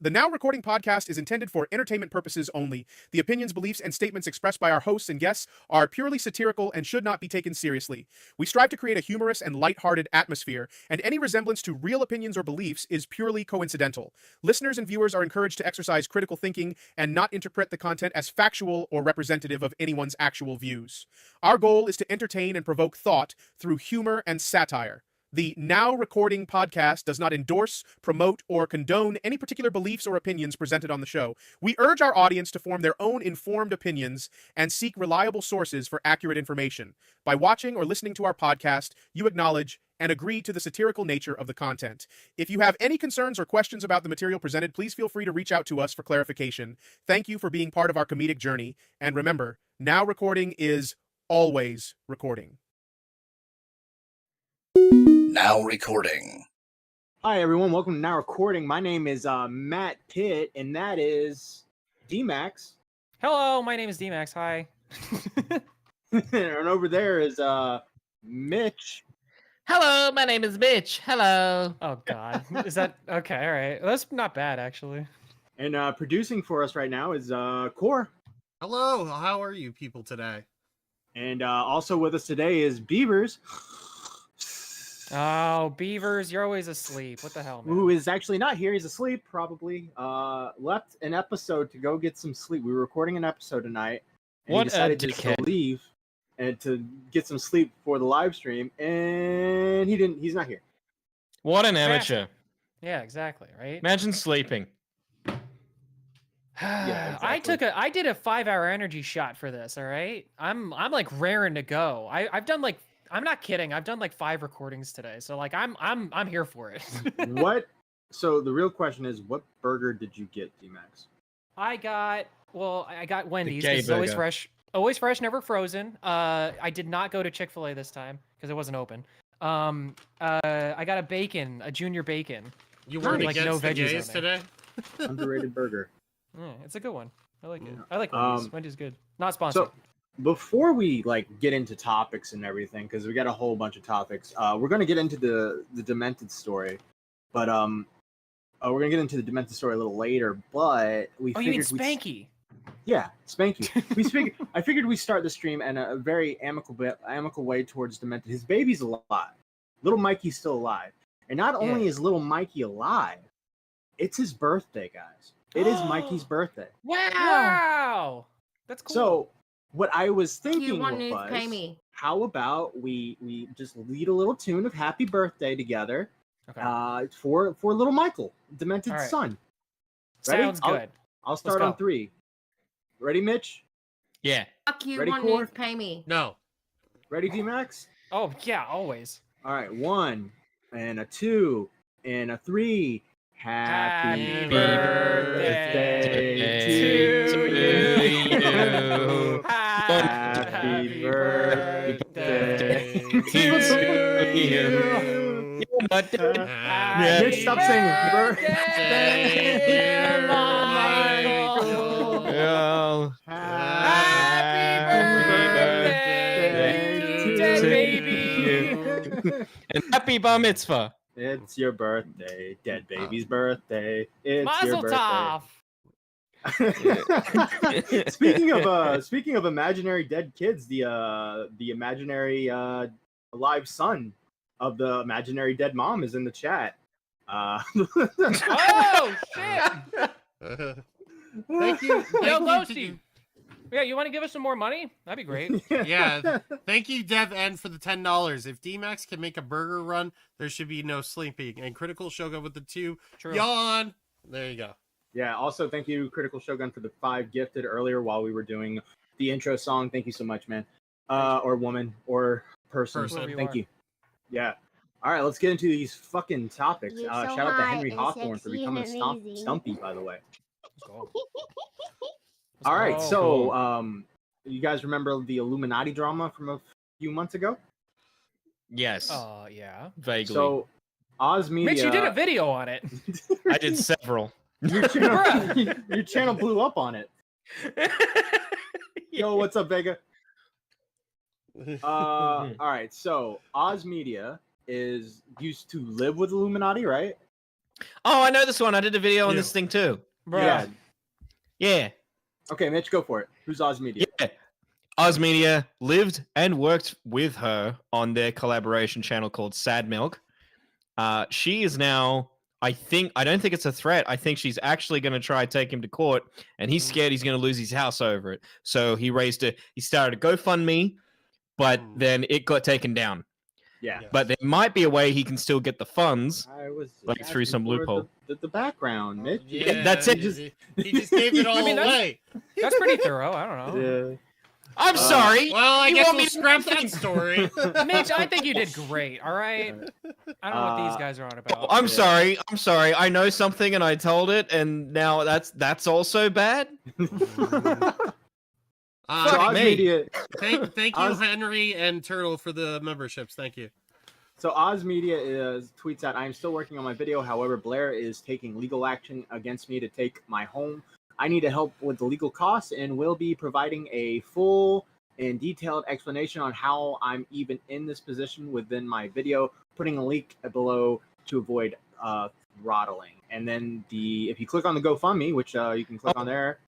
The Now Recording podcast is intended for entertainment purposes only. The opinions, beliefs, and statements expressed by our hosts and guests are purely satirical and should not be taken seriously. We strive to create a humorous and lighthearted atmosphere, and any resemblance to real opinions or beliefs is purely coincidental. Listeners and viewers are encouraged to exercise critical thinking and not interpret the content as factual or representative of anyone's actual views. Our goal is to entertain and provoke thought through humor and satire. The Now Recording podcast does not endorse, promote, or condone any particular beliefs or opinions presented on the show. We urge our audience to form their own informed opinions and seek reliable sources for accurate information. By watching or listening to our podcast, you acknowledge and agree to the satirical nature of the content. If you have any concerns or questions about the material presented, please feel free to reach out to us for clarification. Thank you for being part of our comedic journey. And remember, Now Recording is always recording. Now recording. Hi everyone, welcome to Now Recording. My name is Matt Pitt, and that is D-Max. Hello, my name is D-Max. Hi. And over there is Mitch. Hello, my name is Mitch. Hello. Oh God, is that okay? All right, that's not bad actually. And producing for us right now is Core. Hello, how are you people today? And also with us today is Beavers. Oh, Beavers, you're always asleep. What the hell, man? Who is actually not here. He's asleep, probably. Left an episode to go get some sleep. We were recording an episode tonight. And he decided just to leave and to get some sleep for the live stream. And he's not here. What an amateur. Yeah, exactly, right? Imagine sleeping. Yeah, exactly. I did a 5-hour energy shot for this, all right? I'm like raring to go. I've done like, I'm not kidding. I've done like 5 recordings today. So like I'm here for it. So the real question is, what burger did you get, D-Max? I got Wendy's. gay It's always burger. always fresh, never frozen. I did not go to Chick-fil-A this time because it wasn't open. I got a junior bacon. You weren't like against no the veggies gays on there. today? Underrated burger. Yeah, it's a good one. I like it. I like Wendy's. Wendy's good. Not sponsored. So before we get into topics and everything, because we got a whole bunch of topics, we're gonna get into the Demented story, but we're gonna get into the Demented story a little later. But we you mean figured Spanky? Yeah, Spanky. I figured we start the stream in a very amicable way towards Demented. His baby's alive. Little Mikey's still alive, and not only is little Mikey alive, it's his birthday, guys. It is Mikey's birthday. Wow, that's cool. So what I was thinking You want to was, pay me? how about we just lead a little tune of Happy Birthday together, Okay. for little Michael, Demented All right. son. Ready? Sounds good. I'll start go. on 3. Ready, Mitch? Yeah. Fuck you, Ready, want Core? to pay me? No. Ready, D-Max? Oh yeah, always. All right, 1 and a 2 and a 3. Happy birthday to you. Happy birthday to you. Mitch, stop singing. Birthday, dear Michael. Happy birthday to dead baby. And happy bar mitzvah. It's your birthday, dead baby's birthday. It's your Mazel birthday. tov. Speaking of imaginary dead kids, the imaginary alive son of the imaginary dead mom is in the chat. Oh shit! Thank you. Yo, Thank you Ghosty. Yeah, you want to give us some more money? That'd be great. Yeah. Thank you, Dev N, for the $10. If D-Max can make a burger run, there should be no sleeping. And Critical Shogun with the 2. True. Yawn. There you go. Yeah, also thank you, Critical Shogun, for the 5 gifted earlier while we were doing the intro song. Thank you so much, man. Or woman, or person. Person. Thank you. Yeah. All right, let's get into these fucking topics. You're Shout so out to hot Henry and Hawthorne for sexy becoming and amazing. Stumpy, by the way. Let's go. All right, go. so you guys remember the Illuminati drama from a few months ago? Yes. Yeah. Vaguely. So Oz Media. Mitch, you did a video on it. I did several. Your channel blew up on it. Yo, what's up, Vega? All right, so Oz Media is used to live with Illuminati, right? Oh, I know this one. I did a video on Yeah. this thing too. Bro. Yeah. Yeah. Okay, Mitch, go for it. Who's Oz Media? Yeah. Oz Media lived and worked with her on their collaboration channel called Sad Milk. She is now, I don't think it's a threat. I think she's actually going to try to take him to court, and he's scared he's going to lose his house over it. So he started a GoFundMe, but then it got taken down. Yeah. But there might be a way he can still get the funds. I was Like, through asking some for loophole. The background, Mitch. Yeah, that's it. He just gave it all I mean, away. That's pretty thorough. I don't know. Yeah. I'm sorry. Well, I You guess want we'll me to scrap that think? story. Mitch, I think you did great. All right. I don't know what these guys are on about. I'm sorry. I'm sorry. I know something and I told it, and now that's also bad. So Fuck Oz me. Media. Thank you, Oz- Henry and Turtle, for the memberships. Thank you. So Oz Media tweets out, "I am still working on my video. However, Blair is taking legal action against me to take my home. I need to help with the legal costs and will be providing a full and detailed explanation on how I'm even in this position within my video, putting a link below to avoid throttling." And then if you click on the GoFundMe, which you can click on there.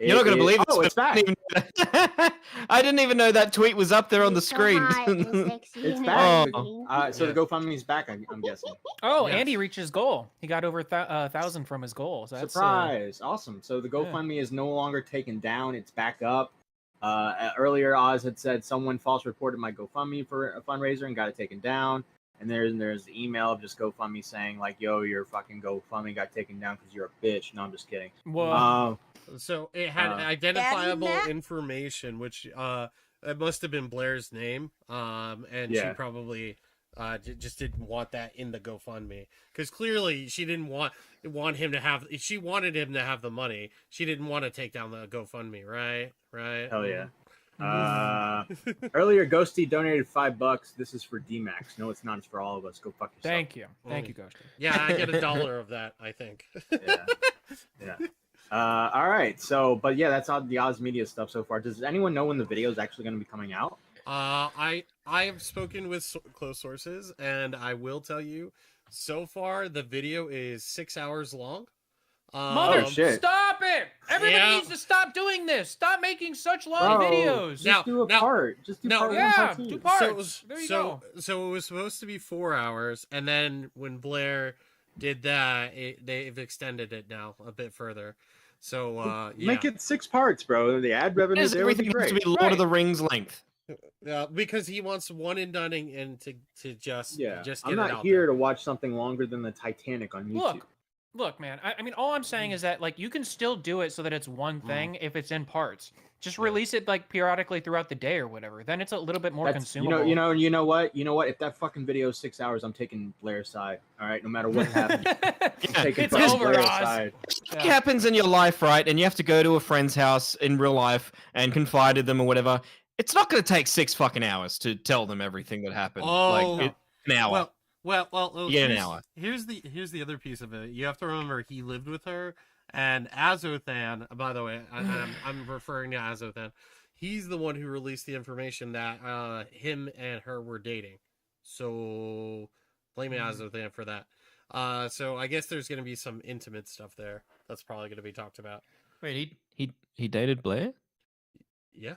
You're not going to believe this. Oh, but it's back. I didn't even know that tweet was up there on the So screen. hot and sexy It's and back. everything. So Yeah. the GoFundMe is back, I'm guessing. Oh, Yes. Andy reached his goal. He got over 1,000 from his goal. So that's Surprise! Awesome. So the GoFundMe is no longer taken down; it's back up. Earlier, Oz had said someone false reported my GoFundMe for a fundraiser and got it taken down. And there's the email of just GoFundMe saying like, "Yo, your fucking GoFundMe got taken down because you're a bitch." No, I'm just kidding. Whoa. So it had Uh, identifiable Daddy Mac? information, which it must have been Blair's name, and she Yeah. probably just didn't want that in the GoFundMe, because clearly she didn't want him to have. She wanted him to have the money. She didn't want to take down the GoFundMe, right? Hell yeah. Earlier, Ghosty donated $5. This is for D-Max. No, it's not. It's for all of us. Go fuck yourself. Thank you. Thank you, Ghosty. Yeah, I get $1 of that, I think. Yeah. Yeah. All right. So, but yeah, that's all the Oz Media stuff so far. Does anyone know when the video is actually going to be coming out? I have spoken with close sources, and I will tell you, so far the video is 6 hours long. Mother, shit. stop it! Everybody Yeah. needs to stop doing this. Stop making such long videos. Just Now- do a now- part. Just do now- part one, Yeah, part two. do parts. There you so, go. So it was supposed to be 4 hours, and then when Blair did that, they've extended it now a bit further. So yeah. Make it 6 parts, bro. The ad revenue there would be Everything has great. to be Lord of the Rings length. Because he wants one and done and to just Yeah, just get I'm it not out here there. to watch something longer than the Titanic on YouTube. Look, man. I mean, all I'm saying is that like you can still do it so that it's one thing if it's in parts. Just release it like periodically throughout the day or whatever. Then it's a little bit more That's, consumable. you know what? If that fucking video is 6 hours, I'm taking Blair's side. All right, no matter what happens, I'm taking It's fucking over, Blair's Oz. side. It happens in your life, right? And you have to go to a friend's house in real life and confide in them or whatever. It's not going to take 6 fucking hours to tell them everything that happened. Oh, an hour. Well, Yeah, an hour. Here's the other piece of it. You have to remember he lived with her, and Azothan. By the way, I'm referring to Azothan. He's the one who released the information that him and her were dating. So blame Azothan for that. So I guess there's going to be some intimate stuff there. That's probably going to be talked about. Wait, he dated Blair? Yeah,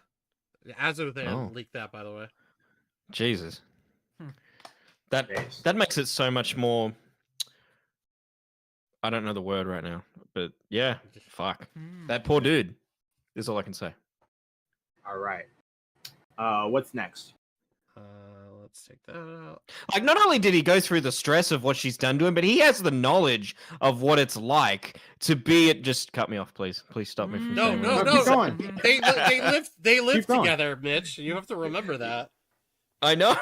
Azothan Oh. leaked that, by the way. Jesus. Hmm. That makes it so much more. I don't know the word right now, but yeah, fuck. Hmm. That poor dude. Is all I can say. All right. What's next? Let's take that out. Like, not only did he go through the stress of what she's done to him, but he has the knowledge of what it's like to be it. Just cut me off, please. Please stop me from No, saying no, that. Keep going. They live Keep going. together, Mitch. You have to remember that. I know.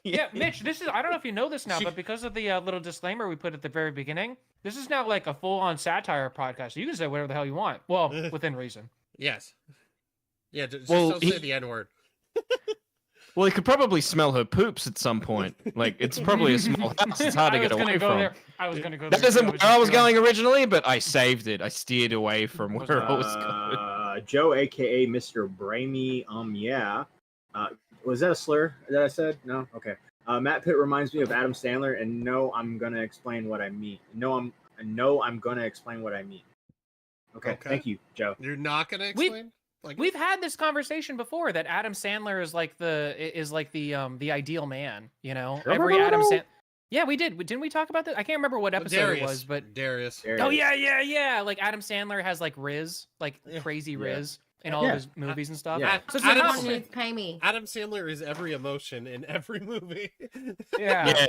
Yeah, Mitch, this is, I don't know if you know this now, She- but because of the little disclaimer we put at the very beginning, this is now like a full-on satire podcast. So you can say whatever the hell you want. Well, within reason. Yes. Yeah, just Well, don't say the N-word. Well, he could probably smell her poops at some point. Like, it's probably a small house. It's hard to I get was gonna away go from. there. I was going to go That there. isn't too. where I was just going originally, but I saved it. I steered away from where I was going. Joe, aka Mr. Bramy. Yeah. Was that a slur that I said? No. Okay. Matt Pitt reminds me of Adam Sandler, and no, I'm gonna explain what I mean. I'm gonna explain what I mean. Okay. Thank you, Joe. You're not gonna explain? We've had this conversation before that Adam Sandler is like the ideal man, you know? Every Adam Sandler. Yeah, we did. Didn't we talk about that? I can't remember what episode it was, but Darius. Oh yeah. Like Adam Sandler has like Riz, like crazy Riz in all of his movies and stuff. Yeah. So it's Adam, a compliment. Pay me. Adam Sandler is every emotion in every movie. Yeah.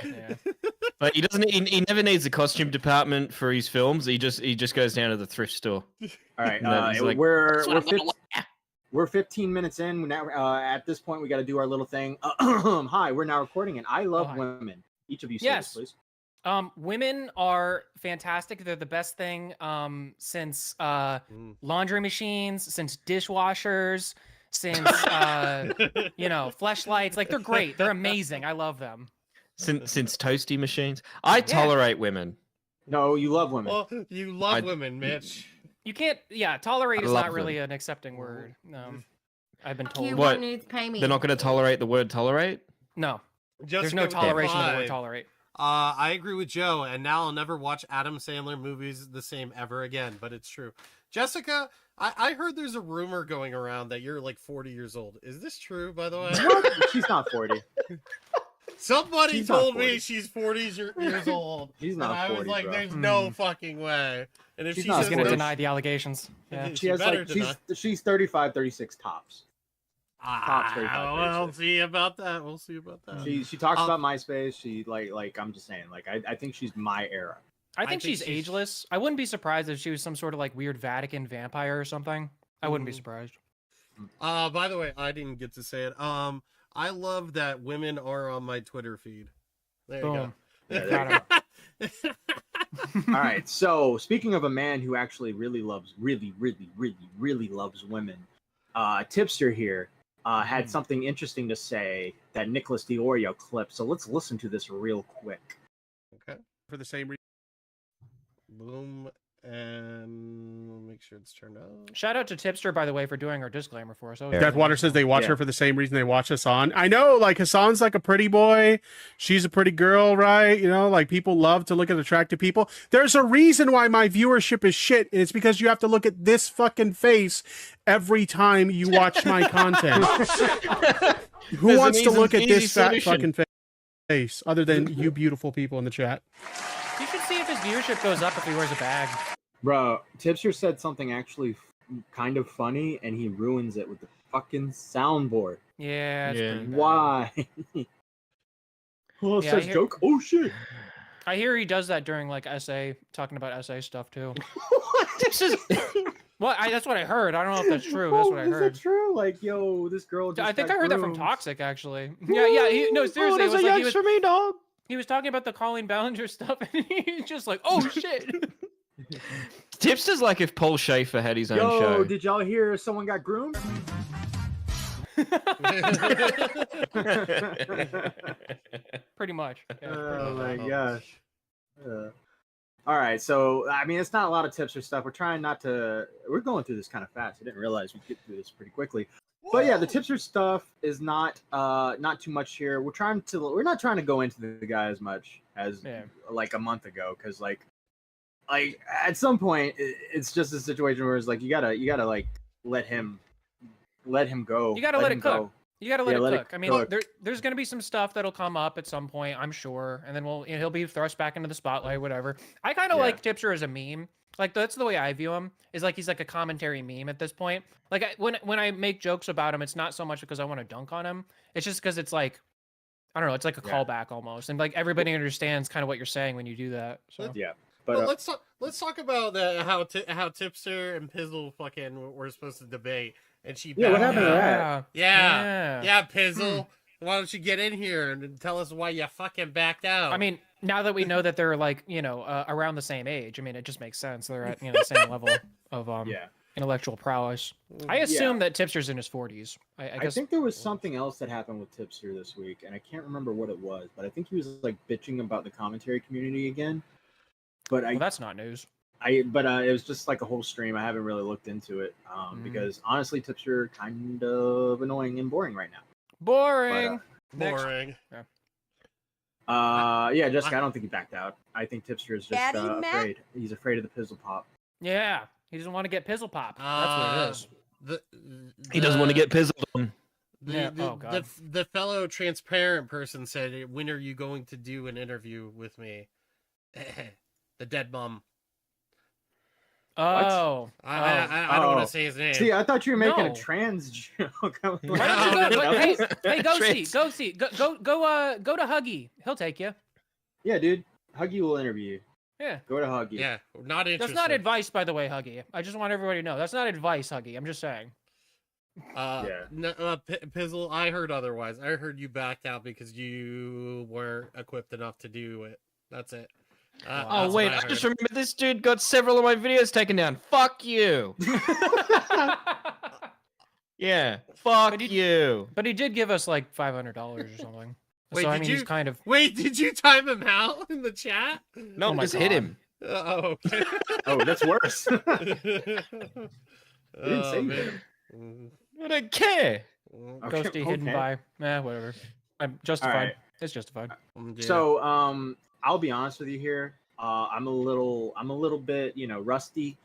But he doesn't. He never needs a costume department for his films. He just goes down to the thrift store. All right, he's like, we're 15 minutes in now. At this point, we got to do our little thing. Hi, we're now recording, and I love women. Each of you, say this, please. Women are fantastic. They're the best thing since laundry machines, since dishwashers, since fleshlights. Like they're great. They're amazing. I love them. Since toasty machines, I tolerate women. No, you love women. Well, you love women, Mitch. You can't. Yeah, tolerate is not really an accepting word. I've been told. What? Pay me. They're not going to tolerate the word tolerate? No. Just There's no toleration of the word tolerate. I agree with Joe, and now I'll never watch Adam Sandler movies the same ever again, but it's true. Jessica, I heard there's a rumor going around that you're like 40 years old. Is this true, by the way? She's not 40. Somebody told me she's 40 years old. She's not 40, I was like, bro. there's no fucking way. And if She's she not says He's gonna Well, deny the allegations. Yeah. She has like she's 35, 36 tops. Tops 35, we'll 36. see about that. We'll see about that. She talks about MySpace. She like I'm just saying, like I think she's my era. I think she's ageless. I wouldn't be surprised if she was some sort of like weird Vatican vampire or something. I wouldn't be surprised. By the way, I didn't get to say it. I love that women are on my Twitter feed. There Boom. you go. Yeah, All right. So speaking of a man who actually really loves women, Tipster here had something interesting to say that Nicholas Diorio clipped. So let's listen to this real quick. Okay. For the same reason. Boom. And we'll make sure it's turned on. Shout out to Tipster, by the way, for doing our disclaimer for us. Deathwater says they watch her for the same reason they watch Hassan. I know, like, Hassan's like a pretty boy. She's a pretty girl, right? You know, like, people love to look at attractive people. There's a reason why my viewership is shit, and it's because you have to look at this fucking face every time you watch my content. Who wants to look at this fat fucking face other than you beautiful people in the chat? You should see if his viewership goes up if he wears a bag. Bro, Tipster said something actually kind of funny, and he ruins it with the fucking soundboard. Yeah. It's pretty bad. Why? Oh, Yeah, says joke. Oh shit. I hear he does that during like essay, talking about essay stuff too. Well, that's what I heard. I don't know if that's true. That's what I heard. Is that true? Like, yo, this girl. Just I think got I heard that from groomed. Toxic actually. Yeah. No, seriously, it was like for me, dog. he was talking about the Colleen Ballinger stuff, and he's just like, "Oh shit." Tipster's like if Paul Schaefer had his own Yo, show. did y'all hear someone got groomed? Pretty much. Yeah. Oh my gosh. All right, so I mean, it's not a lot of Tipster stuff. We're trying not to. We're going through this kind of fast. I didn't realize we'd get through this pretty quickly. But yeah, the Tipster stuff is not too much here. We're not trying to go into the guy as much as like a month ago, because like at some point it's just a situation where it's like you gotta like let him go. You gotta let it cook. You gotta let it cook. I mean, cook. there's gonna be some stuff that'll come up at some point, I'm sure, and then he'll be thrust back into the spotlight, whatever. I kind of like Tipster as a meme. Like that's the way I view him. Is like he's like a commentary meme at this point. Like when I make jokes about him, it's not so much because I want to dunk on him. It's just because it's like, I don't know. It's like a callback almost, and like everybody understands kind of what you're saying when you do that. So Yeah. But But let's talk about how Tipster and Pizzle fucking were supposed to debate, and she Yeah, what backed happened to out. that? Yeah, Pizzle. Why don't you get in here and tell us why you fucking backed out? I mean, now that we know that they're like, around the same age, I mean, it just makes sense. They're at the same level of intellectual prowess. I assume that Tipster's in his 40s. I guess. I think there was something else that happened with Tipster this week, and I can't remember what it was, but I think he was like bitching about the commentary community again. But well, that's not news. it was just like a whole stream. I haven't really looked into it because honestly, Tipster kind of annoying and boring right now. Boring. But, boring. Yeah, Jessica, I don't think he backed out. I think Tipster is just Daddy Matt? afraid. He's afraid of the pizzle pop. Yeah, he doesn't want to get pizzle pop. That's what it is. He doesn't want to get pizzled on. Yeah, oh, God. The fellow transparent person said, "When are you going to do an interview with me?" The dead mum. Oh, I don't want to say his name. See, I thought you were making No. a trans joke. Why don't you go? Hey, Ghosty, go to Huggy. He'll take you. Yeah, dude. Huggy will interview you. Yeah. Go to Huggy. Yeah, not interested. That's not advice, by the way, Huggy. I just want everybody to know. That's not advice, Huggy. I'm just saying. Yeah. Pizzle, I heard otherwise. I heard you backed out because you weren't equipped enough to do it. That's it. Oh That's wait, what I heard. just remember this dude got several of my videos taken down. Fuck you. Yeah, fuck But you. But he did give us like $500 or something. Wait, so I did mean, you- he's kind of. Wait, did you time him out in the chat? No, Oh my just hit God. him. Oh, okay. Oh, that's worse. didn't say that. I don't care. Okay, Ghosty hidden okay. by. Whatever. I'm justified. Alright. It's justified. So, I'll be honest with you here. I'm a little bit, rusty.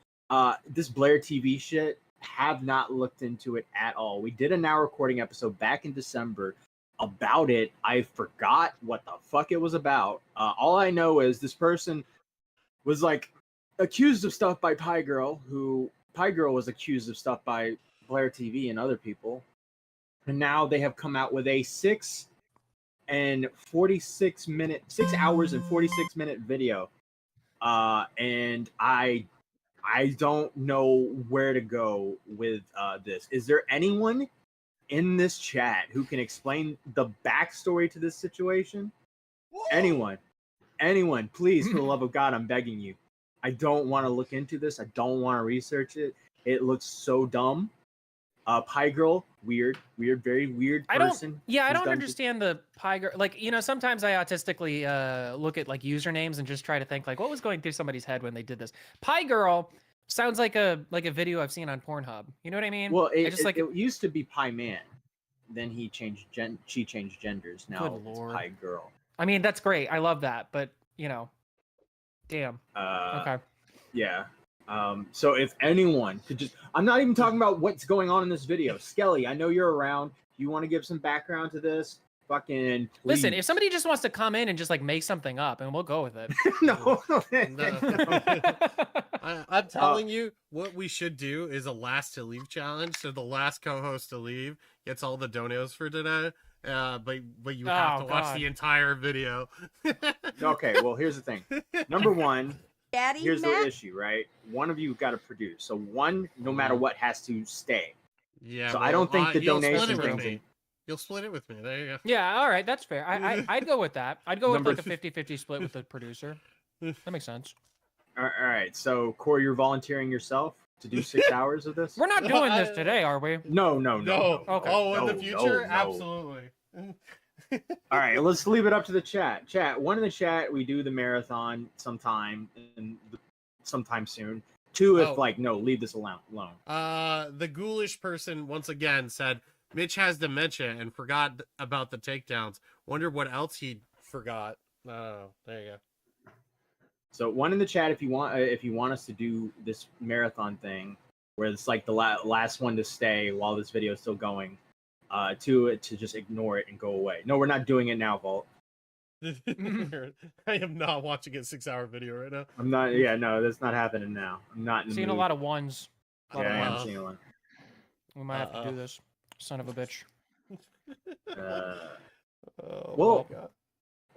This Blair TV shit, have not looked into it at all. We did a Now Recording episode back in December about it. I forgot what the fuck it was about. All I know is this person was like accused of stuff by Pie Girl, who Pie Girl was accused of stuff by Blair TV and other people. And now they have come out with a 6 hours and 46 minute video. And I don't know where to go with this. Is there anyone in this chat who can explain the backstory to this situation? Anyone, please, for the love of God, I'm begging you. I don't want to look into this. I don't want to research it. It looks so dumb. Pie Girl, weird, very weird person. I who's don't done understand the Pie Girl. Like, sometimes I autistically look at like usernames and just try to think like what was going through somebody's head when they did this. Pie Girl sounds like a video I've seen on Pornhub. You know what I mean? Well, I just it used to be Pie Man. Then she changed genders. Now Good it's Lord. Pie Girl. I mean, that's great. I love that, but damn. Okay. Yeah. So if anyone could just, I'm not even talking about what's going on in this video. Skelly, I know you're around. You want to give some background to this? Fucking please. Listen, if somebody just wants to come in and just like make something up, and we'll go with it. no. I'm telling you, what we should do is a last to leave challenge. So the last co-host to leave gets all the donos for today. But you have to watch God. the entire video. Okay, well, here's the thing. Number one, Daddy here's Matt? the issue, right? One of you got to produce. So one, no matter what, has to stay. Yeah. So I don't think the you'll split donation it with thing's me. You'll split it with me. There you go. Yeah, all right, that's fair. I'd go with that. I'd go with Number like a 50-50 split with the producer. That makes sense. All right, so Corey, you're volunteering yourself to do 6 hours of this? We're not doing this today, are we? No. Okay. Oh, in the No, future, no. absolutely. All right, let's leave it up to the chat. One in the chat, we do the marathon sometime soon. Two, if leave this alone. The ghoulish person once again said Mitch has dementia and forgot about the takedowns. Wonder what else he forgot. Oh, there you go. So one in the chat, if you want us to do this marathon thing, where it's like the last one to stay while this video is still going. To just ignore it and go away. No, we're not doing it now, Vault. I am not watching a 6-hour video right now. I'm not. Yeah, no, that's not happening now. I'm not in the Seeing a mood. lot of ones. Yeah, I am seeing a lot. We might have to do this. Son of a bitch. Well,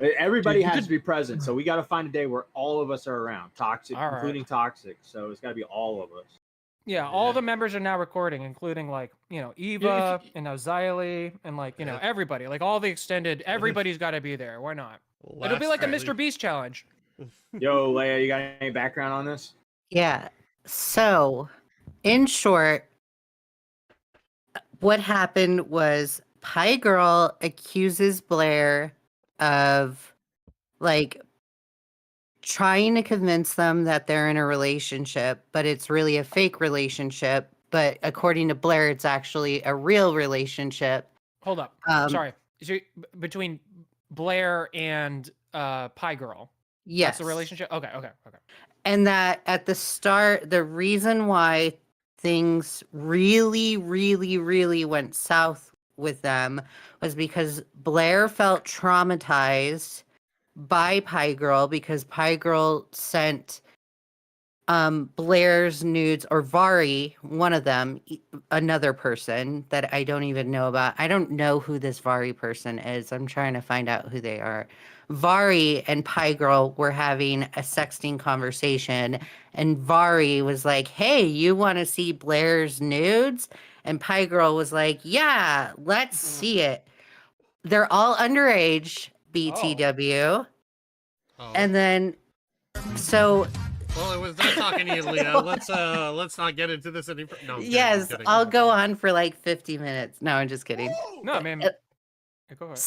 everybody Dude, has to be present, so we got to find a day where all of us are around. Toxic, All right. including Toxic. So it's got to be all of us. Yeah, all the members are now recording, including like, Eva and now Xylee and like, everybody. Like all the extended, everybody's got to be there. Why not? It'll be like a Mr. Beast challenge. Yo, Leia, you got any background on this? Yeah. So, in short, what happened was Pie Girl accuses Blair of like trying to convince them that they're in a relationship, but it's really a fake relationship. But according to Blair, it's actually a real relationship. Hold up. Sorry. So, between Blair and Pie Girl. Yes. That's the relationship. Okay. And that at the start, the reason why things really, really, really went south with them was because Blair felt traumatized by Pie Girl because Pie Girl sent Blair's nudes, or Vari, one of them, another person that I don't even know about. I don't know who this Vari person is. I'm trying to find out who they are. Vari and Pie Girl were having a sexting conversation, and Vari was like, "Hey, you want to see Blair's nudes?" And Pie Girl was like, "Yeah, let's see it." They're all underage, BTW. Oh. And then, so Well, it was nice talking to you, Leah. Let's not get into this any. No. I'm kidding, yes, I'm kidding. I'll go on for like 50 minutes. No, I'm just kidding. No, I mean, go ahead.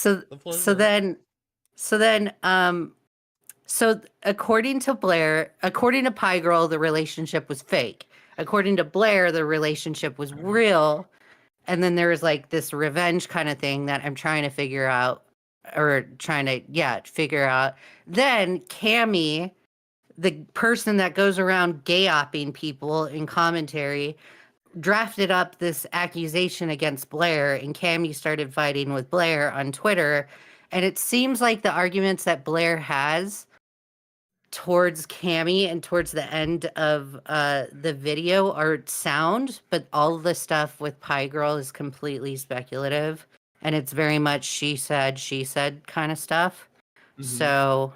So according to Blair, according to Pie Girl, the relationship was fake. According to Blair, the relationship was real. And then there was like this revenge kind of thing that I'm trying to figure out, figure out. Then Cammy, the person that goes around gay-opping people in commentary, drafted up this accusation against Blair, and Cammy started fighting with Blair on Twitter. And it seems like the arguments that Blair has towards Cammy and towards the end of the video are sound, but all the stuff with Pie Girl is completely speculative, and it's very much she said kind of stuff. Mhm. So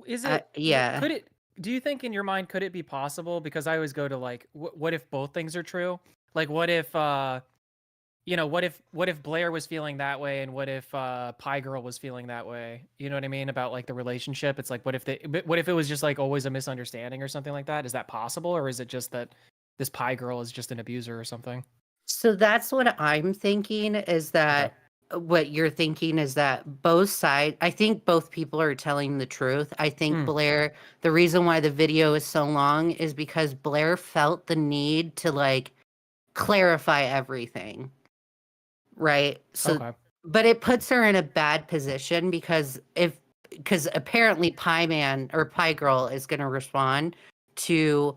Is it? yeah. Could it? Do you think in your mind could it be possible? Because I always go to like, what if both things are true? Like, what if what if Blair was feeling that way, and what if Pie Girl was feeling that way? You know what I mean about like the relationship? It's like, what if it was just like always a misunderstanding or something like that? Is that possible, or is it just that this Pie Girl is just an abuser or something? So that's what I'm thinking, is that what you're thinking is that both sides, I think both people are telling the truth. I think Blair, the reason why the video is so long is because Blair felt the need to like clarify everything. Right? So but it puts her in a bad position because apparently Pie Girl is going to respond to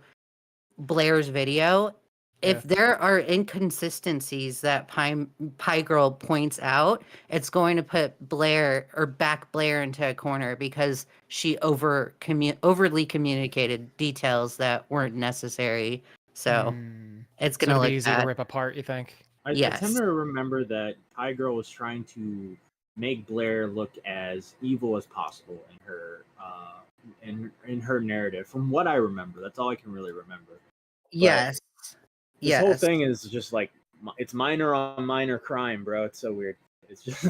Blair's video. If there are inconsistencies that Pie Girl points out, it's going to put Blair or back Blair into a corner because she overly communicated details that weren't necessary. So it's going to look be easy bad. to rip apart, you think? I tend to remember that Pie Girl was trying to make Blair look as evil as possible in her in her narrative. From what I remember, that's all I can really remember. Yes. This whole thing is just like, it's minor on minor crime, bro. It's so weird. It's just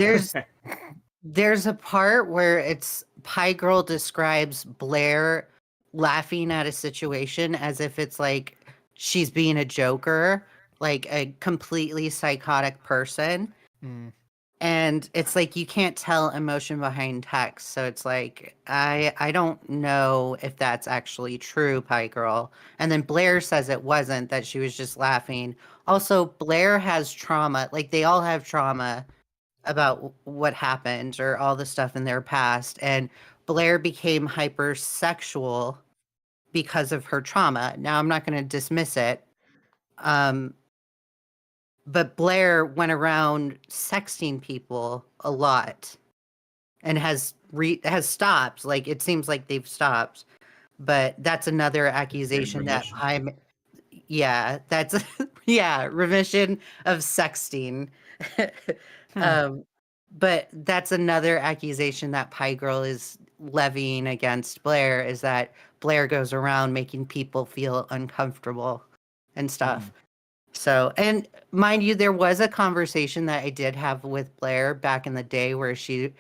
there's a part where it's Pie Girl describes Blair laughing at a situation as if it's like she's being a joker, like a completely psychotic person. And it's like you can't tell emotion behind text. So it's like I don't know if that's actually true, Pie Girl. And then Blair says it wasn't, that she was just laughing. Also, Blair has trauma. Like they all have trauma about what happened or all the stuff in their past. And Blair became hypersexual because of her trauma. Now I'm not going to dismiss it. But Blair went around sexting people a lot and has stopped. Like it seems like they've stopped. But that's another accusation that that's remission of sexting. But that's another accusation that Pie Girl is levying against Blair, is that Blair goes around making people feel uncomfortable and stuff. So, and mind you, there was a conversation that I did have with Blair back in the day where she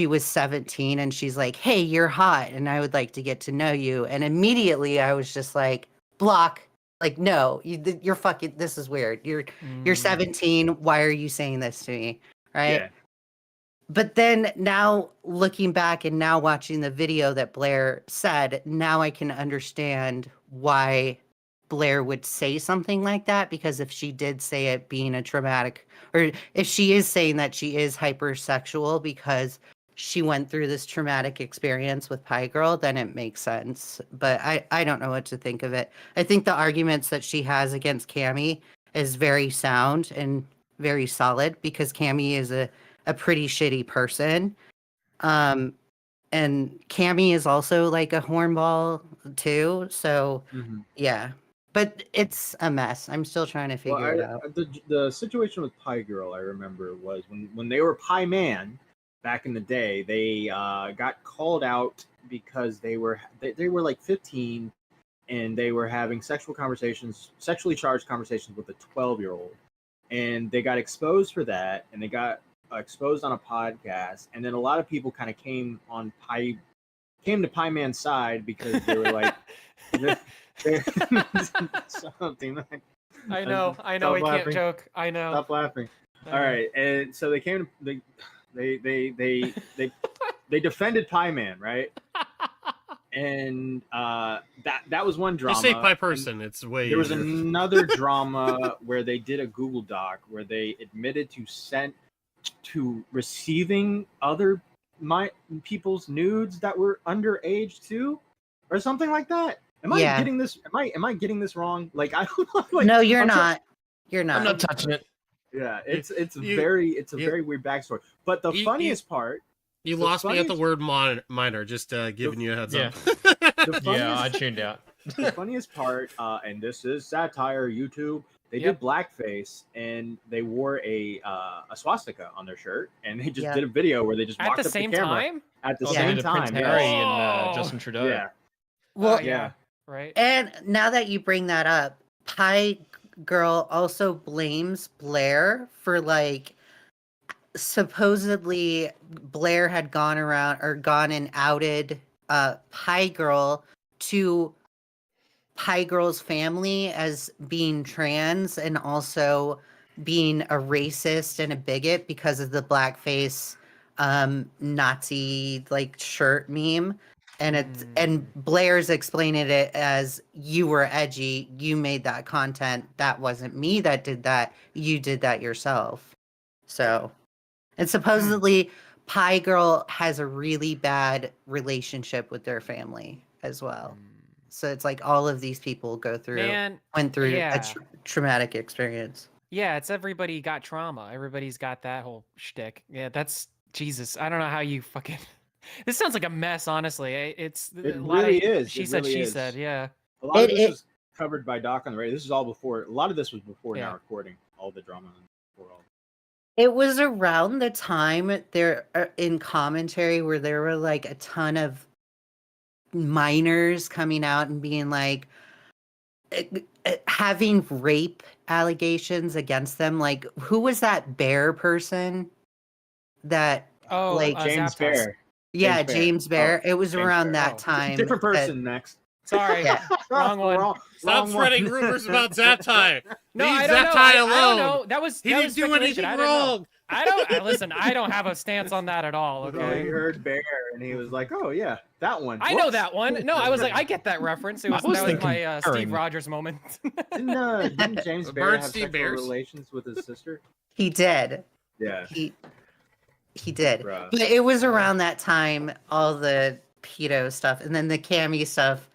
was 17 and she's like, "Hey, you're hot and I would like to get to know you." And immediately I was just like, block. Like, no, you're fucking, this is weird. You're 17. Why are you saying this to me? Right? Yeah. But then now looking back and now watching the video that Blair said, now I can understand why Blair would say something like that, because if she did say it being a traumatic, or if she is saying that she is hypersexual because she went through this traumatic experience with Pie Girl, then it makes sense. But I don't know what to think of it. I think the arguments that she has against Cammy is very sound and very solid because Cammy is a pretty shitty person. And Cammy is also like a hornball too. So yeah. But it's a mess. I'm still trying to figure it out. The situation with Pie Girl, I remember, was when they were Pie Man back in the day. They got called out because they were like 15, and they were having sexually charged conversations with a 12-year-old, and they got exposed for that, and they got exposed on a podcast, and then a lot of people kind of came to Pie Man's side because they were like. Something like, I know, we can't joke. I know. Stop laughing. All right, and so they came. They defended Pie Man, right? And that was one drama. You say Pie Person, it's way. There was another drama where they did a Google Doc where they admitted to receiving other people's nudes that were underage too, or something like that. Am I getting this? Am I getting this wrong? Like I don't know. Like, no, you're not. You're not. I'm not touching it. Yeah, it's a very weird backstory. But the funniest part. You lost me at the word minor. Just giving you a heads up. I tuned out. The funniest part, and this is satire. YouTube. They did blackface, and they wore a swastika on their shirt, and they just did a video where they just walked at the up same the camera time. at the same time. Prince Harry and Justin Trudeau. Yeah. Well, yeah. Right. And now that you bring that up, Pie Girl also blames Blair for like supposedly Blair had gone and outed Pie Girl to Pie Girl's family as being trans and also being a racist and a bigot because of the blackface Nazi like shirt meme. And Blair's explaining it as, you were edgy, you made that content, that wasn't me that did that, you did that yourself. So, and supposedly Pie Girl has a really bad relationship with their family as well. So it's like all of these people went through a traumatic experience. Yeah, it's everybody got trauma. Everybody's got that whole shtick. Yeah, that's Jesus. I don't know how you fucking. This sounds like a mess, honestly. It really is. She said, she said, yeah. A lot of this was covered by Doc on the radio. This is all before. A lot of this was before now recording. All the drama. It was around the time there in commentary where there were like a ton of minors coming out and being like having rape allegations against them. Like, who was that bear person? That James Bear. Yeah, James Bear. It was around that time. Different person next. Sorry, wrong one. Stop spreading rumors about Zaptai. No, Leave I don't know. Zaptai I alone. don't know. He didn't do anything wrong. Listen, I don't have a stance on that at all. Okay. He heard Bear and he was like, "Oh yeah, that one." I know that one. No, I was like, I get that reference. That was my Steve Rogers moment. Didn't James Bear have sexual relations with his sister? He did. Yeah. He did. But it was around that time, all the pedo stuff, and then the Cammy stuff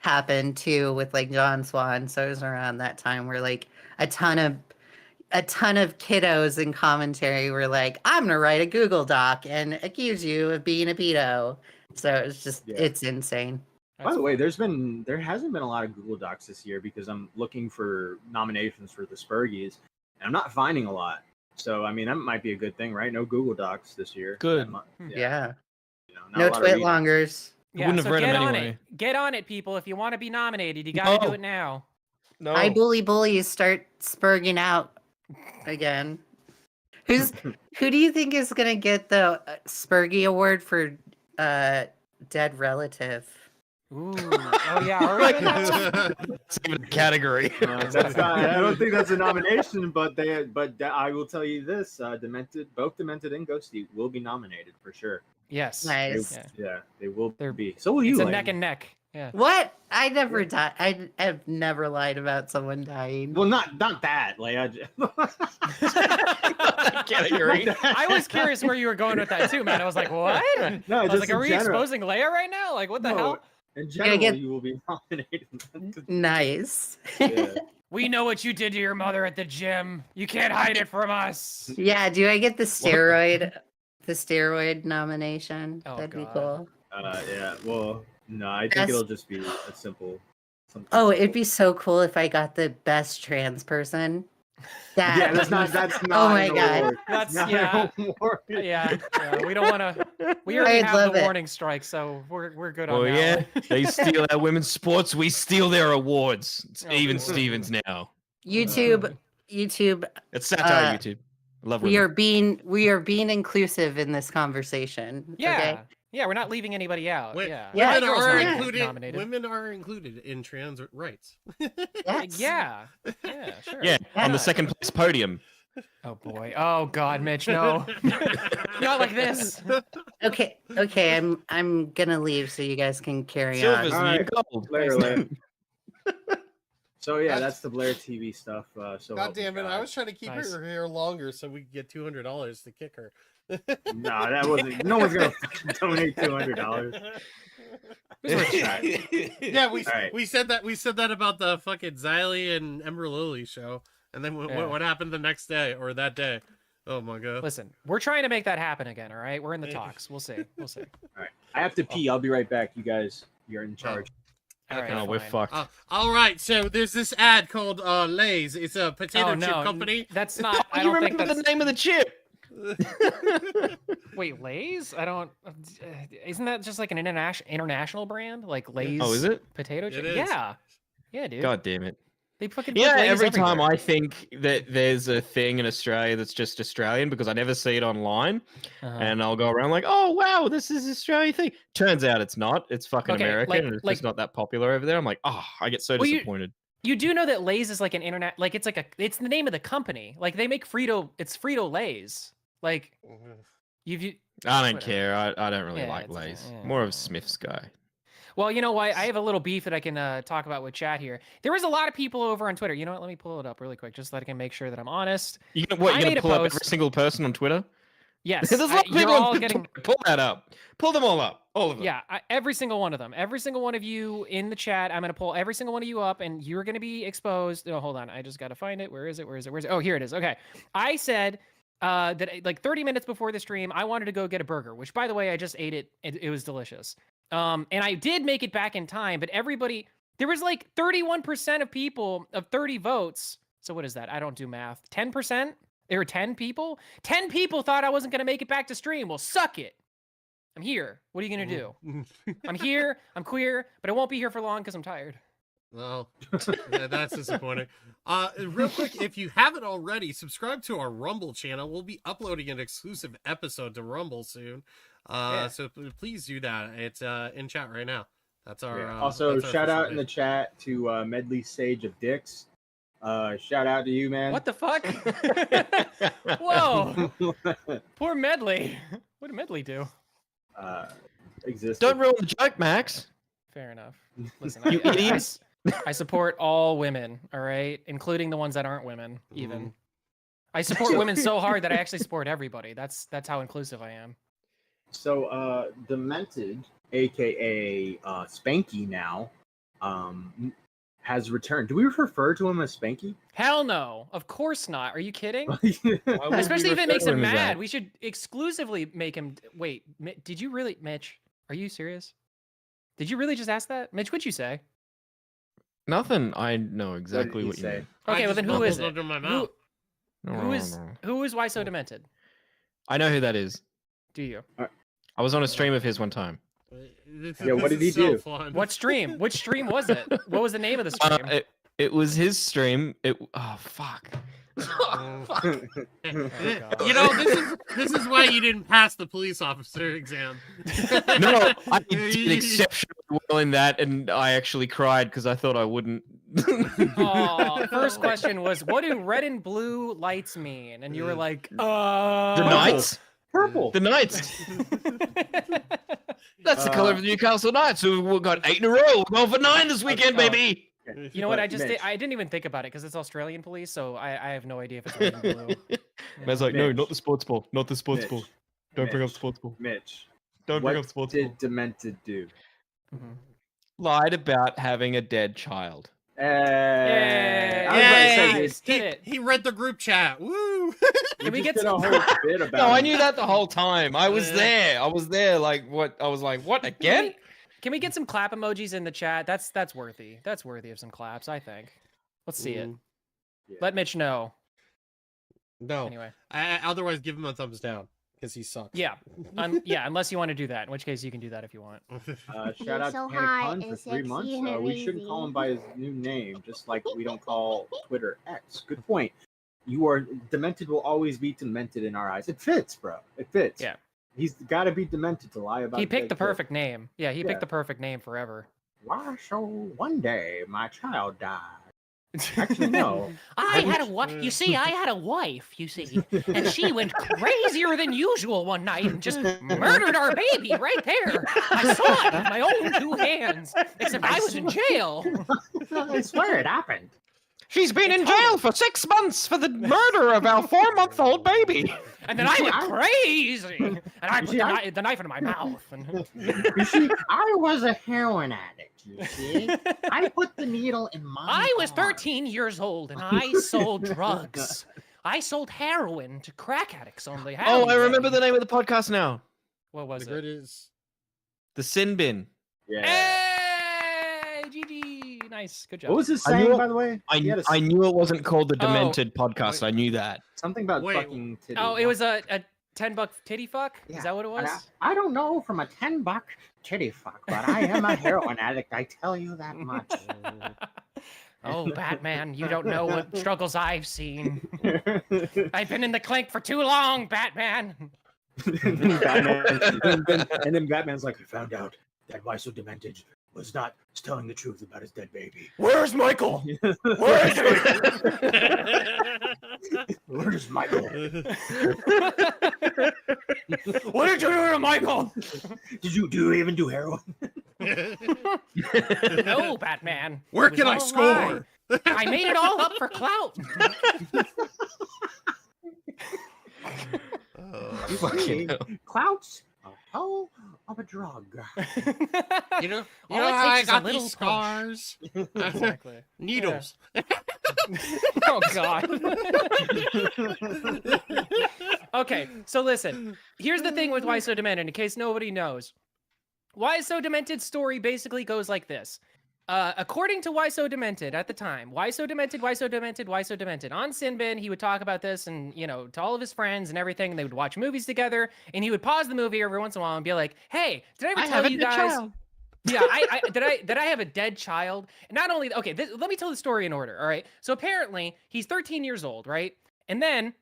happened too with like John Swan. So it was around that time where like a ton of kiddos in commentary were like, I'm gonna write a Google Doc and accuse you of being a pedo. So it's just it's insane. By the way, there hasn't been a lot of Google Docs this year because I'm looking for nominations for the Spurgies, and I'm not finding a lot. So I mean, that might be a good thing, right? No Google Docs this year. Good. Yeah. No twit longers. Yeah, wouldn't have read them anyway. Get on it, people. If you want to be nominated, you got to do it now. No. I bullies start spurging out again. Who do you think is gonna get the Spurgy Award for dead relative? Ooh. Oh yeah. Are we doing that? It's even a category. That's not, I don't think that's a nomination, but I will tell you this: both Demented and Ghosty will be nominated for sure. Yes. Nice. They will be. So will you. It's a neck and neck. Yeah. What? I never died. I have never lied about someone dying. Well, not that. Like, Category. I was curious where you were going with that too, man. I was like, what? No, I was just like, in are we general. exposing Leia right now? Like, what the hell? In general, get- you will be nominated. Nice. Yeah. We know what you did to your mother at the gym. You can't hide it from us. Yeah, do I get the steroid nomination? Oh, That'd be God. cool. Yeah. Well, no, I think That's- it'll just be a simple. something Oh, it'd simple. be so cool if I got the best trans person. That Yeah, that's not. That's not. Oh my an God. award. That's Not yeah. an award. Yeah, we don't want to. We already I'd have love the it. warning strike, so we're good on Well, that. yeah, one. they steal our women's sports. We steal their awards. It's Oh, even boy. Stevens now. YouTube. It's satire. Uh, YouTube. I love We women. are being inclusive in this conversation. Yeah, Okay? yeah, we're not leaving anybody out. Wait, Yeah, Yeah, women Girls are not yeah. included. nominated. Women are included in trans rights. Yes. Yeah, sure. Yeah, on the Yeah. second place podium. Oh boy. Oh God, Mitch, no. Not like this. Okay. I'm gonna leave so you guys can carry Silver's on. new Alright. gold. Later. So yeah, that's the Blair TV stuff. So God help me damn it! I God. was trying to keep Nice. her hair longer so we could get $200 to kick her. No, that wasn't. No one's gonna donate $200. Yeah, Alright. we said that about the fucking Xylee and Ember Lily show, and then Yeah. what happened the next day or that day? Oh my god! Listen, we're trying to make that happen again. All right, we're in the Yeah. talks. We'll see. We'll see. All right, I have to pee. I'll be right back. You guys, you're in charge. All right, Oh, we're fine. fucked. All right, so there's this ad called Lay's. It's a potato Oh chip no, company. that's not. I you don't think remember that's. the name of the chip? Wait, Lay's? I don't. Isn't that just like an international brand, like Lay's? Oh, is it? Potato chip? is. Yeah, yeah, dude. God damn it. They fucking put Yeah, Lay's every time everywhere. I think that there's a thing in Australia that's just Australian because I never see it online, Uh-huh. and I'll go around like, oh wow, this is Australian thing. Turns out it's not. It's fucking Okay, American, like- and it's like- just not that popular over there. I'm like, oh, I get so Well, you- disappointed. You do know that Lay's is like an internet, like it's it's the name of the company. Like they make it's Frito Lay's. Like you. I don't whatever. care. I don't really Yeah, like it's- Lay's. yeah. More of Smith's guy. Well, you know what? I have a little beef that I can talk about with chat here. There was a lot of people over on Twitter. You know what? Let me pull it up really quick, just so that I can make sure that I'm honest. You gonna what? I You made gonna a pull up every post- single person on Twitter? Yes, There's a lot of you're people all on getting. Twitter. Pull that up. Pull them all up. All of them. Yeah, every single one of them. Every single one of you in the chat. I'm going to pull every single one of you up, and you're going to be exposed. Oh, hold on. I just got to find it. Where is it? Where is it? Where is it? Oh, here it is. Okay. I said that like 30 minutes before the stream, I wanted to go get a burger, which, by the way, I just ate it. It was delicious. And I did make it back in time, but there was like 31% of people of 30 votes. So what is that? I don't do math. 10%? There were 10 people? 10 people thought I wasn't going to make it back to stream. Well, suck it. I'm here. What are you going to do? I'm here. I'm queer, but I won't be here for long because I'm tired. Well, yeah, that's disappointing. Real quick, if you haven't already, subscribe to our Rumble channel. We'll be uploading an exclusive episode to Rumble soon. Yeah. So please do that. It's in chat right now. That's our. Yeah. Also, that's our shout official out in the page. chat to Medley Sage of Dicks. Shout out to you, man. What the fuck? Whoa. Poor Medley. What did Medley do? Existed. Don't ruin the joke, Max. Fair enough. Listen, You idiots. I support all women, all right? Including the ones that aren't women, even. I support women so hard that I actually support everybody. That's how inclusive I am. So, Demented, aka Spanky now, has returned. Do we refer to him as Spanky? Hell no. Of course not. Are you kidding? Why would we Especially if it refer makes to him as that? mad. We should exclusively make him. Wait, did you really, Mitch? Are you serious? Did you really just ask that, Mitch? What'd you say? Nothing. I know exactly he what you say? mean. Okay, I well then just who is mumbled it? under my mouth. Who is Why So Demented? I know who that is. Do you? I was on a stream of his one time. Yeah, what did he is so do? fun. What stream? Which stream was it? What was the name of the stream? It was his stream. Oh fuck. God. You know, this is why you didn't pass the police officer exam. No, I did exceptionally well in that, and I actually cried because I thought I wouldn't. Oh, first question was, what do red and blue lights mean? And you were like, The Knights. Purple. The Knights. That's the color of the Newcastle Knights. So we've got 8 in a row. We're going for 9 this weekend, baby. You know what? I Mitch. I didn't even think about it because it's Australian police, so I have no idea if it's red and blue. Man's like, no, Mitch. not the sports ball. Not the sports Mitch. ball. Don't bring up Mitch. sports ball. Mitch, Don't what bring up sports did ball. Demented do? Lied about having a dead child. Yay! I was about to say, Nice, did it. He read the group chat. Woo! Can we just get did a some? whole bit about No, I him. knew that the whole time. I was Yeah. there. I was there. Like what? I was like, what again? Can we get some clap emojis in the chat? That's worthy. That's worthy of some claps, I think. Let's see it. Yeah. Let Mitch know. No. Anyway. Otherwise, give him a thumbs down because he sucks. Yeah. Yeah, unless you want to do that, in which case you can do that if you want. Shout out so to Panic hot Pun and for 3 sexy months. and We shouldn't call him by his new name, just like we don't call Twitter X. Good point. You are Demented will always be Demented in our eyes. It fits, bro. It fits. Yeah. He's got to be Demented to lie about. He picked dead the kids. perfect name. Yeah, he Yeah. picked the perfect name forever. Why? So one day my child died. Actually, no. I had a wife. You see, I had a wife. You see, and she went crazier than usual one night and just murdered our baby right there. I saw it with my own 2 hands. Except I was in jail. I swear it happened. She's been in jail for 6 months for the murder of our 4-month-old baby. And then I went crazy, and I put the knife in my mouth. And... You see, I was a heroin addict. You see, I put the needle in my. I was arm. 13 years old, and I sold drugs. I sold heroin to crack addicts on the Oh, I alleyway. remember the name of the podcast now. What was The it? grid is. The Sin Bin. Yeah. Hey, GG. Nice, good job. What was his I knew saying, it- by the way? He had a I knew it wasn't called the Oh. Demented podcast. I knew that. something about Wait. fucking titty. Oh, it was a $10 titty fuck. Yeah. Is that what it was? I don't know from a $10 titty fuck, but I am a heroin addict. I tell you that much. Oh, Batman, you don't know what struggles I've seen. I've been in the clink for too long, Batman. and then Batman's like, I found out that Why So Demented was not telling the truth about his dead baby. Where's Michael? Where is he? Where is Michael? What did you do to Michael? Do you even do heroin? No, Batman. Where It was can I all a score? lie. I made it all up for clout. Fucking hell. Clout's a hell of a drug. You know All how it I takes is a got little these push. scars? Exactly. Needles. Oh God. Okay, so listen. Here's the thing with Why So Demented, in case nobody knows. Why So Demented's story basically goes like this. According to Why So Demented at the time, Why So Demented, Why So Demented, Why So Demented. On Sinbin, he would talk about this and, you know, to all of his friends and everything, and they would watch movies together, and he would pause the movie every once in a while and be like, hey, did I ever tell you guys? Yeah, did I have a dead child? And not only, okay, let me tell the story in order, all right? So apparently, he's 13 years old, right? And then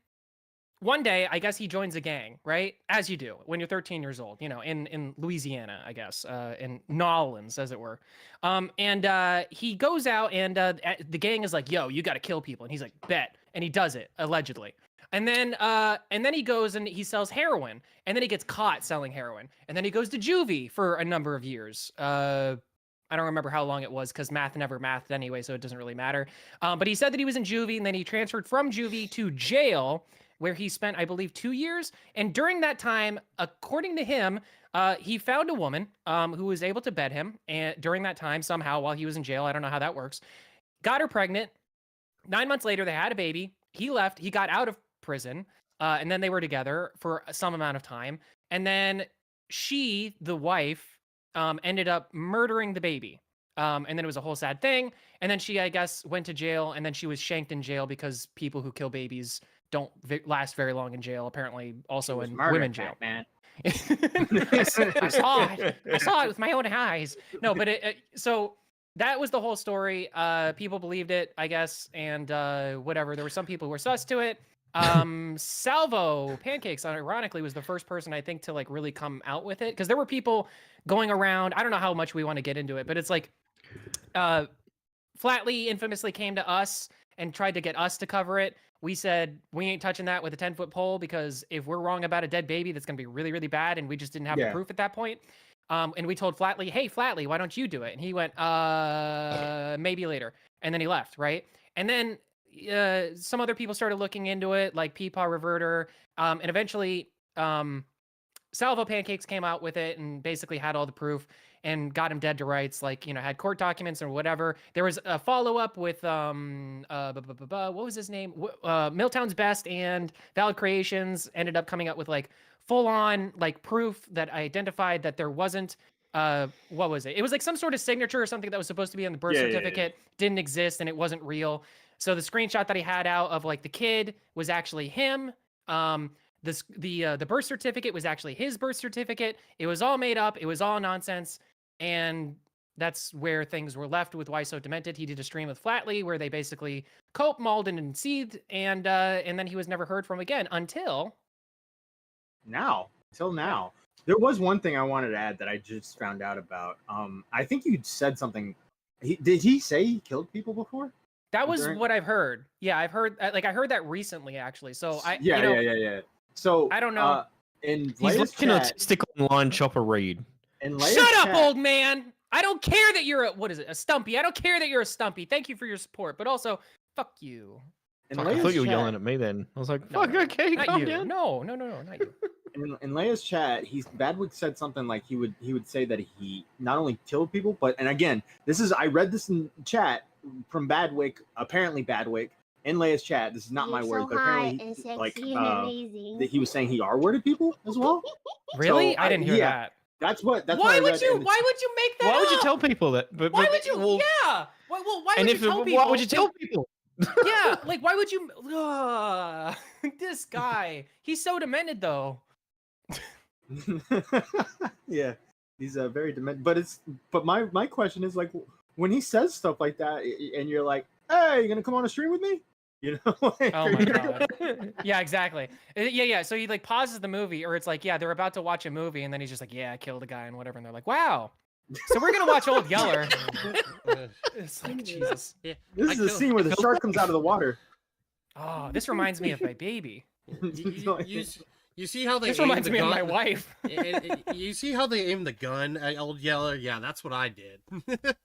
one day, I guess he joins a gang, right? As you do when you're 13 years old, you know, in Louisiana, I guess, in Nolans, as it were. And he goes out, and the gang is like, "Yo, you got to kill people," and he's like, "Bet," and he does it allegedly. And then he goes and he sells heroin, and then he gets caught selling heroin, and then he goes to juvie for a number of years. I don't remember how long it was because math never mathed anyway, so it doesn't really matter. But he said that he was in juvie, and then he transferred from juvie to jail, where he spent, I believe, 2 years. And during that time, according to him, he found a woman who was able to bed him, and during that time, somehow, while he was in jail, I don't know how that works, got her pregnant. 9 months later, they had a baby. He left. He got out of prison, and then they were together for some amount of time. And then she, the wife, ended up murdering the baby. And then it was a whole sad thing. And then she, I guess, went to jail, and then she was shanked in jail because people who kill babies don't last very long in jail, apparently also in women jail. Man. I saw it. I saw it with my own eyes. No, but so that was the whole story. People believed it, I guess, and whatever. There were some people who were sus to it. Salvo Pancakes, ironically, was the first person I think to like really come out with it, because there were people going around. I don't know how much we want to get into it, but it's like Flatley infamously came to us and tried to get us to cover it. We said, we ain't touching that with a 10-foot pole, because if we're wrong about a dead baby, that's going to be really, really bad. And we just didn't have the proof at that point. And we told Flatley, hey, Flatley, why don't you do it? And he went, maybe later. And then he left, right? And then some other people started looking into it, like Peepaw Reverter. And eventually, Salvo Pancakes came out with it and basically had all the proof and got him dead to rights, like, had court documents or whatever. There was a follow-up with, what was his name? Milltown's Best and Valid Creations ended up coming up with, like, full-on, like, proof that identified that there wasn't, what was it? It was, like, some sort of signature or something that was supposed to be on the birth certificate, didn't exist, and it wasn't real. So the screenshot that he had out of, like, the kid was actually him. The birth certificate was actually his birth certificate. It was all made up. It was all nonsense. And that's where things were left with Why So Demented. He did a stream with Flatley where they basically cope, mauled, and seethed, and then he was never heard from again until now. There was one thing I wanted to add that I just found out about. I think you said something. Did he say he killed people before? That was what I've heard. Yeah, I've heard. I heard that recently, actually. So Yeah. So I don't know. He's like an autistic online chopper read. Shut up, old man! I don't care that you're a stumpy. I don't care that you're a stumpy. Thank you for your support, but also, fuck you. Fuck, I thought you were yelling at me then. I was like, fuck, okay, not calm you. down. No, not you. In Leia's chat, Badwick said something like he would say that he not only killed people, but, and again, I read this in chat from Badwick, apparently Badwick, in Leia's chat. This is not my word, but apparently that he was saying he R-worded people as well. Really? So, I didn't hear that. That's what why would you make that Why up? would you tell people that? Why would you? Yeah. Why would you tell people? Why would you tell people? Yeah, like why would you? This guy, he's so demented though. Yeah, he's very demented. But my question is, like, when he says stuff like that, and you're like, "Hey, you gonna come on a stream with me?" Like, oh my god. Yeah, exactly. Yeah. So he like pauses the movie, or it's like, yeah, they're about to watch a movie, and then he's just like, yeah, I killed a guy and whatever, and they're like, wow. So we're gonna watch Old Yeller. It's like Jesus. Yeah. This is the scene where the shark comes out of the water. Oh, this reminds me of my baby. You see how they this reminds me of my wife. You see how they aim the gun at Old Yeller? Yeah, that's what I did.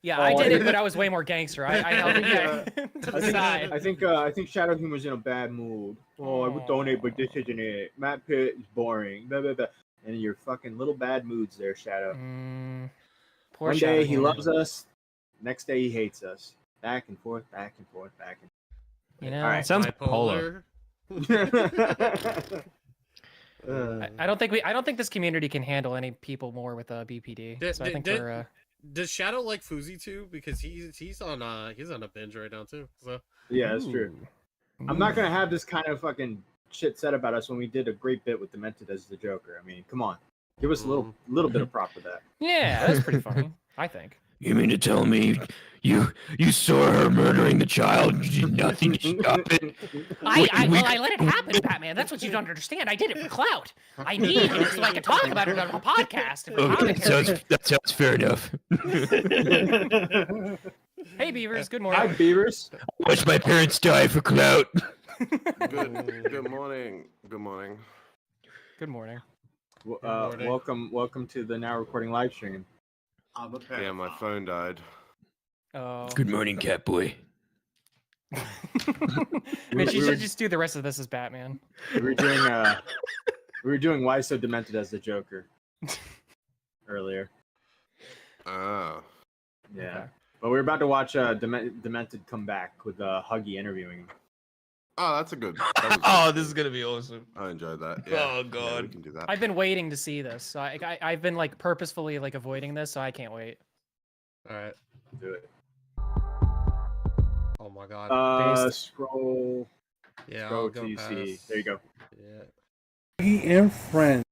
Yeah, I did it, but I was way more gangster. I held it to the side. I think Shadow Humor's in a bad mood. Oh, I would donate, but this isn't it. Matt Pitt is boring. Blah, blah, blah. And your fucking little bad moods there, Shadow. Poor One Shadow day he Humor. loves us. Next day he hates us. Back and forth, back and forth, back and forth. You know, all right. Sounds bipolar. I don't think this community can handle any people more with BPD. So I think we're. Does Shadow like Fousey too? Because he's on a binge right now too. So yeah, that's true. I'm not gonna have this kind of fucking shit said about us when we did a great bit with Demented as the Joker. I mean, come on, give us a little bit of prop for that. Yeah, that's pretty funny. I think. You mean to tell me you saw her murdering the child and you did nothing to stop it? I let it happen, Batman. That's what you don't understand. I did it for clout. I need it so I can talk about it on a podcast. Okay, that sounds fair enough. Hey, Beavers. Good morning. Hi, Beavers. I watched my parents die for clout. Good morning. Good morning. Good morning. Welcome to the now recording live stream. Yeah, my phone died. Oh. Good morning, Catboy. Man, she should just do the rest of this as Batman. We were doing Why So Demented as the Joker earlier. Oh. Yeah. Okay. But we're about to watch Demented come back with Huggy interviewing him. Oh, that's a good. Oh, this is gonna be awesome. I enjoyed that. Yeah. Oh god, yeah, we can do that. I've been waiting to see this. So I've been like purposefully like avoiding this, so I can't wait. all right. Do it. Oh my god. Scroll. Yeah, Scroll I'll go till you past. see. There you go. Yeah. And friends.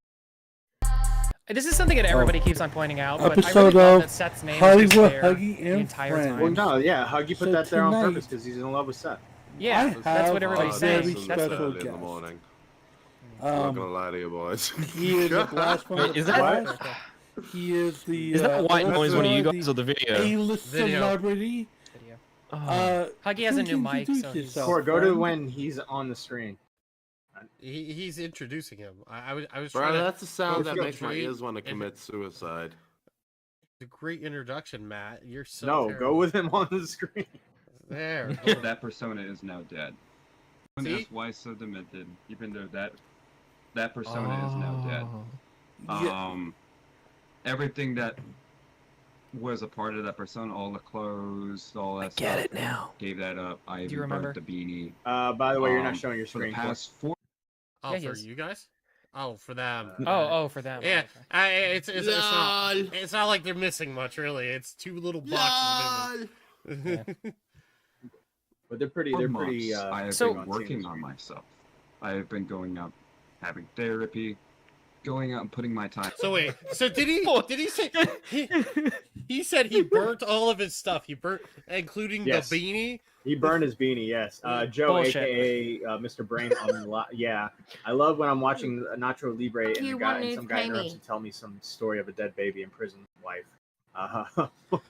This is something that everybody keeps on pointing out, but I really Episode love of that Seth's name is Hollywood just there Huggy the and entire Friends. time. Well, no, yeah, Huggy put So that there on tonight- purpose because he's in love with Seth. Yeah, that's what everybody's a saying. very That's special what, early in the guest. morning. I'm not Um, gonna lie to you boys. he is a blast from the Is that- past. He is the Is that white noise one of you guys or the video? A-list Video. celebrity. video. Huggy has a please new mic, introduce so he's... yourself. Cor, go to friend. when he's on the screen. He's introducing him. I was Bro, trying to that's the sound go that for a makes my treat ears want to and- commit suicide. a great introduction, Matt. You're so No, terrible. go with him on the screen. There. That persona is now dead. See? That's why so demented. Even though that persona is now dead. Oh. Everything that was a part of that persona, all the clothes, all that Get stuff, it now. gave that up. I even remember? burnt the beanie. By the way, you're not Um, showing your For the screen. past 4 Oh, Yeah, he for is. you guys? Oh, for them. Oh, for them. Yeah, Oh, okay. it's not like they're missing much, really. It's 2 little boxes. But they're pretty. For They're months, pretty. I have So- been working on myself. I have been going out, having therapy, going out and putting my time. So wait, so did he say he said he burnt all of his stuff? He burnt, including Yes. the beanie. He burned his beanie. Yes, Joe, Bullshit. aka Mr. Brain. Yeah, I love when I'm watching Nacho Libre and, some guy interrupts to tell me some story of a dead baby and prison wife.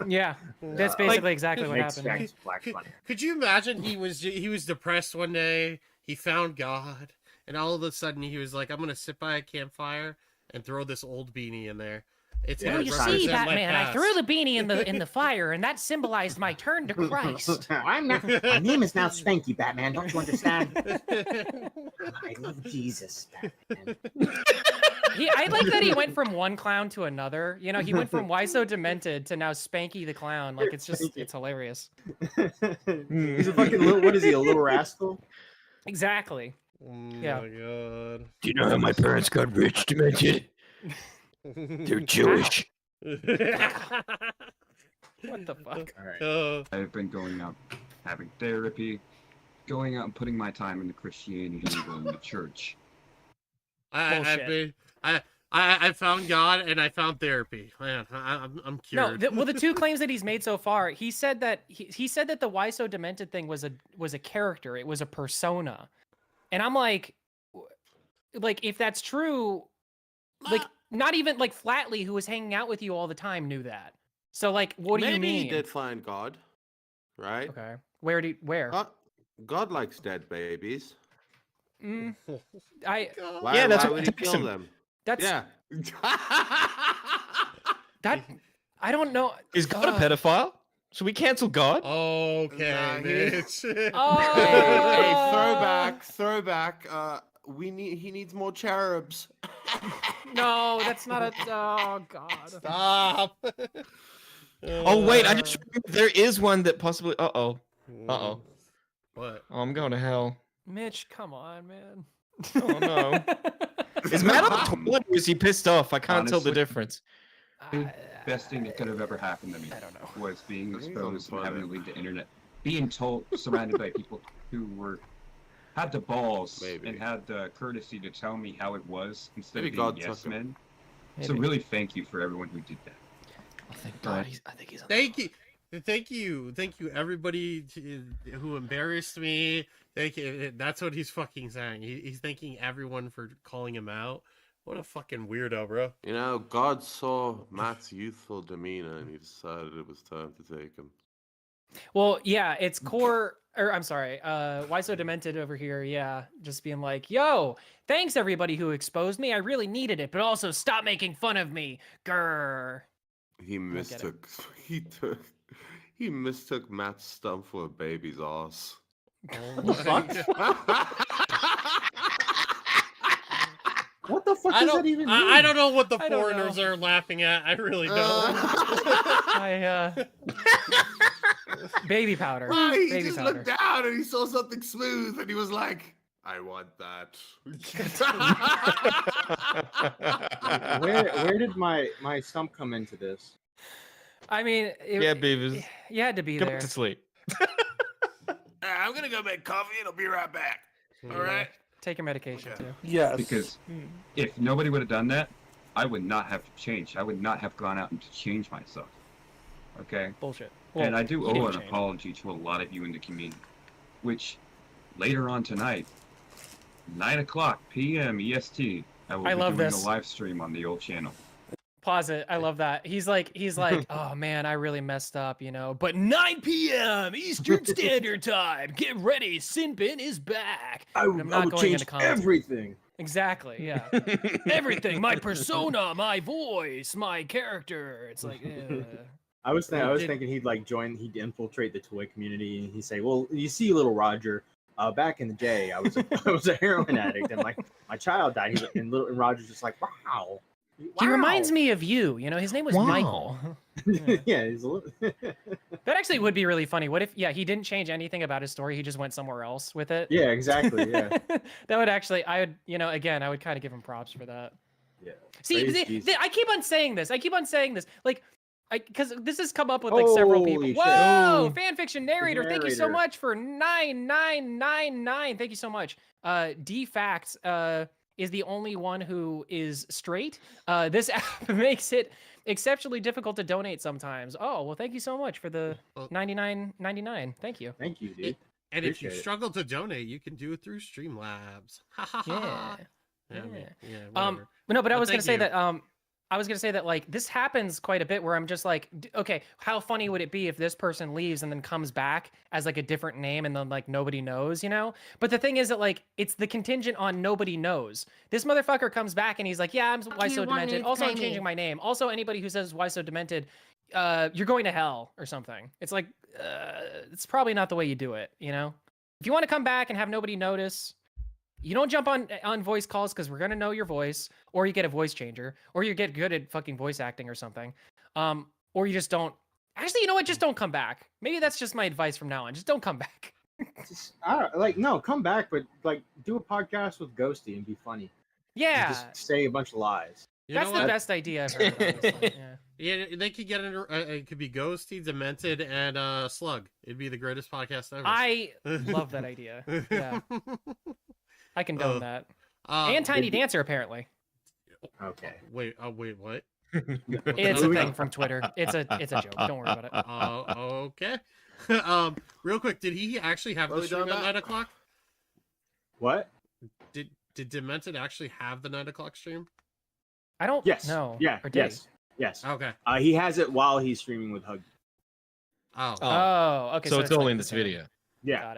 Yeah, that's basically exactly what makes happened. Jack Black funny. Could you imagine he was depressed one day, he found God, and all of a sudden he was like, I'm gonna sit by a campfire and throw this old beanie in there. It's Yeah, gonna you represent see, my Batman, I past." threw the beanie in the fire, and that symbolized my turn to Christ. I'm not. My name is now Spanky Batman. Don't you understand? I love Jesus, Batman. I like that he went from one clown to another. You know, he went from Why So Demented to now Spanky the Clown. Like, it's hilarious. He's a fucking little. What is he? A little rascal? Exactly. Oh Yeah. my god. Do you know how my parents got rich, Demented? They're Jewish. What the fuck? All right. I've been going out, having therapy, going out and putting my time into Christianity and going to church. Bullshit. I found God and I found therapy. Man, I'm No, cured. the 2 claims that he's made so far, he said that he said that the Why So Demented thing was a character, it was a persona, and I'm like if that's true, like not even like Flatley, who was hanging out with you all the time, knew that. So like, what do you Maybe mean? he did find God, right? Okay, where? God likes dead babies. Mm, Oh, I God. Why, Yeah, that's why what would he takes kill him. them? that's Yeah. that I don't know. Is God a pedophile? So we cancel God? Okay, Nah, Mitch. Oh, Hey, throwback. He needs more cherubs. No, that's not a. Oh God. Stop. Oh wait, I just remembered there is one that possibly. Uh-oh. What? Oh, I'm going to hell. Mitch, come on, man. Oh no. Is Matt on the toilet or is he pissed off? I can't tell the Honestly. difference. The best thing that could have ever happened to me I don't know. was being I think exposed I'm and having to fine. leave the internet, being told, surrounded by people who had the balls Maybe. and had the courtesy to tell me how it was instead Maybe of being God yes took him. men. So really, thank you for everyone who did that. Oh, thank God. I think he's on Thank you, everybody who embarrassed me. Thank you. That's what he's fucking saying. He's thanking everyone for calling him out. What a fucking weirdo, bro. You know, God saw Matt's youthful demeanor and he decided it was time to take him. Well, yeah, it's core. Or I'm sorry. Why So Demented over here? Yeah, just being like, yo, thanks everybody who exposed me. I really needed it, but also stop making fun of me. Grr. He mistook. He mistook Matt's stump for a baby's ass. Oh the fuck? What the fuck I does don't, that even mean? I don't know what the I don't foreigners know. are laughing at. I really don't. Baby powder. He Baby just powder. looked down and he saw something smooth and he was like, I want that. Where did my stump come into this? I mean, Yeah, Beavers. you had to be Go there. back to sleep. I'm gonna go make coffee and I'll be right back. All right. Take your medication Okay. too. Yes. Because if nobody would have done that, I would not have changed. I would not have gone out and to change myself. Okay? Bullshit. And I do he owe didn't an change. apology to a lot of you in the community, which later on tonight, 9 p.m. EST, I will I be love doing this. a live stream on the old channel. Pause it. I love that. He's like, oh man, I really messed up, you know. But 9 p.m. Eastern Standard Time. Get ready, Sinbin is back. I And I'm not would going change into comments. everything. Exactly. Yeah. Everything. My persona, my voice, my character. It's like. I was thinking he'd like he'd infiltrate the toy community, and he'd say, "Well, you see, little Roger, back in the day, I was a heroin addict, and my child died." And Roger's just like, "Wow." He reminds me of you. You know, his name was Michael. Yeah, he's a little... That actually would be really funny. What if, he didn't change anything about his story. He just went somewhere else with it. Yeah, exactly. Yeah. That would actually, I would, again, I would kind of give him props for that. Yeah. See, I keep on saying this. Like, because this has come up with like several people. Whoa, fanfiction narrator. Thank you so much for 9999. Thank you so much. DFacts is the only one who is straight. This app makes it exceptionally difficult to donate sometimes. Oh, well, thank you so much for the 99.99. Thank you. Thank you, dude. And if you struggle to donate, you can do it through Streamlabs. Yeah. Whatever. No, but I was gonna say you. that like this happens quite a bit where I'm just like, okay, how funny would it be if this person leaves and then comes back as like a different name and then like nobody knows, you know? But the thing is that like it's the contingent on nobody knows. This motherfucker comes back and he's like, yeah, I'm Why So Demented. Also, I'm changing my name. Also, anybody who says Why So Demented, you're going to hell or something. It's like, it's probably not the way you do it, you know? If you want to come back and have nobody notice, you don't jump on voice calls because we're gonna know your voice, or you get a voice changer, or you get good at fucking voice acting or something, or you just don't. Actually, you know what? Just don't come back. Maybe that's just my advice from now on. Just don't come back. No, come back, but like do a podcast with Ghosty and be funny. Yeah, just say a bunch of lies. That's the best idea I've heard. Honestly. Yeah, they could get it could be Ghosty, Demented, and Slug. It'd be the greatest podcast ever. I love that idea. Yeah. I condone that. And Tiny Dancer, apparently. Okay. Wait, what? It's a thing from Twitter. It's a joke. Don't worry about it. Okay. Real quick, did he actually have the stream at 9 o'clock? What? Did Demented actually have the 9 o'clock stream? I don't know. Yeah. Or did he? Yes. Okay. He has it while he's streaming with Hug. Oh. Okay. So it's all in this video. Yeah. Got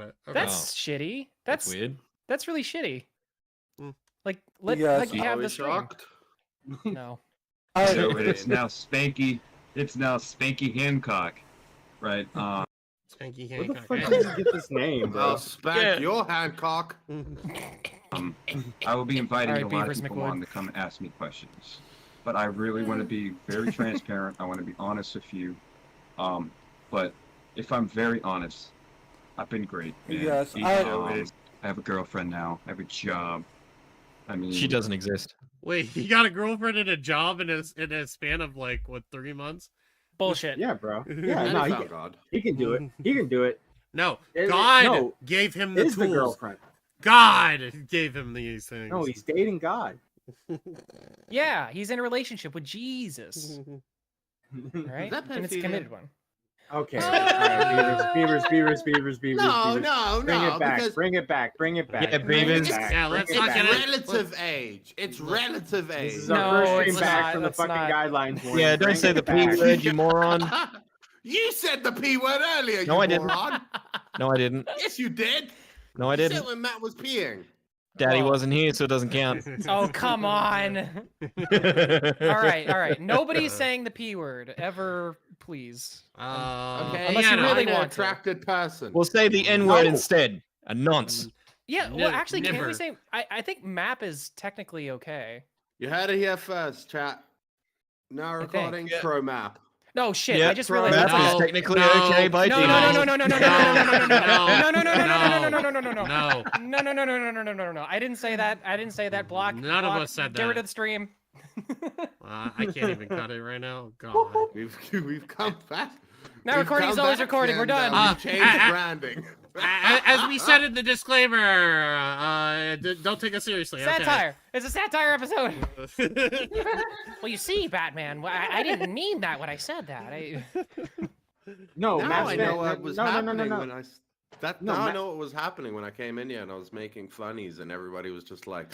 it. Okay. That's shitty. That's weird. That's really shitty. Mm. Like Yes. you have the stream. shocked? No. So it's now Spanky. It's now Spanky Hancock, right? Spanky Where the Hancock. fuck did you get this name, bro? I'll spank your Hancock. I will be inviting All right, a lot of Beavers people McWood. on to come ask me questions, but I really want to be very transparent. I want to be honest with you. But if I'm very honest, I've been great. Man. Yes, I have a girlfriend now. I have a job. I mean, She doesn't exist. Wait, you got a girlfriend and a job in a span of like what 3 months? Bullshit. Yeah, bro. Yeah, no, he can do it. He can do it. No, It- God no, gave him the Is tools. the girlfriend? God gave him these things. No, he's dating God. Yeah, he's in a relationship with Jesus. Right? that And it's a pedophilia? committed one. Okay. All right, Beavers. No, Bring it back. because Bring it back. Yeah, Bring it Beavers. back. Yeah, let's Bring it not back. get it. relative age. It's relative This age. is No, our first stream it's back not, from the it's fucking not. guidelines. warning. Yeah, don't Bring say it the P back. word, you moron. You said the P word earlier, No, you I didn't. moron. No, I didn't. Yes, you did. No, I You said didn't. when Matt was peeing. Daddy Well- wasn't here, so it doesn't count. Oh, come on. All right. Nobody's saying the P word ever, please. Okay, I'm unless you a really highly want to. attracted person. We'll say the N word No. instead. A nonce. Yeah, well, Ne- actually, can we never. say, I think map is technically okay. You heard it here first, chat. Now think. recording Yeah. pro map. No, shit, Yeah, I just bro, realized. Map is No, technically no, okay by No, default. No. I didn't say that. Block. None of block, us said Get rid that. of the stream. I can't even cut it right now. God. We've come back. Now We've recording is come always back, recording. We're and, done. we've changed branding. As we said in the disclaimer, don't take us seriously. okay? Satire. It's a satire episode. Well, you see, Batman, I didn't mean that when I said that. No, Now Matt's I been- know what was no. happening when I. No, Now I Matt- know what was happening when I came in here and I was making funnies and everybody was just like,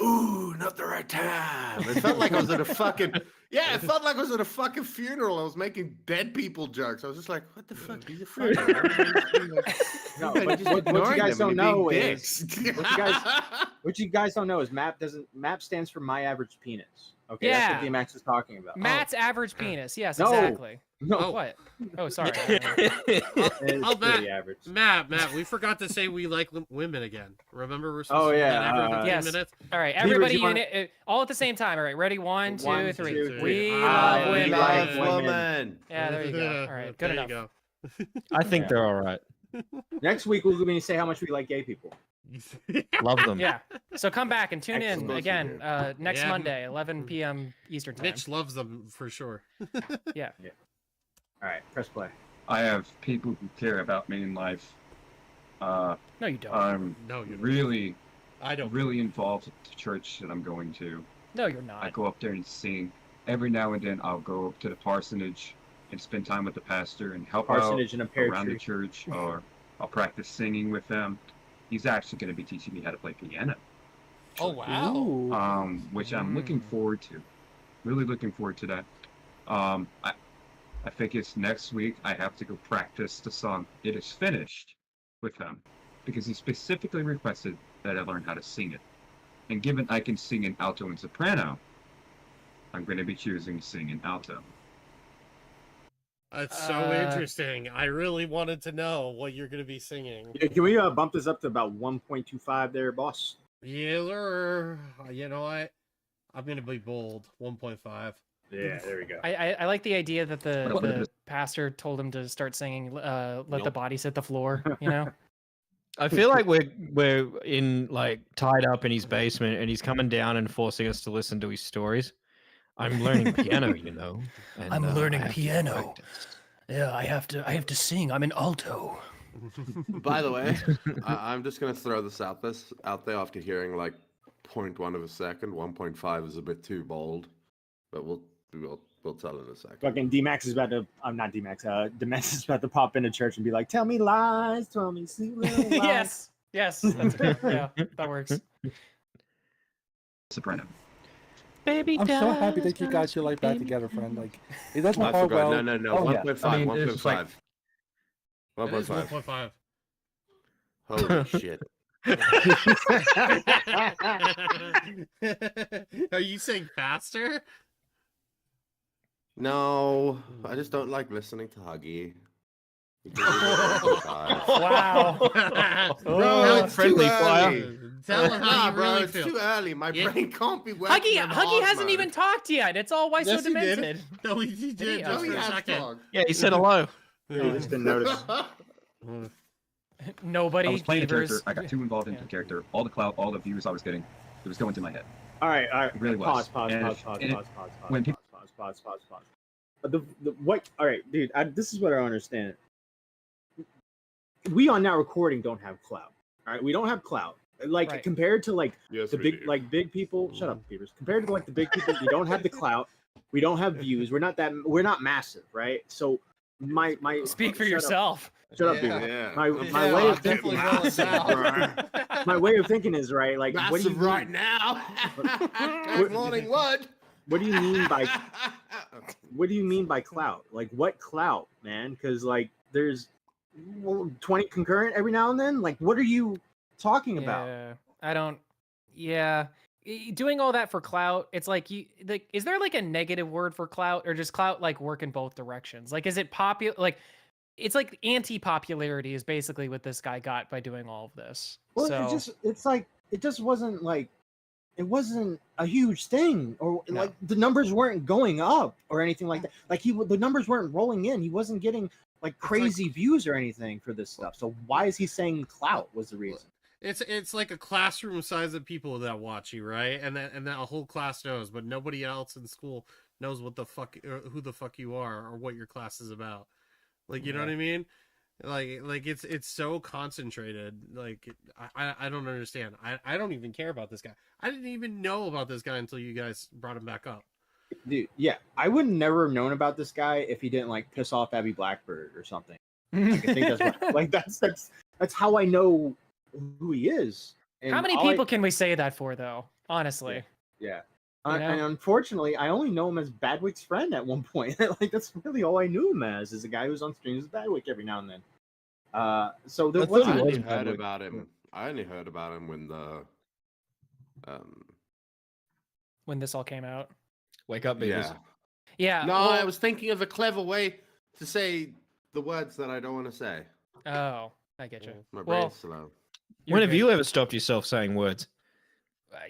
"Ooh, not the right time." It felt like I was at a fucking. Yeah, it felt like I was at a fucking funeral. I was making dead people jokes. I was just like, what the fuck? He's a funny. No, but what you guys don't know is what you guys don't know is MAP stands for my average penis. Okay, that's what DMAX is talking about. Matt's average penis. Yes, No. exactly. No, What? Oh, sorry. it's pretty average. Matt, we forgot to say we like women again. Remember, we're Oh, supposed to do yeah, that every 15 yes. minutes. All right, Beavers, everybody, you wanna- all at the same time. All right, ready? One, two, One, three. two, We three. love We women. like woman. Yeah, there you go. All right, good There enough. you I think they're all right. Next week we're going to say how much we like gay people. go. Love them. Yeah. So come back and tune in Excellent. again next Yeah. Monday, 11 p.m. Eastern time. Mitch loves them for sure. Yeah. All right, press play. I have people who care about me in life. No, you don't. I'm No, you don't. really, I don't. really involved with the church that I'm going to. No, you're I not. go up there and sing. Every now and then I'll go up to the parsonage and spend time with the pastor and help Parsonage and a out pear around the tree. church, or I'll practice singing with them. He's actually going to be teaching me how to play piano, Oh wow. which I'm looking forward to. Really looking forward to that. I think it's next week. I have to go practice the song "It Is Finished" with him because he specifically requested that I learn how to sing it. And given I can sing in alto and soprano, I'm going to be choosing to sing in alto. That's so interesting. I really wanted to know what you're going to be singing. Yeah, can we bump this up to about 1.25 there, boss? Yeah, you know what? I'm going to be bold. 1.5. Yeah, there we go. I like the idea that the What- pastor told him to start singing "Let the Bodies Hit the Floor." You know. I feel like we're in like tied up in his basement, and he's coming down and forcing us to listen to his stories. I'm learning piano, you know. And, I'm learning I have to piano. practice. Yeah, I have to sing. I'm an alto. By the way, I'm just gonna throw this out there after hearing like 0.1 of a second. 1.5 is a bit too bold, but we'll tell in a second. Fucking DMAX is about to. I'm not DMAX. Demented is about to pop into church and be like, "Tell me lies, tell me sweet little lies." Yes. That's good. Yeah, that works. Soprano. Baby, I'm so happy that you guys are like back together, friend. Like, it doesn't I fall forgot. well. No. Oh, yeah. 1.5. I mean, it's like- 1.5. It is 1.5. 1.5. Holy shit. Are you saying faster? No, I just don't like listening to Huggy. You can leave it at 1.5. Wow. Bro, it's friendly too fire. early. Tell him how Nah, you bro, really it's feel. too early. My Yeah. brain can't be working. Huggy in hard hasn't mode. even talked yet. It's all why so Yes, he did. demented. No, he did Yeah. No, just he for a has second. talked. Yeah, he said hello. You just didn't notice. Nobody. I was playing a Beavers. character. I got too involved in the character. All the clout, all the views I was getting, it was going through my head. All right. It really was. Pause. And when people- Pause. But the what? All right, dude. This is what I don't understand. We on Now Recording don't have clout. All right, we don't have clout. Like Right. compared to like Yes, the we big do. big people. Shut up, Beavers. Compared to like the big people, we don't have the clout. We don't have views. We're not massive, right? So my Speak for shut up. yourself. Shut up, Yeah. Beavers. Yeah. My Yeah, way of definitely thinking. well established. My way of thinking is right. Like, what do you Massive right mean- now. Good morning, what? What do you mean by what do you mean by clout? Like, what clout, man? Because like, there's 20 concurrent every now and then. Like, what are you talking about? Yeah, I don't. Yeah, doing all that for clout. It's like is there like a negative word for clout, or does clout like work in both directions? Like, is it popular? Like, it's like anti-popularity is basically what this guy got by doing all of this. Well, so, it just wasn't like it wasn't a huge thing, or No. like the numbers weren't going up or anything like that. Like the numbers weren't rolling in. He wasn't getting like crazy views or anything for this stuff. So why is he saying clout was the reason? It's like a classroom size of people that watch you, right? And that a whole class knows, but nobody else in school knows what the fuck or who the fuck you are or what your class is about. Like, you know what I mean? Like it's so concentrated. Like I don't understand. I don't even care about this guy. I didn't even know about this guy until you guys brought him back up. Dude, yeah, I would never have known about this guy if he didn't like piss off Abby Blackbird or something. I think that's what, like that's how I know who he is. And how many all people can we say that for, though? Honestly, Yeah. You know? And unfortunately, I only know him as Badwick's friend at one point. Like that's really all I knew him as, is a guy who's on streams with Badwick every now and then. So there I was only heard about him. I only heard about him when the When this all came out. Wake up, Beavers. yeah. Yeah. No, well- I was thinking of a clever way to say the words that I don't want to say. Oh, I get you. My Well, brain's slow. When have good. you ever stopped yourself saying words?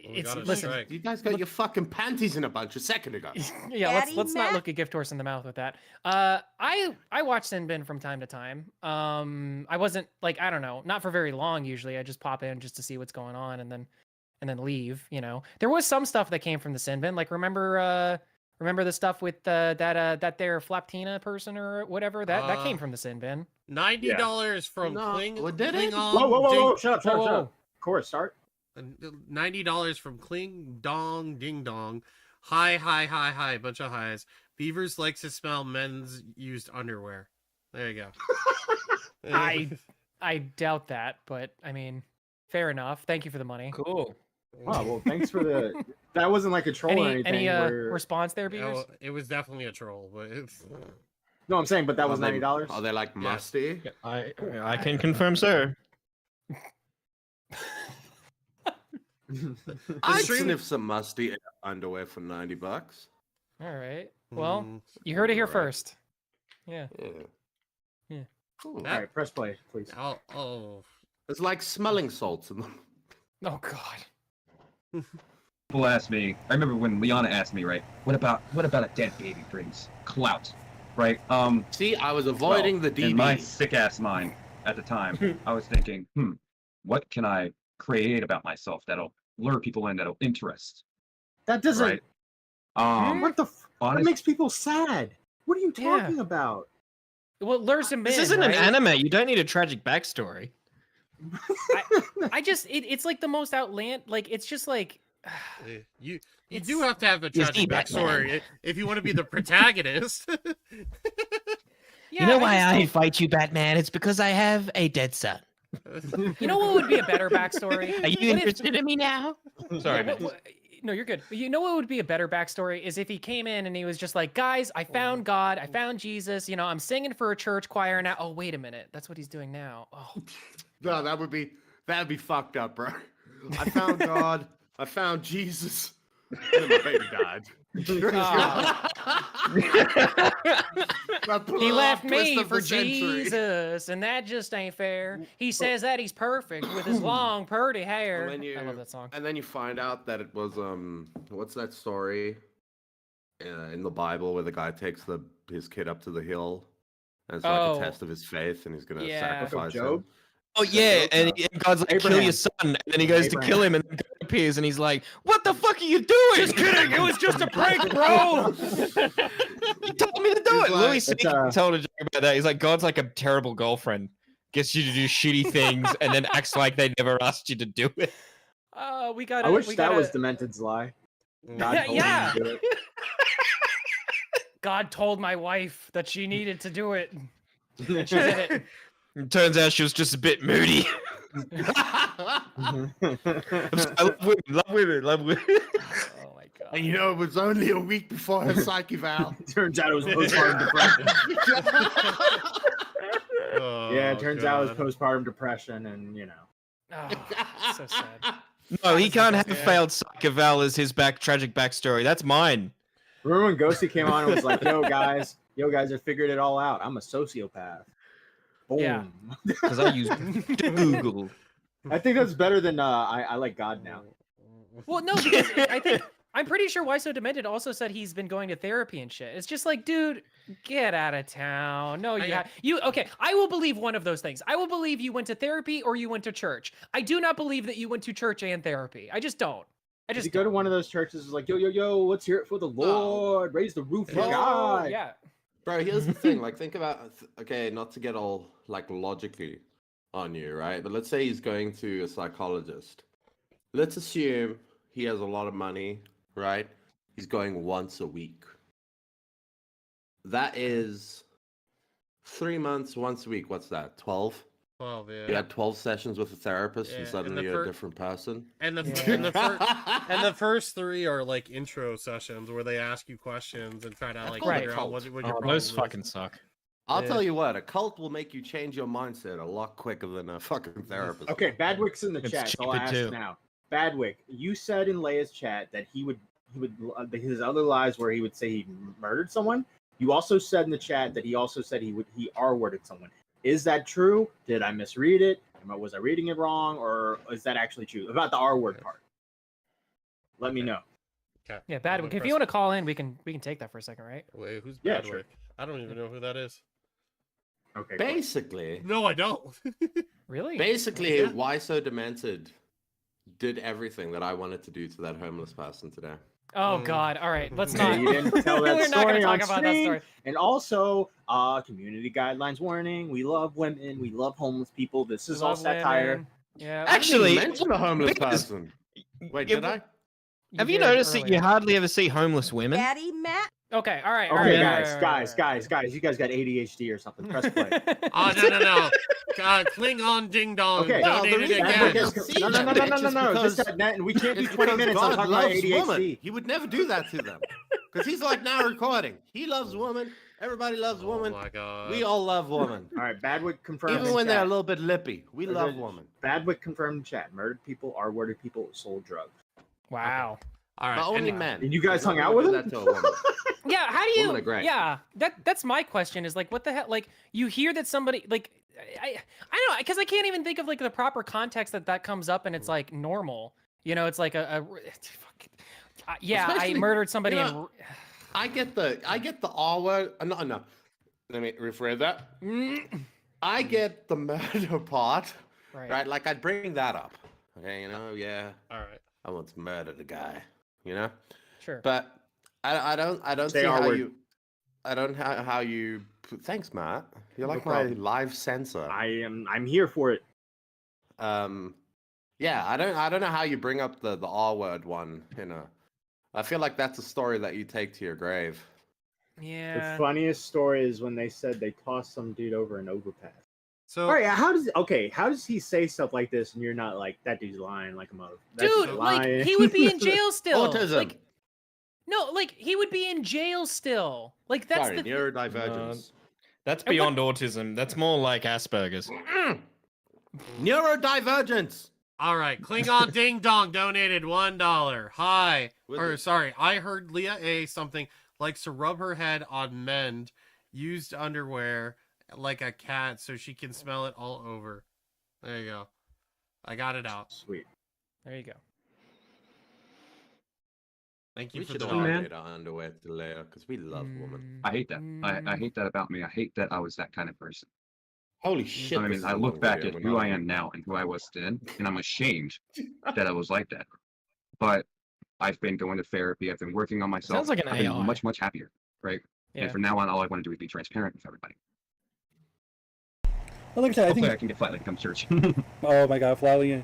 We It's got a listen. strike. You guys got your fucking panties in a bunch a second ago. Yeah, Daddy let's not Mac? look a gift horse in the mouth with that. I watch Sinbin from time to time. I wasn't like, I don't know, not for very long usually. I just pop in just to see what's going on and then leave, you know. There was some stuff that came from the Sinbin. Like remember the stuff with that there Flaptina person or whatever? That came from the Sinbin. $90 from No, Kling. what did it? Whoa! Shut up! Whoa, whoa. Chorus, start. $90 from Kling Dong Ding Dong. Hi. Bunch of highs. Beavers likes to smell men's used underwear. There you go. I doubt that, but I mean, fair enough. Thank you for the money. Cool. Wow, well, thanks for the. That wasn't like a troll or anything. Any where... response there, Beavers? Oh, it was definitely a troll, but it's. No, I'm saying, but that was $90. Are they like musty? I can confirm, sir. I'd stream- sniff some musty underwear for $90. All right. Well, Mm, you heard it here alright. first. Yeah. Yeah. Cool. All right, press play, please. oh. It's like smelling salts in them. Oh God. People ask me. I remember when Liana asked me, right? What about a dead baby brings clout, right? See, I was avoiding the DB. In my sick ass mind at the time, I was thinking, what can I create about myself that'll lure people in, that'll interest, That doesn't. right? What the? That Honest, makes people sad. What are you Yeah. talking about? Well, lures him This in. isn't right? an anime. You don't need a tragic backstory. I just it's like the most outland. Like it's just like. You It's- do have to have a You tragic see, Batman. backstory if you want to be the protagonist. Yeah, just fight you, Batman? It's because I have a dead son. don't- You know what would be a better backstory? Are you What if- interested in me now? Sorry, Yeah, man. no, you're good. But you know what would be a better backstory is if he came in and he was just like, guys, I found God, I found Jesus. You know, I'm singing for a church choir now. Oh, wait a minute, that's what he's doing now. Oh, No, that'd be fucked up, bro. I found God. I found Jesus. And then my baby died. he left me for Jesus, and that just ain't fair. He says that he's perfect with his long, purty hair. And then I love that song. And then you find out that it was what's that story in the Bible where the guy takes his kid up to the hill and it's like Oh. a test of his faith and he's gonna Yeah. sacrifice Job? him. Oh yeah, and God's like, kill Abraham. your son, and then he goes to kill him, and then God appears, and he's like, "What the fuck are you doing?" Just kidding, it was just a prank, bro. He told me to do He's it. like- Louis C.K. told a joke about that. He's like, God's like a terrible girlfriend, gets you to do shitty things, and then acts like they never asked you to do it. We got. I wish that was Demented's lie. God Yeah, told him yeah. to do it. God told my wife that she needed to do it. And she did it. It turns out she was just a bit moody. I love women. Oh my god. And you know, it was only a week before her psych eval. Turns out it was postpartum depression. Oh, Yeah, it turns out it God. was postpartum depression, and you know. Oh, so sad. No, he can't have a failed psych eval as his tragic backstory. That's mine. Remember when Ghosty came on and was like, yo guys, I figured it all out. I'm a sociopath. Boom. Yeah. Because I use Google. I think that's better than I like God now. Well, no, because I'm pretty sure Why So Demented also said he's been going to therapy and shit. It's just like, dude, get out of town. No, okay. I will believe one of those things. I will believe you went to therapy or you went to church. I do not believe that you went to church and therapy. I just don't. If you go to one of those churches, it's like, yo, let's hear it for the Lord. Raise the roof for Oh, God. yeah. Bro, here's the thing. Like, think about okay, not to get all like logically on you, right? But let's say he's going to a psychologist. Let's assume he has a lot of money, right? He's going once a week. That is 3 months, once a week. What's that? 12? 12, yeah. You had 12 sessions with a therapist, Yeah, and and suddenly the you're a fir- different person. And the Yeah. and the first 3 are like intro sessions where they ask you questions and try to like called a figure out cult. what your Oh, problem those is. fucking suck. I'll Yeah. tell you what, a cult will make you change your mindset a lot quicker than a fucking therapist. Okay, Badwick's in the It's chat, so I'll stupid, ask too. now. Badwick, you said in Leia's chat that he would his other lies where he would say he murdered someone. You also said in the chat that he also said he R-worded someone. Is that true? Did I misread it? Was I reading it wrong, or is that actually true about the R-word part? Let me know. Okay. Yeah, I'm Badwick. If impressed. you want to call in, we can take that for a second, right? Wait, who's Yeah, Badwick? sure. I don't even know who that is. Okay. Cool. Basically, No, I don't. Really? basically, Yeah. Why So Demented did everything that I wanted to do to that homeless person today. Oh Mm. God! All right, let's Yeah, not. you didn't tell that We're not story gonna on talk about that stream. story. And also, community guidelines warning. We love women. We love homeless people. This is all Love satire. women. Yeah. I didn't even Actually, mention a homeless because- person. Wait, Yeah, did I? Have you did noticed that you earlier. hardly ever see homeless women? Daddy Matt. Okay. All right. all Okay, right, guys, you guys got ADHD or something. Press play. Oh no! Klingon Ding Dong Okay. No, the donated reason again. I can see No, them, bitch, is because- This, and we can't do It's 20 because minutes on God talking about loves ADHD. woman. He would never do that to them. Because he's like now recording. He loves woman. Everybody loves woman. Oh my god. We all love woman. All right, Badwick confirmed. Even in when they're a chat. little bit lippy. We love Okay. woman. Badwick confirmed in chat. Murdered people, R-worded people, sold drugs. Wow. All right. But only anyway. men. And you guys You're hung not out gonna with do him? that to a woman. Yeah. How do you? Women are great. Yeah. That's my question. Is like, what the hell? Like, you hear that somebody like, I don't know, because I can't even think of like the proper context that comes up, and it's like normal. You know, it's like yeah, Especially- I murdered somebody. you know, I get the R word. No. Let me rephrase that. I get the murder part. Right? Like I'd bring that up. Okay, yeah. All right. I want to murder the guy. You know? Sure. But I don't Say see R how word. you how you thanks, Matt. You're No like my problem. live censor. I'm here for it. Yeah, I don't know how you bring up the R word one, I feel like that's a story that you take to your grave. Yeah. The funniest story is when they said they tossed some dude over an overpass. So All right, how does he say stuff like this and you're not like, that dude's lying like a mother? That Dude, dude's like lying." he would be in jail still. Autism. Like, no, like he would be in jail still. Like that's Sorry, the neurodivergence. That's beyond autism. That's more like Asperger's. Neurodivergence. all right. Klingon Ding Dong donated $1. Hi. With Or it. sorry, I heard Leah A something likes to rub her head on mend used underwear like a cat so she can smell it all over. There you go. I got it out. Sweet. There you go. Thank you We for should the all man. donate our underwear to Leia because we love woman. I hate that. I hate that about me. I hate that I was that kind of person. Holy shit! I mean, this is I a look long back video, at we're who not- I am now and who I was then, and I'm ashamed that I was like that. But I've been going to therapy. I've been working on myself. Sounds like an I've been AI. much, much happier, right? Yeah. And from now on, all I want to do is be transparent with everybody. Well, like I said, I Hopefully, I think. can get flatly come to church. Oh my God, Flowey.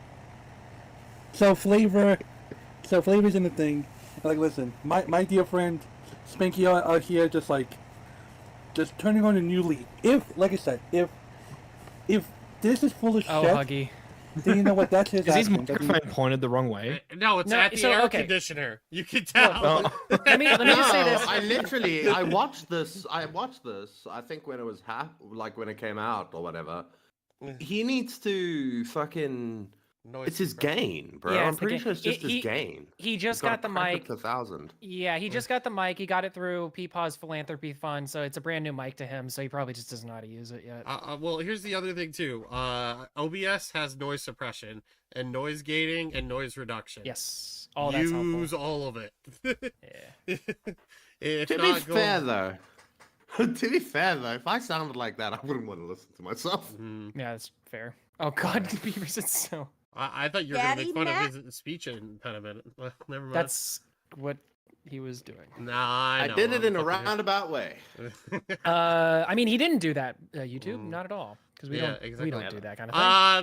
So flavor's in the thing. Like, listen, my dear friend Spanky out here, just turning on a new leaf. If, like I said, if this is full of Oh, shit, Huggy. then you know what? That's his Is his accent. microphone pointed the wrong way? No, it's No, at the so, air okay. conditioner. You can tell. Oh. Let me just say this. I watched this. I think when it was when it came out or whatever. He needs to fucking. Noise It's his suppression. gain, bro. Yeah, I'm it's the pretty gain. sure it's just He- his gain. He just He's gotta got the crank it mic. to 1,000. Yeah, he just got the mic. He got it through Peepaw's philanthropy fund, so it's a brand new mic to him. So he probably just doesn't know how to use it yet. Well, here's the other thing too. OBS has noise suppression and noise gating and noise reduction. Yes, all that's helpful. Use all of it. Yeah. It's To be not fair, going- though, if I sounded like that, I wouldn't want to listen to myself. Mhm. Yeah, that's fair. Oh God, Beaver said so. I thought you were going to Daddy make fun Matt? of his speech impediment. Well, never mind. That's what he was doing. Nah, I I know, did it I'm in a fucking- roundabout way. I mean, he didn't do that. YouTube, Mm. not at all, because we Yeah, don't exactly. do that kind of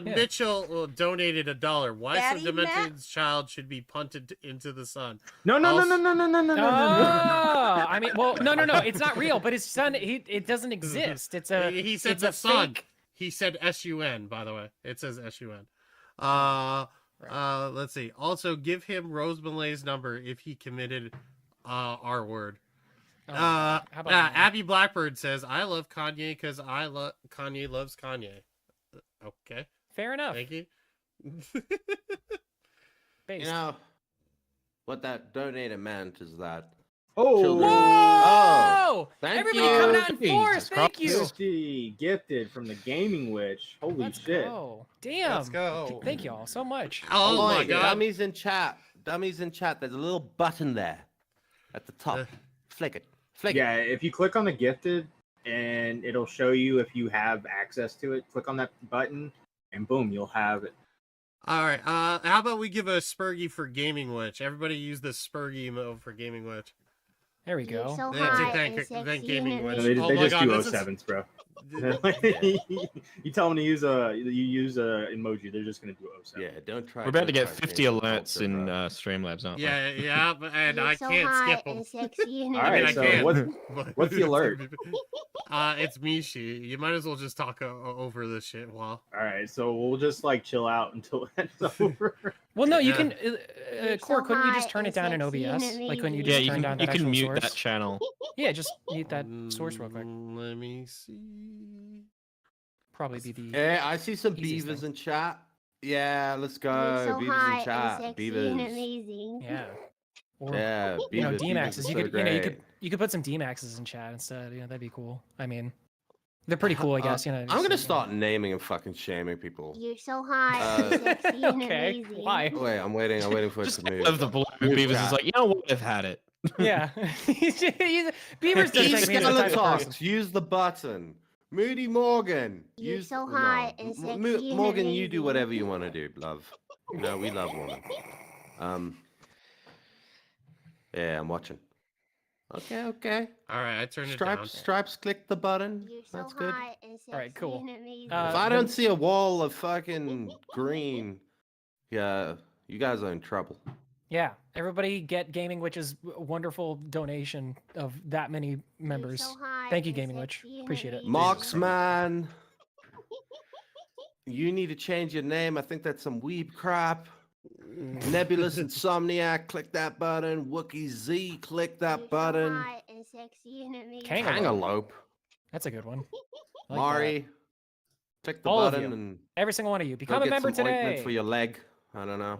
thing. Yeah. Mitchell donated $1. Why Daddy So Matt? Demented's child should be punted into the sun? No. Oh, I mean, well, no. It's not real, but his son, it doesn't exist. It's a. He said it's the a sun. fake- He said S-U-N, by the way. It says S-U-N. Let's see. Also, give him Rose Malay's number if he committed R word. How about that? Abby Blackbird says, I love Kanye because Kanye loves Kanye. Okay. Fair enough. Thank you. You know, what that donator meant is that Oh, children. Whoa! Thank Everybody you. coming out in Jesus force. Thank you. Ghosty gifted from the Gaming Witch. Holy Let's shit. go. Damn. Let's go. Thank y'all so much. Oh my god. Dummies in chat. Dummies in chat. There's a little button there at the top. Flick it. Flick Yeah, it. if you click on the gifted and it'll show you if you have access to it, click on that button and boom, you'll have it. All right. How about we give a Spurgy for Gaming Witch? Everybody use the Spurgy emote for Gaming Witch. There we go. So Thank hot thank and sexy Gaming and Witch. No, they Oh they my just God, do this is- 07s, bro. You tell them to use a emoji, they're just gonna do 07. Yeah, don't try. We're about to don't get try 50 changing alerts culture, in bro. Streamlabs, aren't we? Yeah, and You're I so can't hot skip them. and sexy and All right, I so can. what's the alert? It's Mishi. You might as well just talk over this shit while. All right, so we'll just like chill out until it's over. Well, no, you Yeah. can. You're Core, so couldn't you just hot turn it and down in sexy and OBS? Like, couldn't you amazing. just Yeah, turn down you that can actual mute source? that channel. Yeah, just mute that source real quick. Let me see. Probably be the. Yeah, I see some Easiest beavers thing. in chat. Yeah, let's go. You're so beavers hot in and chat. sexy Beavers. and amazing. Yeah. Or, Yeah, beavers. you know, beavers D-Maxes. are You so could, you know, great. you could put some D-Maxes in chat instead. You know, that'd be cool. I mean, they're pretty cool, I guess. You know, I'm just, gonna start naming and fucking shaming people. You're so hot and sexy and Okay, amazing. why? Wait, I'm waiting for it Just to move. of the blue Move beavers chat. is like, you know what? I've had it. Yeah. Beavers just Use take me as a type of person. Skeletalks. Use the button. Moody Morgan. You're Use so no, hot and sexy and Morgan, you do amazing. whatever you want to do, love. No, we love women. Yeah, I'm watching. Okay. All right, I turned it Stripes, click the button. You're so That's good. hot and sexy Alright, cool. and amazing. If I then- don't see a wall of fucking green, yeah, you guys are in trouble. Yeah, everybody get Gaming Witch's wonderful donation of that many members. so hot Thank you, and Gaming Witch. sexy and Appreciate it. amazing. Marksman, you need to change your name. I think that's some weeb crap. Nebulous Insomniac, click that button. Wookie Z, click that You're so button. hot and sexy and amazing. Kangarlope, That's a good one. I like that. Mari, click the All of button you. and Every single one of you. go Become a get member some ointment today. for your leg. I don't know.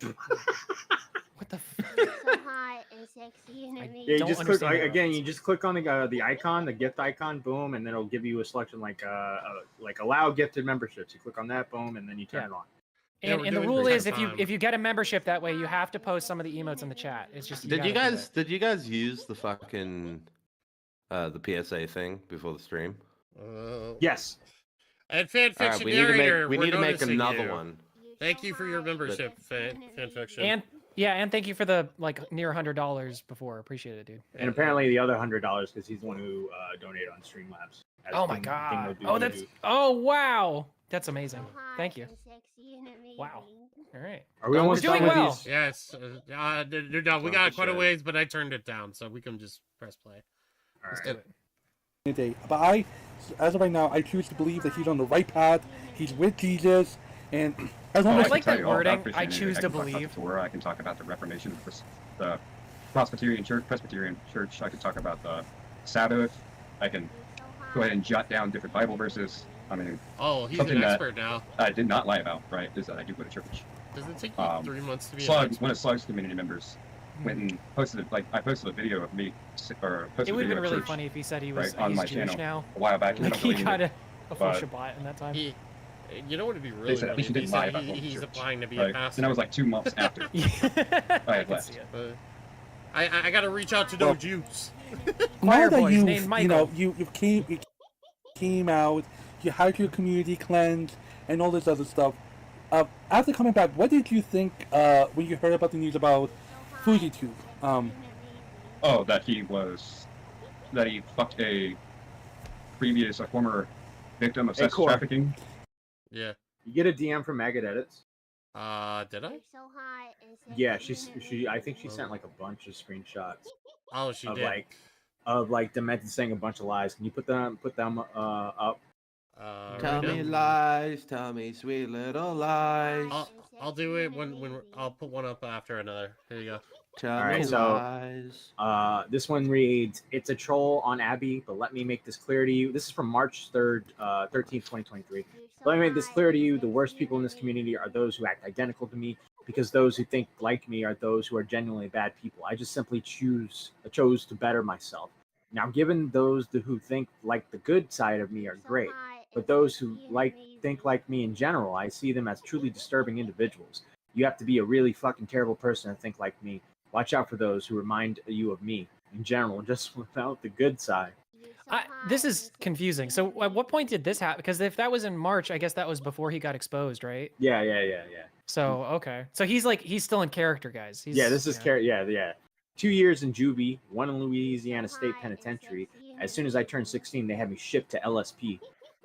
What the You're so hot and sexy and amazing. Yeah, you Don't just click understand that again. reference. You just click on the icon, the gift icon, boom, and then it'll give you a selection like allow gifted memberships. You click on that, boom, and then you turn Yeah. it on. Yeah, And, we're and the doing rule this is, on if you get a membership that way, you have to post some of the emotes in the chat. It's just gotta do it. Did you guys use the fucking the PSA thing before the stream? Yes. And All right, fanfiction we need to narrator, make we're make noticing another you. one. Thank you for your membership, fanfiction. And yeah, and thank you for the like near $100 before. Appreciate it, dude. And apparently the other $100 because he's the one who donated on Streamlabs. as Oh my King- god. King Oh, that's. Oh wow. That's amazing. So hot Thank you. and sexy and amazing. Wow. All right. Are we almost doing done with well. these? Yes, no, we Sounds got quite a good. ways, but I turned it down, so we can just press play. All Let's right. do it. Day. But as of right now, I choose to believe that he's on the right path. He's with Jesus, and as long I as like can that tell you all wording, about I Christianity. choose can to talk about believe. the Torah. I can talk about the Reformation of the Presbyterian Church. I can talk about the Sabbath. I can go ahead and jot down different Bible verses. I mean, Oh, he's Something an that- expert now. I did not lie about, right, is that I do go to church. Does it take you 3 months to be an Slugs, expert? one of Slugs community members went and posted I posted a video of me, or posted It a would have video been of really church funny if he said he was right, on he's my Jewish channel now. a while back. and Like I'm he deleting got it, a full but Shabbat in that time. You know what would be They really said, at funny? least you He didn't lie said about going to he's church, applying to be right? a pastor. And that was like 2 months after. Yeah, I I had can left. see it. But I got to reach out to no Well- Jews. now Choir that boys you named you know Michael. you came out, you had your community cleanse and all this other stuff. After coming back, what did you think when you heard about the news about FujiTube? Oh, that he fucked a former victim of sex Core. trafficking. Yeah. You get a DM from Maggot Edits. Did I? You're so hot and sexy Yeah, and she. I think she sent like a bunch of screenshots Oh, she of did. like Demented saying a bunch of lies. Can you put them up? Tell me lies, tell me sweet little lies. I'll do it when I'll put one up after another. Here you go. Tell All me right, so lies. this one reads, "It's a troll on Abby, but let me make this clear to you." This is from March 3rd, 13th, 2023. "Let me make this clear to you. The worst people in this community are those who act identical to me, because those who think like me are those who are genuinely bad people. I just simply chose to better myself. Now, given those who think like the good side of me are great, but those who think like me in general, I see them as truly disturbing individuals. You have to be a really fucking terrible person to think like me. Watch out for those who remind you of me in general, just without the good side." This is confusing. So at what point did this happen? Because if that was in March, I guess that was before he got exposed, right? Yeah. So, okay. So he's still in character, guys. This is character. Yeah. 2 years in juvie, 1 in Louisiana State Penitentiary. As soon as I turned 16, they had me shipped to LSP,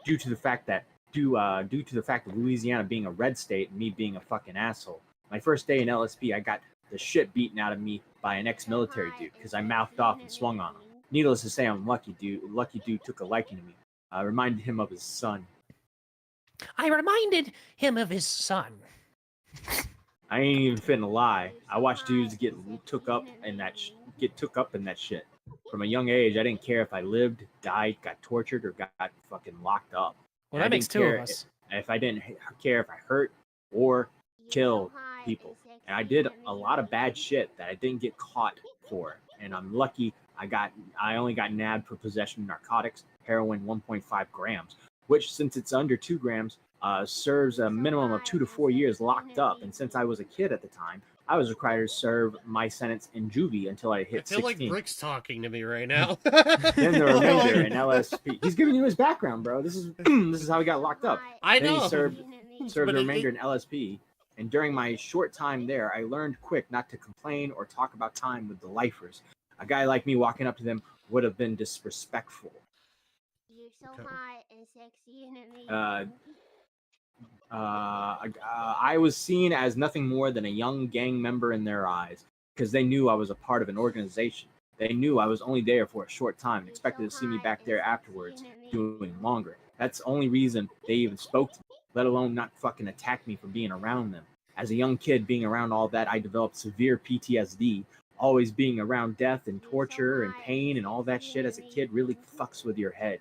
due to the fact that Louisiana being a red state and me being a fucking asshole. My first day in LSP, I got the shit beaten out of me by an ex-military dude because I mouthed off and swung on him. Needless to say, I'm lucky dude took a liking to me. I reminded him of his son. I reminded him of his son. I ain't even finna lie. I watched dudes get took up in that shit. From a young age, I didn't care if I lived, died, got tortured, or got fucking locked up. Well, that makes 2 of us. If I didn't care if I hurt or killed people. And I did a lot of bad shit that I didn't get caught for. And I'm lucky I only got nabbed for possession of narcotics, heroin 1.5 grams, which, since it's under 2 grams, serves a minimum of 2 to 4 years locked up. And since I was a kid at the time, I was required to serve my sentence in juvie until I hit 16. I feel like Brick's talking to me right now. Then the remainder in LSP. He's giving you his background, bro. This is how he got locked up. I know. Then he served the remainder in LSP. And during my short time there, I learned quick not to complain or talk about time with the lifers. A guy like me walking up to them would have been disrespectful. You're so hot and sexy and amazing. I was seen as nothing more than a young gang member in their eyes, because they knew I was a part of an organization. They knew I was only there for a short time and expected to see me back there afterwards, doing longer. That's the only reason they even spoke to me, let alone not fucking attack me for being around them. As a young kid, being around all that, I developed severe PTSD. Always being around death and torture and pain and all that shit as a kid really fucks with your head.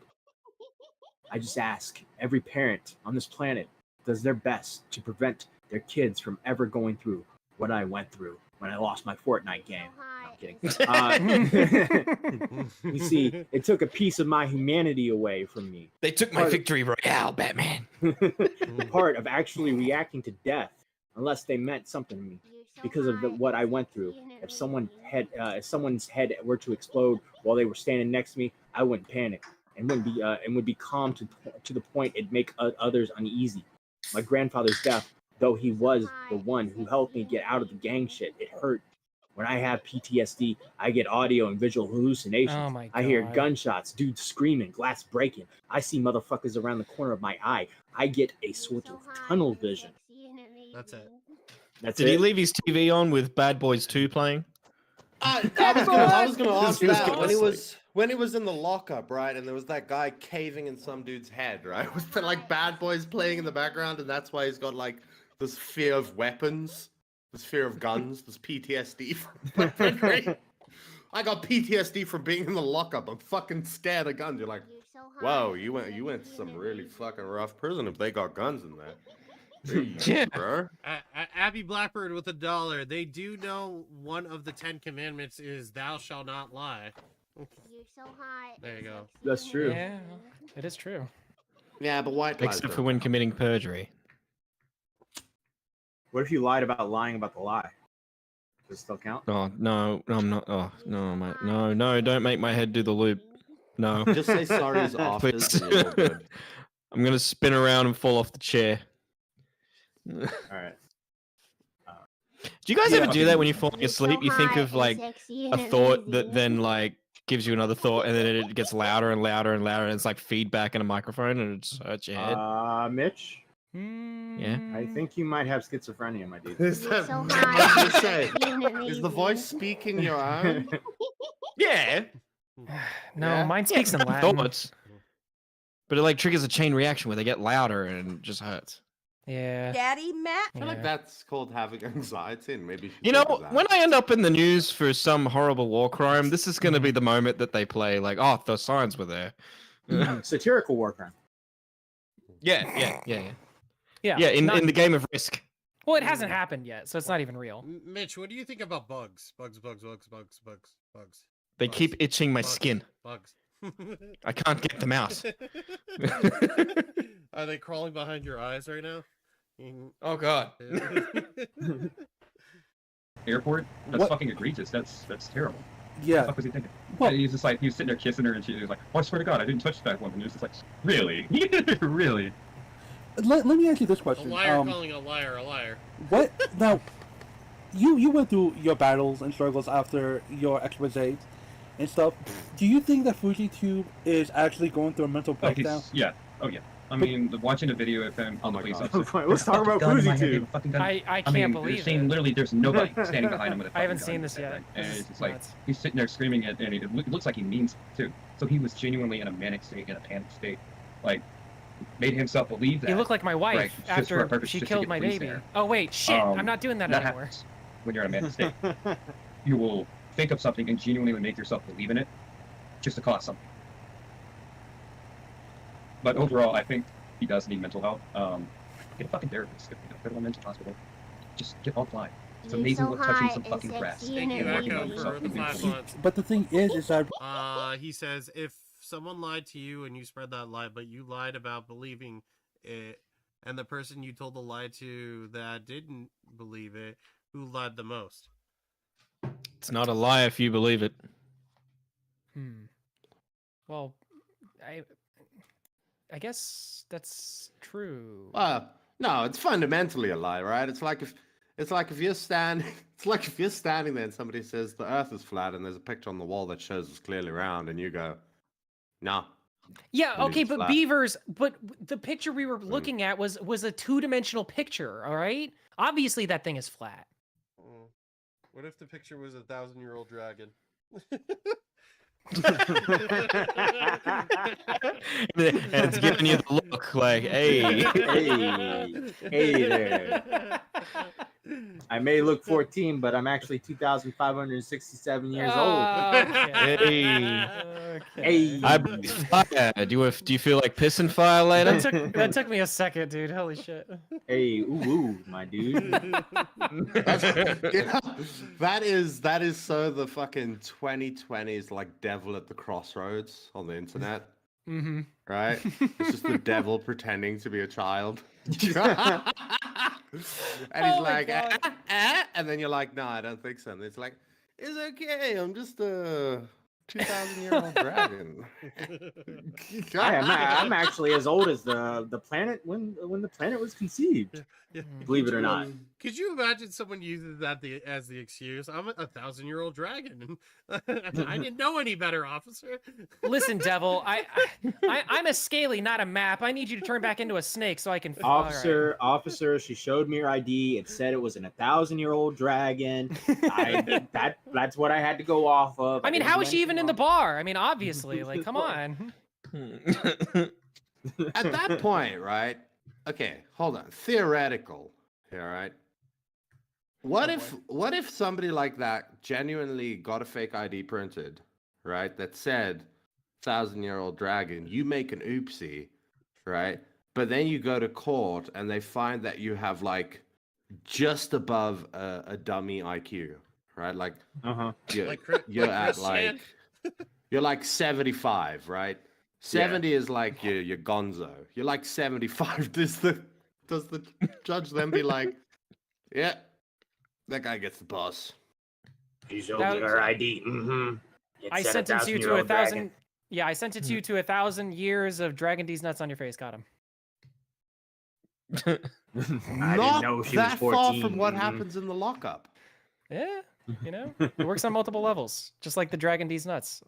I just ask, every parent on this planet does their best to prevent their kids from ever going through what I went through when I lost my Fortnite game. No, I'm kidding. You see, it took a piece of my humanity away from me. They took my victory royale, Batman. Part of actually reacting to death, unless they meant something to me. Because of what I went through, if someone's head were to explode while they were standing next to me, I wouldn't panic and would be calm to the point it'd make others uneasy. My grandfather's death, though he was the one who helped me get out of the gang shit, it hurt. When I have PTSD, I get audio and visual hallucinations. Oh my God. I hear gunshots, dudes screaming, glass breaking. I see motherfuckers around the corner of my eye. I get a sort of tunnel vision. That's it. Did he leave his TV on with Bad Boys 2 playing? I was gonna ask that when he was in the lockup, right? And there was that guy caving in some dude's head, right? Was there like Bad Boys playing in the background, and that's why he's got like this fear of weapons, this fear of guns, this PTSD from memory. I got PTSD from being in the lockup. I'm fucking scared of guns. You're like, wow, you went to some really fucking rough prison if they got guns in there. Yeah, bro. Abby Blackbird with $1. They do know one of the 10 commandments is "Thou shalt not lie." You're so hot. There you go. That's true. Yeah, it is true. Yeah, but white lies. Except for when committing perjury. What if you lied about lying about the lie? Does it still count? Oh, no, I'm not. Oh, no, mate. No, don't make my head do the loop. No. Just say sorry's off. Please. I'm going to spin around and fall off the chair. All right. Do you guys ever do that when you're falling asleep? You think of like a thought that then like gives you another thought, and then it gets louder and louder and louder, and it's like feedback in a microphone, and it just hurts your head. Mitch. Yeah. I think you might have schizophrenia, my dude. Is that So what hot. I was gonna say? Amazing. Is the voice speaking your own? Yeah. No, Yeah? mine speaks in Yeah, Latin. thoughts. But it like triggers a chain reaction where they get louder and it just hurts. Yeah. Daddy Matt. I feel like that's called having anxiety, and maybe You know, when I end up in the news for some horrible war crime, this is going to be the moment that they play like, oh, the signs were there. Satirical war crime. Yeah. Yeah. In the game of Risk. Well, it hasn't happened yet, so it's not even real. Mitch, what do you think about bugs? Bugs. They keep itching my Bugs. skin. Bugs. I can't get them out. Are they crawling behind your eyes right now? Oh God. Airport? That's What- fucking egregious. That's terrible. What the Yeah. fuck was he thinking? Well- And he's just like, he was sitting there kissing her, and she was like, oh, I swear to God, I didn't touch that woman. And he was just like, really? Really? Let me ask you this A question. liar calling a liar a liar. What now? You went through your battles and struggles after your expose and stuff. Do you think that FujiTube is actually going through a mental Like breakdown? he's, yeah. Oh, yeah. I mean, watching a video of him on the police officer. Let's talk about FujiTube. I can't mean, believe saying it. literally there's nobody standing behind him with a I haven't fucking seen gun this and yet. everything. And This it's is just like, nuts. he's sitting there screaming it, and it looks like he means it, too. So he was genuinely in a manic state, in a panic state. Like, made himself believe that. You look like my wife right, just for a after purpose, she just to killed get my police baby. there. Oh wait, shit! I'm not doing that anymore. Happens when you're in a manic state. You will think of something and genuinely make yourself believe in it, just to cause something. But overall, I think he does need mental health. Get a fucking therapist. Go to a mental hospital. Just get offline. It's You're amazing so what touching hot some and fucking grass. sexy Thank you, and working on Echo, yourself for the can do 5 something. months. But the thing is that He says if someone lied to you and you spread that lie, but you lied about believing it, and the person you told the lie to that didn't believe it, who lied the most? It's not a lie if you believe it. Well, I guess that's true. No, it's fundamentally a lie, right? It's like if you're standing there and somebody says the Earth is flat, and there's a picture on the wall that shows it's clearly round, and you go, no. Yeah, believe okay, it's but flat. Beavers, but the picture we were looking at was a two-dimensional picture, all right? Obviously that thing is flat. What if the picture was a 1,000-year-old dragon? And it's giving you the look like, hey. Hey there. I may look 14, but I'm actually 2,567 years old. Hey. Hey. I breathe fire. Do you feel like pissing fire later? That took me a second, dude. Holy shit. Hey, ooh, my dude. That is so the fucking 2020s like devil at the crossroads on the internet. Mm-hmm. Right? It's just the devil pretending to be a child. And he's like, and then you're like, no, I don't think so. And it's like, it's okay. I'm just a 2,000-year-old dragon. I'm actually as old as the planet when the planet was conceived. Believe it or not. Could you imagine someone uses that as the excuse? I'm a 1,000-year-old dragon. I didn't know any better, officer. Listen, devil, I'm a scaly, not a map. I need you to turn back into a snake so I can. Officer, she showed me her ID. It said it was an 1,000-year-old dragon. That's what I had to go off of. I mean, how is she even in the bar? I mean, obviously, like, come on. At that point, right? Okay, hold on. Theoretical here, right? What if somebody like that genuinely got a fake ID printed, right? That said 1,000-year-old dragon, you make an oopsie, right? But then you go to court and they find that you have like just above a dummy IQ, right? Like you're at like you're like 75, right? 70 is like your gonzo. You're like 75. Does the judge then be like, yeah, that guy gets the pass? He showed me her ID. Mm-hmm. I sentenced you to 1,000. Yeah, I sentenced you to 1,000 years of Dragon D's nuts on your face. Got him. I didn't know she was 14. That far from what happens in the lockup. Yeah, you know, it works on multiple levels, just like the Dragon D's nuts.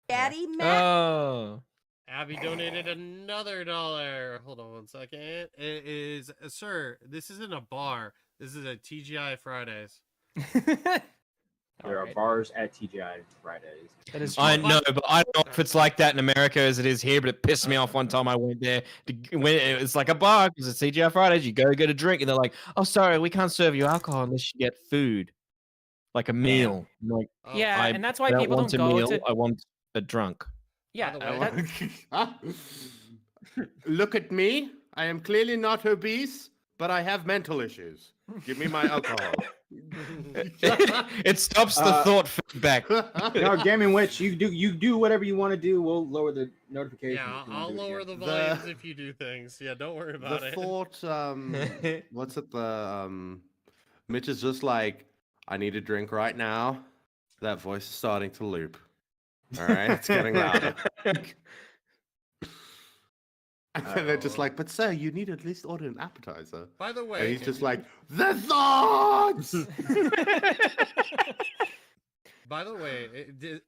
Daddy Matt. Oh. Abby donated another $1. Hold on one second. It is, sir, this isn't a bar. This is a TGI Fridays. There are bars at TGI Fridays. That is I true. know, but I don't know if it's like that in America as it is here. But it pissed me off one time I went there. It's like a bar because it's CGI Fridays. You go get a drink, and they're like, "Oh, sorry, we can't serve you alcohol unless you get food, like a meal." I'm like, Yeah, and that's why I don't people want don't a go meal. to. I want a drunk. Yeah, Look at me. I am clearly not obese, but I have mental issues. Give me my alcohol. It stops the thought feedback. No, Gaming Witch, you do whatever you want to do. We'll lower the notifications. Yeah, if you wanna I'll do it lower again. the volumes if you do things. Yeah, don't worry about The it. thought, what's it? Mitch is just like, I need a drink right now. That voice is starting to loop. All right, it's getting louder. And they're just like, but sir, you need to at least order an appetizer. By the way, And he's just like, the thoughts. By the way,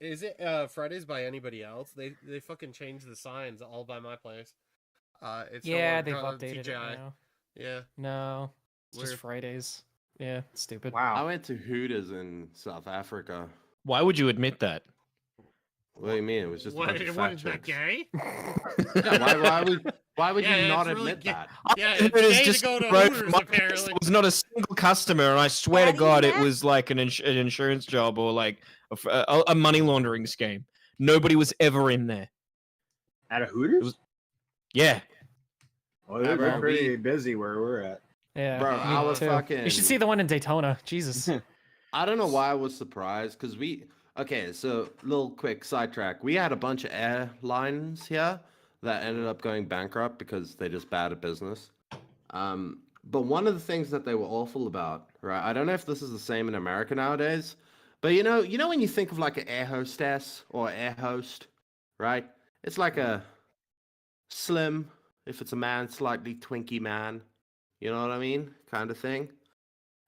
is it Fridays by anybody else? They fucking changed the signs all by my place. It's no Yeah, longer they've called updated it TGI. now. Yeah. No, it's Weird. just Fridays. Yeah, it's stupid. Wow. I went to Hooters in South Africa. Why would you admit that? What do you mean? It was just a bunch of fat Wasn't that chicks. gay? Yeah, why would Yeah, you it's not really admit gay. that? Yeah, It it's is gay just to go to road Hooters, from my place. apparently. There was not a single customer, and I swear to Daddy, God, it yeah? was like an insurance job or like a money laundering scheme. Nobody was ever in there. At a Hooters? Yeah. Well, they're bro, pretty busy where we're at. Yeah, Bro, me I was too. fucking. You should see the one in Daytona. Jesus. I don't know why I was surprised because okay, so little quick sidetrack. We had a bunch of airlines here that ended up going bankrupt because they're just bad at business. But one of the things that they were awful about, right? I don't know if this is the same in America nowadays, but you know when you think of like an air hostess or air host, right? It's like a slim, if it's a man, slightly twinky man. You know what I mean? Kind of thing.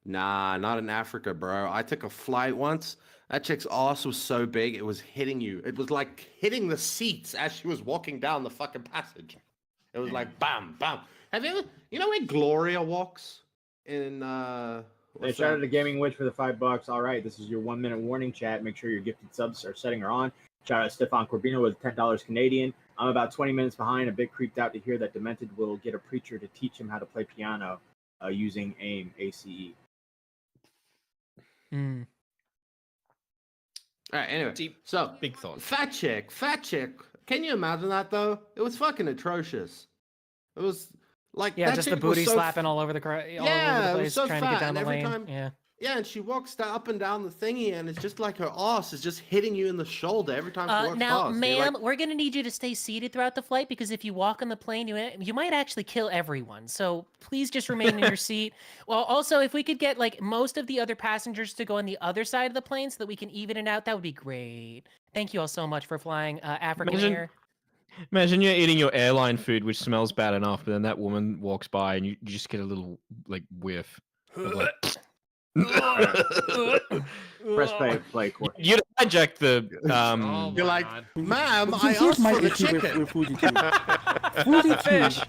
Nah, not in Africa, bro. I took a flight once. That chick's ass was so big, it was hitting you. It was like hitting the seats as she was walking down the fucking passage. It was like bam, bam. Have you ever, you know where Gloria walks in, Hey, what's shout out that? to Gaming Witch for the $5. All right, this is your 1 minute warning chat. Make sure your gifted subs are setting are on. Shout out to Stefan Corbino with $10 Canadian. I'm about 20 minutes behind. A bit creeped out to hear that Demented will get a preacher to teach him how to play piano using AIM, ACE. Hmm. All right, anyway. So, Big thought. fat chick. Can you imagine that though? It was fucking atrocious. It was like Yeah, that just the chick was booty so slapping all over the all over Yeah, the it was place, so trying to get fat, down and the every lane. time- Yeah. Yeah, and she walks up and down the thingy, and it's just like her ass is just hitting you in the shoulder every time she walks Now, past. You're ma'am, like, we're gonna need you to stay seated throughout the flight because if you walk on the plane, you might actually kill everyone. So please just remain in your seat. Well, also, if we could get like most of the other passengers to go on the other side of the plane so that we can even it out, that would be great. Thank you all so much for flying African Imagine- Air. Imagine you're eating your airline food, which smells bad enough, but then that woman walks by and you just get a little like whiff. Of, like, Press play, Court. you'd hijack the Oh You're my like, God. ma'am, But I see, here's asked my for the issue chicken. with Fuji too. Fuji Fish. too.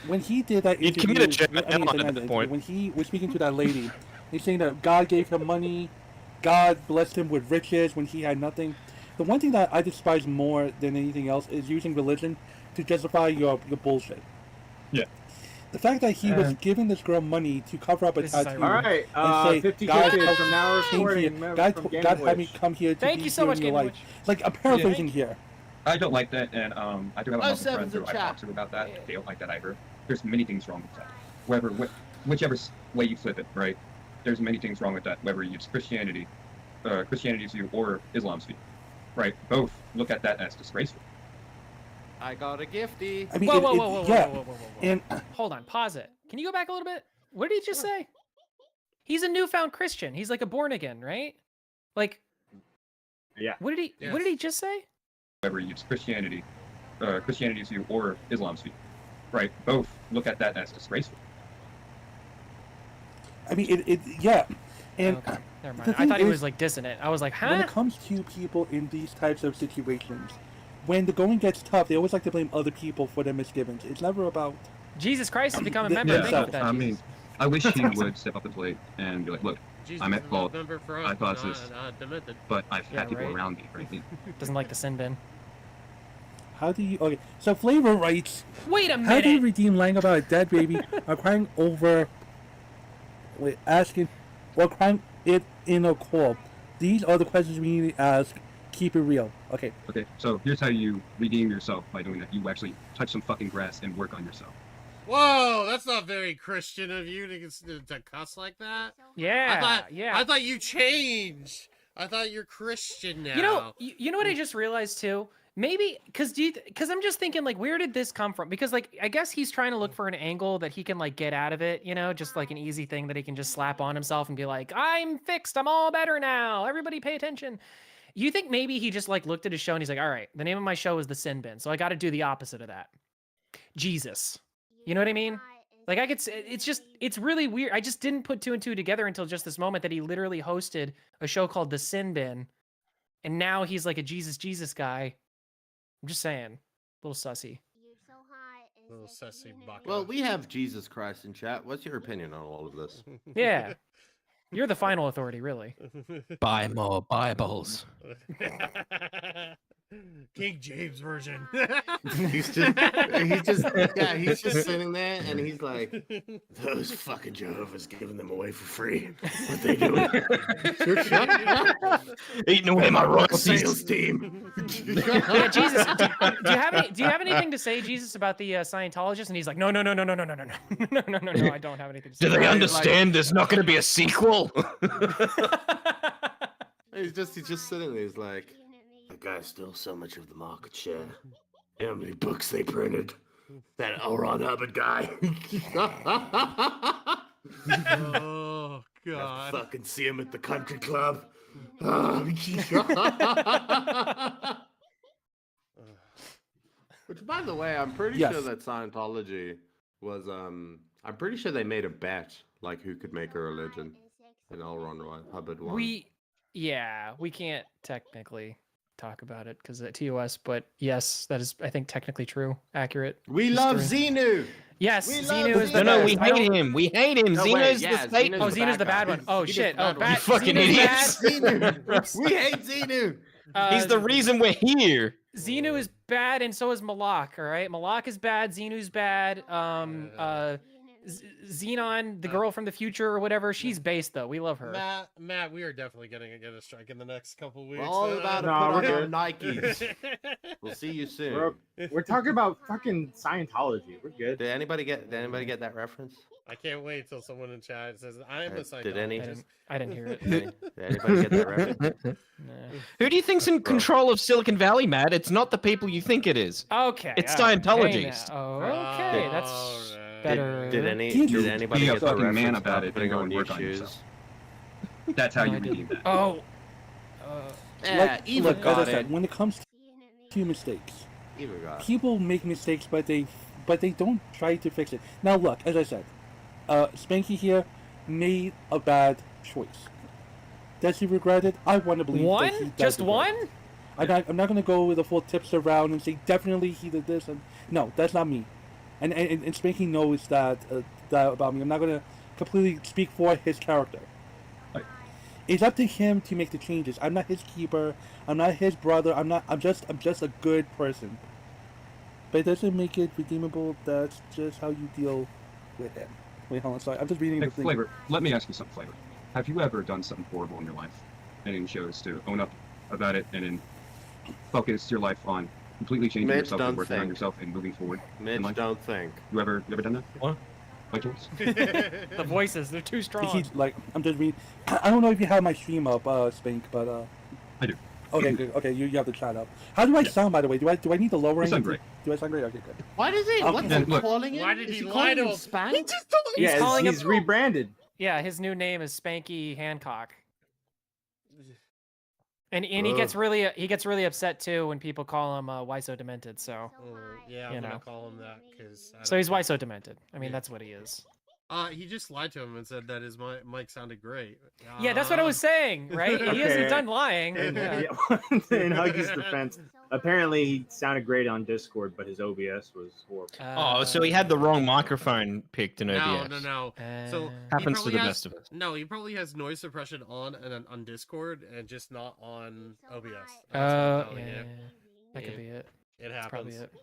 When he did that You'd interview, commit a German I mean, airline at Fernandez, that point. when he was speaking to that lady, he's saying that God gave him money, God blessed him with riches when he had nothing. The one thing that I despise more than anything else is using religion to justify your bullshit. Yeah. The fact that he was giving this girl money to cover up a This is tattoo. All right, and say, 50 God gifted from now came here, recording God, from Gaming God had me Witch. come here to Thank be you so here much, in your Gaming life. Witch. Like, I'm paraphrasing here. I don't like that, and I do have a lot of 07's friends who in I chat. talk to about that. They don't like that either. There's many things wrong with that. Whichever way you flip it, right? There's many things wrong with that. Whether you use Christianity's view or Islam's view, right? Both look at that as disgraceful. I got a gifty. I mean, Whoa, it- whoa, it- whoa, whoa, yeah. whoa, whoa, whoa, whoa, whoa. And Hold on, pause it. Can you go back a little bit? What did he just say? He's a newfound Christian. He's like a born again, right? Like, Yeah. What did he just say? Whether you use Christianity's view or Islam's view, right? Both look at that as disgraceful. I mean, yeah. And Okay, never the mind. I thing thought he is, was like dissonant. I was like, when huh? it comes to people in these types of situations, when the going gets tough, they always like to blame other people for their misgivings. It's never about. Jesus Christ has become a Yeah, member. Thank you for that, I Jesus. mean, I wish he would step up to the plate and be like, look, Jesus I'm is at not fault. member for I us, caused not, this. Demented. But I've Yeah, had people right. around me, right? Doesn't like the sin bin. How do you? Okay, so Flavor writes. Wait a How do you minute. redeem lying about a dead baby or crying over? Wait, asking, or crying it in a call? These are the questions we need to ask. Keep it real. Okay. Okay, so here's how you redeem yourself by doing that. You actually touch some fucking grass and work on yourself. Whoa, that's not very Christian of you to cuss like that. Yeah, I thought you changed. I thought you're Christian now. You know what I just realized too? Maybe because I'm just thinking like, where did this come from? Because like, I guess he's trying to look for an angle that he can like get out of it, you know, just like an easy thing that he can just slap on himself and be like, I'm fixed, I'm all better now. Everybody pay attention. You think maybe he just like looked at his show and he's like, all right, the name of my show is The Sin Bin, so I got to do the opposite of that. Jesus. You know what I mean? Like I could say, it's really weird. I just didn't put two and two together until just this moment that he literally hosted a show called The Sin Bin, and now he's like a Jesus guy. I'm just saying, a little sussy. Little sussy bucket. Well, we have Jesus Christ in chat. What's your opinion on all of this? Yeah, you're the final authority, really. Buy more Bibles. King James version. he's just sitting there and he's like, those fucking Jehovah's giving them away for free. What they doing? Eating away my royalties. Sales team. Yeah, Jesus. Do you have anything to say, Jesus, about the Scientologist? And he's like, no, I don't have anything to say. Do they understand there's not going to be a sequel? He's just sitting there. He's like, that guy stole so much of the market share. How many books they printed? That L. Ron Hubbard guy. Oh God! I fucking see him at the country club. Which, by the way, I'm pretty sure that Scientology was I'm pretty sure they made a bet like who could make a religion, and L. Ron Hubbard won. We can't technically talk about it because of TOS, but yes, that is, I think, technically true, accurate. We love Xenu. Yes, We Xenu love is the No, best. we I don't- hate him. We hate him. No, Xeno's wait, the yeah, Satan. Oh, Xenu's the bad one. Oh He's shit. the Oh, bad bad. one. fucking Xenu's idiots. bad. We hate Xenu. He's the reason we're here. Xenu is bad, and so is Malak. All right, Malak is bad. Xenu's bad. Xenon, the girl from the future or whatever, she's based though. We love her. Matt, we are definitely gonna get a strike in the next couple weeks. We're all about to No, put on we're our Nikes. We'll see you soon. We're talking about fucking Scientology. We're good. Did anybody get that reference? I can't wait till someone in chat says, "I'm a Scientologist." Did any? I didn't hear it. Did anybody get that reference? Nah. Who do you think's in control of Silicon Valley, Matt? It's not the people you think it is. Okay. It's all right, Scientology. hey now. Oh, okay, that's Alright. better. Did anybody Be a get the fucking reference man about it and putting go on and new work on shoes? yourself. That's how No, you I redeem that. Oh. Yeah, Eva Look, as I got said, it. when it comes to mistakes, Eva got it. people make mistakes, but they don't try to fix it. Now, look, as I said, Spanky here made a bad choice. Does he regret it? I want to believe that he One? does Just regret it. one? I'm not going to go with a full tipster round and say definitely he did this. And no, that's not me. And Spanky knows that about me. I'm not going to completely speak for his character. Right. It's up to him to make the changes. I'm not his keeper. I'm not his brother. I'm just a good person. But it doesn't make it redeemable. That's just how you deal with him. Wait, hold on. Sorry, I'm just reading Hey, the thing. Flavor, let me ask you something, Flavor. Have you ever done something horrible in your life and then chose to own up about it and then focus your life on completely changing Mitch, yourself and don't working on think. yourself and moving forward? Mitch, life? don't think. You ever done that? What? My choice? The voices, they're too strong. He's like, I'm just reading. I don't know if you have my stream up, Spank, but I do. Okay, good. Okay, you have the chat up. How do I sound, by the way? Do I need the lowering? You sound great. Do I sound great? Okay, good. Why does he? Okay. What's Then he look. calling him? Why did Is he he lie calling to him him? Spank? He's Yeah, calling he's him. rebranded. Yeah, his new name is Spanky Hancock. And he gets really upset too when people call him why so demented. So Yeah, You I'm know. gonna call him that because. he's why so demented. I mean, that's what he is. He just lied to him and said that his mic sounded great. Yeah, that's what I was saying, right? He hasn't Okay. done lying. In, Yeah. in Huggy's defense, apparently he sounded great on Discord, but his OBS was horrible. Oh, so he had the wrong microphone picked in OBS. No. So he Happens to probably the has, best of us. No, he probably has noise suppression on Discord and just not on OBS. That's what I'm Yeah. telling you. That could be it. It That's probably happens. it.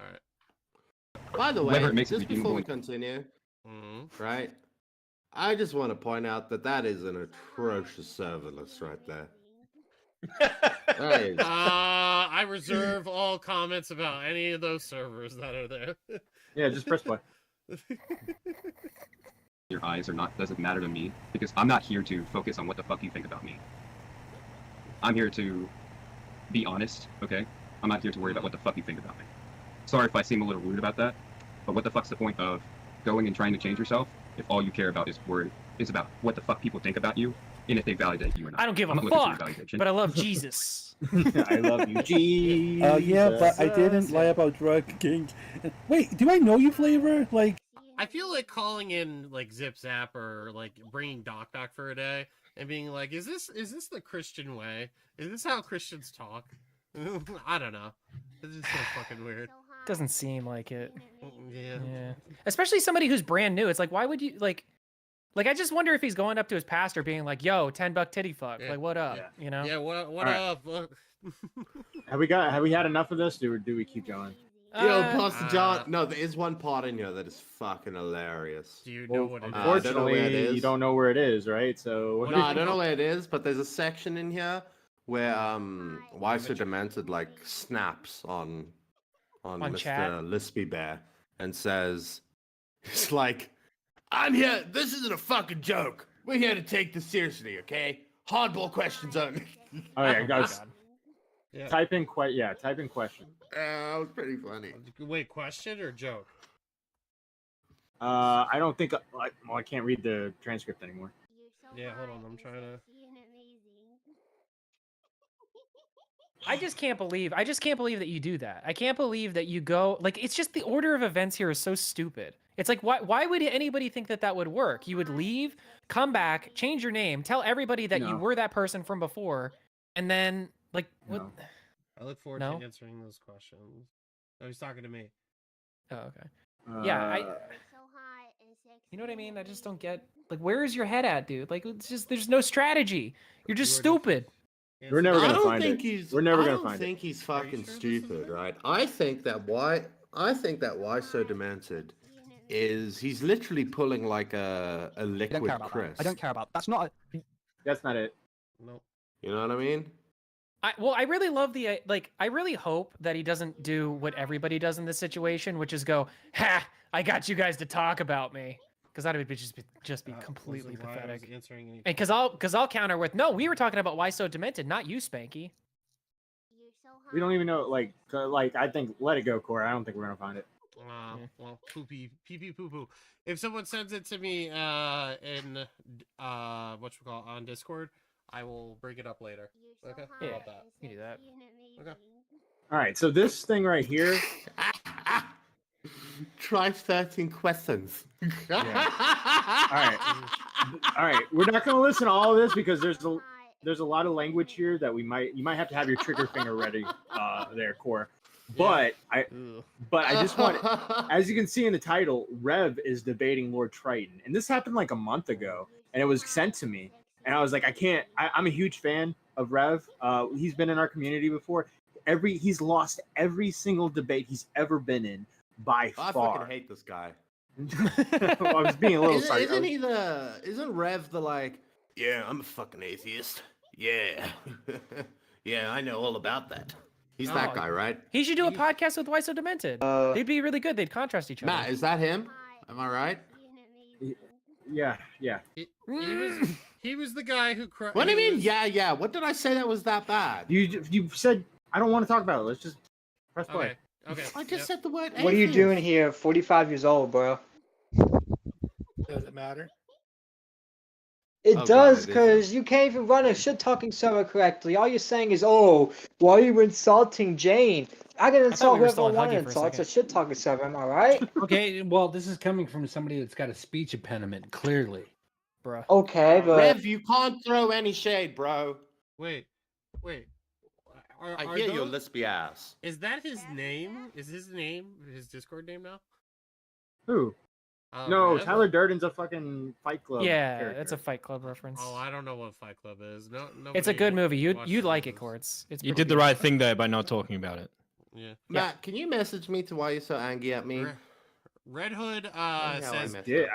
All right. By the Whether way, it makes it just before we redeemable. continue, Mm-hmm. right? I just want to point out that that is an atrocious server list right there. That is- I reserve all comments about any of those servers that are there. Yeah, just press play. Your eyes or not doesn't matter to me because I'm not here to focus on what the fuck you think about me. I'm here to be honest, okay? I'm not here to worry about what the fuck you think about me. Sorry if I seem a little rude about that, but what the fuck's the point of going and trying to change yourself if all you care about is about what the fuck people think about you and if they validate you or not? I don't give a I'm not looking for your fuck, validation. but I love Jesus. I love you, Jesus. Yeah, but I didn't lie about drug king. Wait, do I know you, Flavor? Like, I feel like calling in like Zip Zap or like bringing Doc for a day and being like, is this the Christian way? Is this how Christians talk? I don't know. This is so fucking weird. Doesn't seem like it. Yeah. Yeah. Especially somebody who's brand new. It's like, why would you like I just wonder if he's going up to his pastor being like, yo, $10 titty fuck. Yeah. Like, what up? Yeah. You know? Yeah, what Alright. up? Have we had enough of this, or do we keep going? Yo, Pastor John. No, there is one part in here that is fucking hilarious. Do you know Well, what it is? I don't know where it unfortunately, is. you don't know where it is, right? So No, I don't know where it is, but there's a section in here where Why So Demented like snaps on On Mr. chat? Lispy Bear and says, it's like, I'm here. This isn't a fucking joke. We're here to take this seriously, okay? Hardball questions only. Oh yeah, guys. Yeah. Type in question. That was pretty funny. Wait, question or joke? I don't think. I can't read the transcript anymore. Yeah, hold on. I'm trying to. I just can't believe that you do that. I can't believe that you go like it's just the order of events here is so stupid. It's like why would anybody think that would work? You would leave, come back, change your name, tell everybody that you No. were that person from before, and then like what? No. I look forward No? to answering those questions. Oh, he's talking to me. Oh, okay. Yeah, you know what I mean? I just don't get like where is your head at, dude? Like it's just there's no strategy. You're just stupid. We're never I gonna don't find think it. he's. We're never I gonna don't find it. think he's Are you fucking sure this is stupid, it? right? I think that Why So Demented is he's literally pulling like a I don't liquid care about Chris. that. I don't care about. That's not. That's not it. Nope. You know what I mean? I really love the like. I really hope that he doesn't do what everybody does in this situation, which is go, "Ha! I got you guys to talk about me," because that would be just be completely Wasn't why I was pathetic. answering any And because I'll counter with, no, we were talking about Why So Demented, not you, Spanky. We don't even know. Like I think let it go, Cora. I don't think we're gonna find it. Well, pee poo poo. If someone sends it to me in on Discord, I will bring it up later. Okay. How Yeah, about that? you do that. Okay. All right. So this thing right here. Try 13 questions. All right. All right. We're not gonna listen to all of this because there's a lot of language here that you might have to have your trigger finger ready there, Cora. But I just want, as you can see in the title, Rev is debating Lord Triton, and this happened like a month ago, and it was sent to me, and I was like, I'm a huge fan of Rev. He's been in our community before. He's lost every single debate he's ever been in by I far. fucking hate this guy. I was being a little Isn't Rev the like, yeah, I'm a fucking atheist. Yeah. Yeah, I know all about that. He's that guy, right? He should do a podcast with Why So Demented. They'd be really good. They'd contrast each other. Matt, is that him? Am I right? Yeah. He was the guy who cried. What do you mean? Yeah. What did I say that was that bad? You said I don't want to talk about it. Let's just press play. Okay. I just said the word What are you atheist. doing here? 45 years old, bro. does it matter? It Oh, God, does, it is. because you can't even run a shit talking server correctly. All you're saying is, oh, why are you insulting Jane? I can insult we were whoever still I on want to Huggy for a insult. It's a second. shit talking server, am I right? Okay, well, this is coming from somebody that's got a speech impediment, clearly. Bruh. Okay, but Rev, you can't throw any shade, bro. Wait. I Are hear your those- lispy ass. Is that his name? Is his name his Discord name now? who? No, Rev? Tyler Durden's a fucking Fight Club. Yeah, character. it's a Fight Club reference. Oh, I don't know what Fight Club is. No, It's a good movie. You'd watches like it, those. Quartz. It's You pretty did the good. right thing there by not talking about it. Yeah. Matt, can you message me to why you're so angry at me? Red Hood I says messed Did up.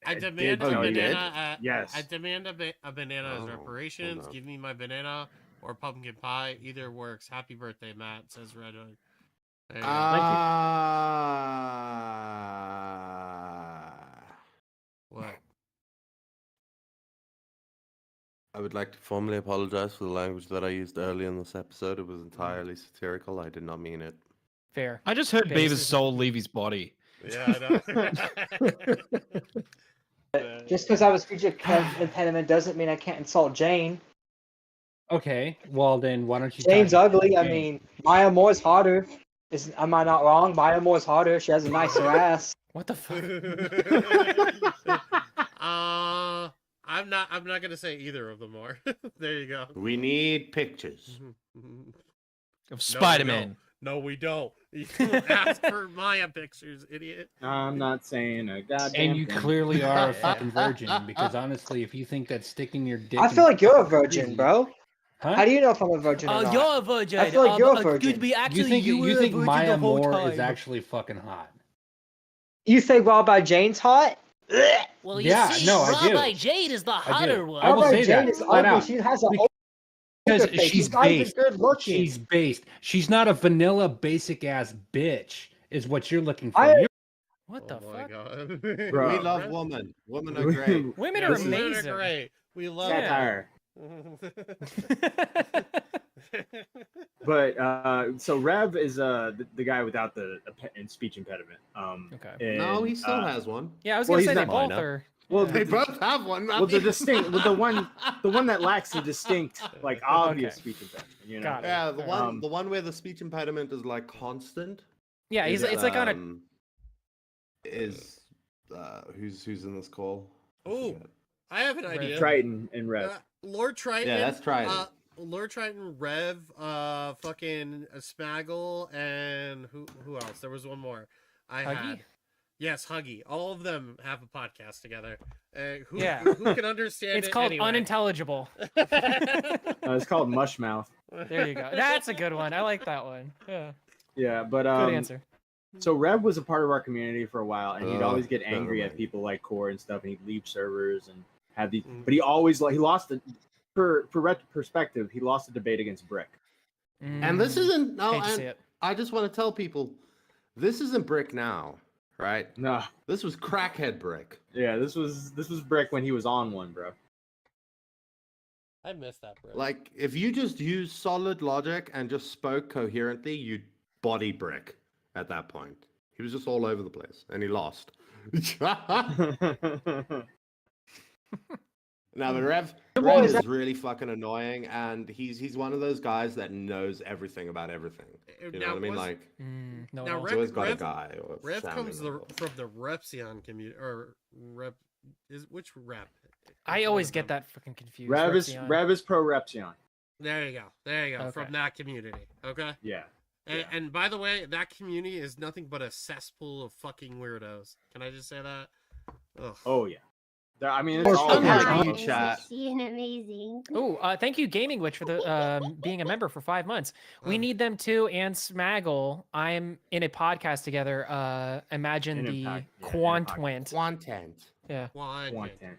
I demand did. a Oh, you did? banana. Yes. I demand a banana as Oh, reparations. hold on. Give me my banana or pumpkin pie. Either works. Happy birthday, Matt. Says Red Hood. There you go. What? I would like to formally apologize for the language that I used earlier in this episode. It was entirely satirical. I did not mean it. Fair. I just heard Okay, Beaver's so- soul leave his body. Yeah, I know. Just because I was speech impediment doesn't mean I can't insult Jane. Okay, well then why don't you? Jane's talk about ugly. I Jane? mean, Maya Moore's hotter. Am I not wrong? Maya Moore's hotter. She has a nicer ass. What the fuck? I'm not gonna say either of them are. There you go. We need pictures. Of Spider-Man. No, we don't. You don't ask for Maya pictures, idiot. I'm not saying a goddamn And you thing. clearly are a fucking virgin, because honestly, if you think that sticking your dick I in feel like you're a crazy- virgin, bro. Huh? How do you know if I'm a virgin or Oh, not? you're a virgin. I feel like you're a virgin. Could be actually you think were a virgin Maya the whole Moore time. is actually fucking hot? You think Rabbi Jane's hot? Well, you Yeah, see, no, I do. Rabbi Jade is the I do. hotter one. I will Rabbi say Jane that is flat ugly. out. She has a Because poker face. she's not even based. good looking. She's based. She's not a vanilla basic ass bitch. Is what you're looking for. I- You're- What the Oh my fuck? God. Bro. We love women. Women are great. Women Yeah, are women amazing. great. We love satire. it. But so Rev is the guy without the speech impediment. Okay. No, he and, still has one. Yeah, I was Well, gonna he's say they not both minor. are. Well, yeah. They both have one. well, the distinct, the one that lacks the distinct, like obvious Okay. speech impediment. You know? Got it. Yeah, the Um, one where the speech impediment is like constant. Yeah, he's is, it's like on a. Is who's in this call? I Oh, forget. I have an idea. Triton and Rev. Lord Triton. Yeah, that's Triton. Lord Triton, Rev, fucking Smaggle, and who else? There was one more. I Huggy? had. Yes, Huggy. All of them have a podcast together. Who, Yeah. who can understand It's it called anyway? unintelligible. It's called Mushmouth. There you go. That's a good one. I like that one. Yeah. Yeah, but Good answer. So Rev was a part of our community for a while, and he'd always get never angry at mind. people like Core and stuff, and he'd leave servers and have these. Mm. But he always he lost it. For perspective, he lost the debate against Brick. And this isn't. No, Hate to see it. I just want to tell people, this isn't Brick now, right? No, This was crackhead Brick. yeah, this was Brick when he was on one, bro. I missed that, bro. Like, if you just used solid logic and just spoke coherently, you'd body Brick at that point. He was just all over the place, and he lost. No, but Rev is really fucking annoying, and he's one of those guys that knows everything about everything. You know Now, what I mean? was- Like, No. Now, no. he's Rev- always got a Rev- guy. Or Rev sounding comes board. from the Repsion community, or Rep is which Rep? I always get that fucking confused. Rev Repsion. is pro Repsion. There you go. Okay. From that community. Okay. Yeah. And by the way, that community is nothing but a cesspool of fucking weirdos. Can I just say that? Ugh. Oh yeah. I mean, it's Or all somehow weird. Hi, you and chat. sexy and amazing. Oh, thank you, Gaming Witch, for the being a member for 5 months. We need them too, and Smaggle. I'm in a podcast together. Imagine An the impact, yeah, an Quantwent. Content. Yeah, Content.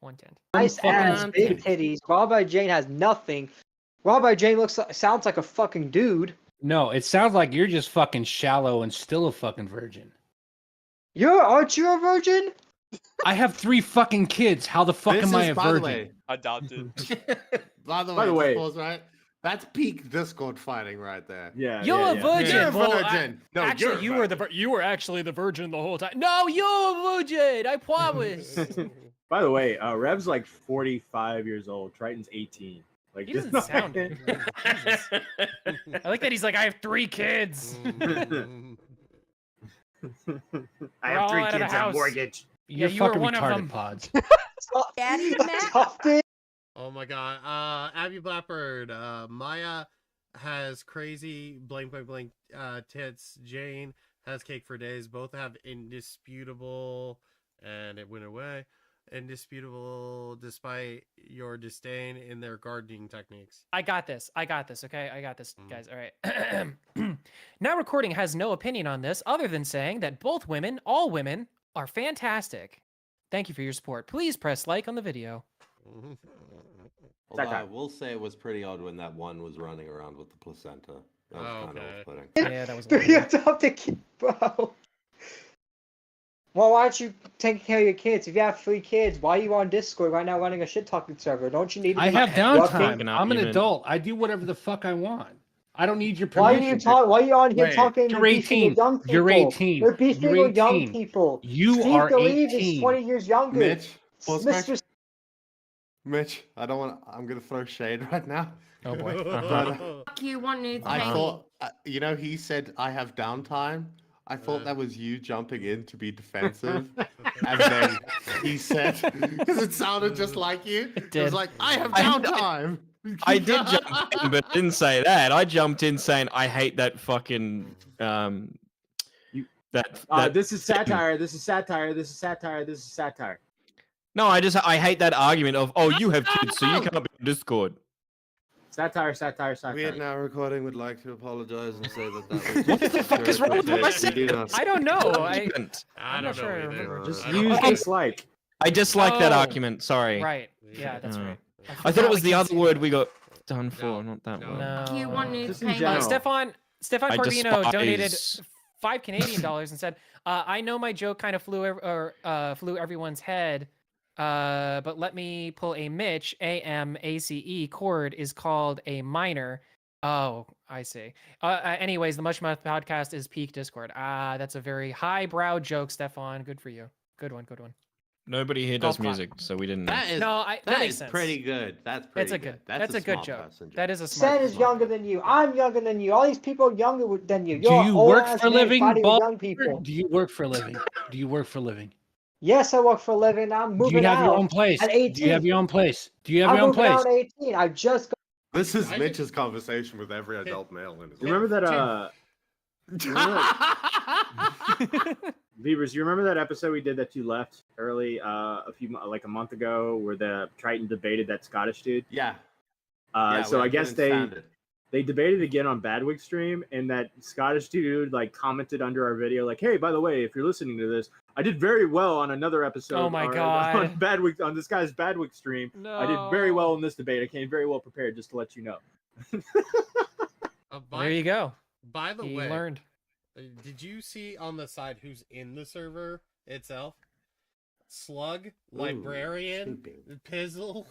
Quantent. Nice fucking ass, content. big titties. Rabbi Jane has nothing. Rabbi Jane sounds like a fucking dude. No, it sounds like you're just fucking shallow and still a fucking virgin. Aren't you a virgin? I have 3 fucking kids. How the fuck This am I is, a by the virgin? way, Adopted. by the By the way, way- just pause, right? That's peak Discord fighting right there. Yeah. You're yeah, a yeah. virgin. You're a Well, virgin. No, actually, you're a you were the you were actually the virgin the whole time. No, you're a virgin. I promise. By the way, Rev's like 45 years old. Triton's 18. Like He doesn't sound it. Jesus. I like that he's like, I have 3 kids. I We're all have 3 out of the kids and a house. mortgage. You're you were fucking one of retarded, them. Pods. Daddy Matt. Oh my god. Abby Blackbird. Maya has crazy blank by blank tits. Jane has cake for days. Both have indisputable, and it went away. Indisputable despite your disdain in their gardening techniques. I got this. Okay, I got this, guys. All right. Now recording has no opinion on this other than saying that both women, all women, are fantastic. Thank you for your support. Please press like on the video. Although I will say it was pretty odd when that one was running around with the placenta. That was kind of off-putting. Yeah, that was. You adopt a kid, bro. Well, why aren't you taking care of your kids? If you have 3 kids, why are you on Discord right now running a shit talking server? Don't you need to I be have downtime. working? I'm an adult. I do whatever the fuck I want. I don't need your Why permission. are you on here Wait, talking you're and beefing 18. with young people? You're 18. You're beefing You're with young 18. people. You Steve are DeLeave 18. is 20 years younger. Mitch, pause, Mr. Mitch, I don't want. I'm gonna throw shade right now. Oh boy. Fuck you, one new I thing. thought, he said I have downtime. I thought that was you jumping in to be defensive, and then he said, because it sounded just like you. It was like, I have downtime. I did jump in, but didn't say that. I jumped in saying I hate that fucking This is satire. This is satire. This is satire. This is satire. No, I hate that argument of, oh, you have kids, so you can't be on Discord. Satire, satire, satire. We at Now Recording would like to apologize and say that was What the fuck is wrong with what I said? I don't know. I'm not sure I remember. Just use dislike. I dislike that argument. Sorry. Right. Yeah, that's right. I thought it was the other word we got done for, not that one. No. You one new Just in thing. general. Stefan I Corvino donated despise- $5 Canadian and said, "I know my joke kind of flew everyone's head, but let me pull a Mitch AMACE chord is called a minor." Oh, I see. Anyways, the Much Mouth podcast is peak Discord. That's a very highbrow joke, Stefan. Good for you. Good one. Good one. Nobody here does Golf clap. music, so we didn't know. That is, that that makes is sense. pretty good. That's pretty good. That's a good smart joke. person That is a smart. Sen is younger than you. I'm younger than you. All these people are younger than you. Do You're you old work ass for a man living, fighting with Bob? young people. Do you work for a living? Do you work for a living? Yes, I work for a living. I'm Do moving you have out your own place? at 18. Do you have your own place? Do you have I'm your own moving place? out at 18. I just got. This is Mitch's conversation with every adult male in his You remember that? Beavers, you remember that episode we did that you left early, a month ago, where the Triton debated that Scottish dude? Yeah. So I guess they debated again on Badwig stream, and that Scottish dude commented under our video like, "Hey, by the way, if you're listening to this, I did very well on another episode. Oh my on God. Badwig on this guy's Badwig stream. I did very well in this debate. I came very well prepared, just to let you know." There you go. By the He way, learned. did you see on the side who's in the server itself? Slug, Librarian, Pizzle.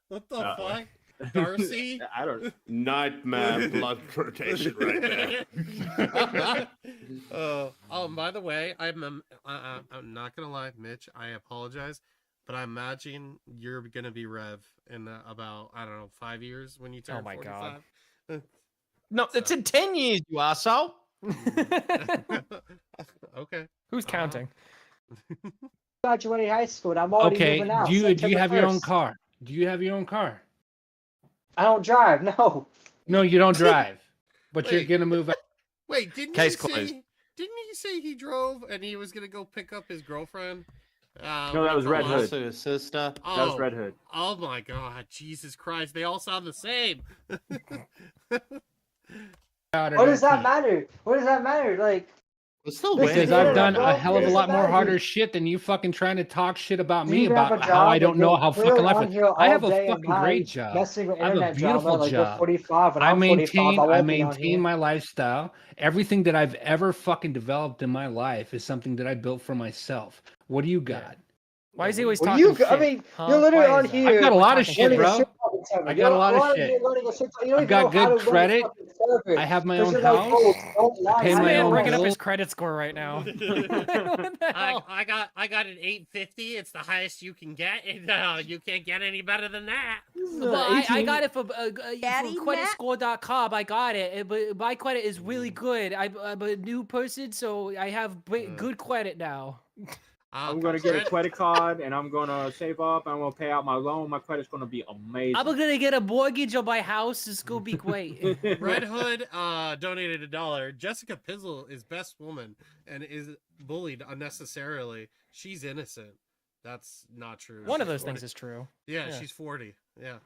What the fuck? Darcy? I don't. Nightmare blood rotation right there. By the way, I'm not gonna lie, Mitch. I apologize, but I imagine you're gonna be Rev in about 5 years when you turn. Oh my 45. God. No, it's in 10 years, you arsehole. Okay. Who's counting? Graduated high school. And I'm already Okay. moving out. Do you September have your own 1st. car? Do you have your own car? I don't drive. No. No, you don't drive. But you're Wait. gonna move out. Wait, didn't Case he closed. say? Didn't he say he drove and he was gonna go pick up his girlfriend? No, that was Red Hood. Also his sister. That was Red Hood. Oh my God, Jesus Christ! They all sound the same. What does that matter? What does that matter? Like, It's still This Because is I've it, done bro. a hell of a It lot doesn't more matter. harder shit than you fucking trying to talk shit about you me even have about a how I job don't and know you're how clearly fucking life on is. here I all have a day and fucking night great job. messing with I have a internet drama. beautiful Like, you're job. 45 and I I'm 45. maintain I I won't be on maintain here. my lifestyle. Everything that I've ever fucking developed in my life is something that I built for myself. What do you got? Why is he always Well, talking you, shit? I mean, huh? you're literally Why on is that? here. I've got a lot of talking shit, wanting to bro. shit on server. I got a lot of Why are shit. you learning a shit ton- You don't I've even know got how good to run a credit. fucking server. I have my 'Cause own you're like, house. oh, don't lie. I pay This my man own bringing up his bills. credit score right now. What the hell? I got an 850. It's the highest you can get, and you can't get any better than that. Well, I got it from Daddy creditscore.com. I got it, but my credit is really good. I'm a new person, so I have good credit now. I'm gonna get a credit card and I'm gonna save up. I'm gonna pay out my loan. My credit's gonna be amazing. I'm gonna get a mortgage on my house. It's gonna be great. Red Hood donated $1. Jessica Pizzle is best woman and is bullied unnecessarily. She's innocent. That's not true. One of She's those 40. things is true. Yeah, she's 40. Yeah.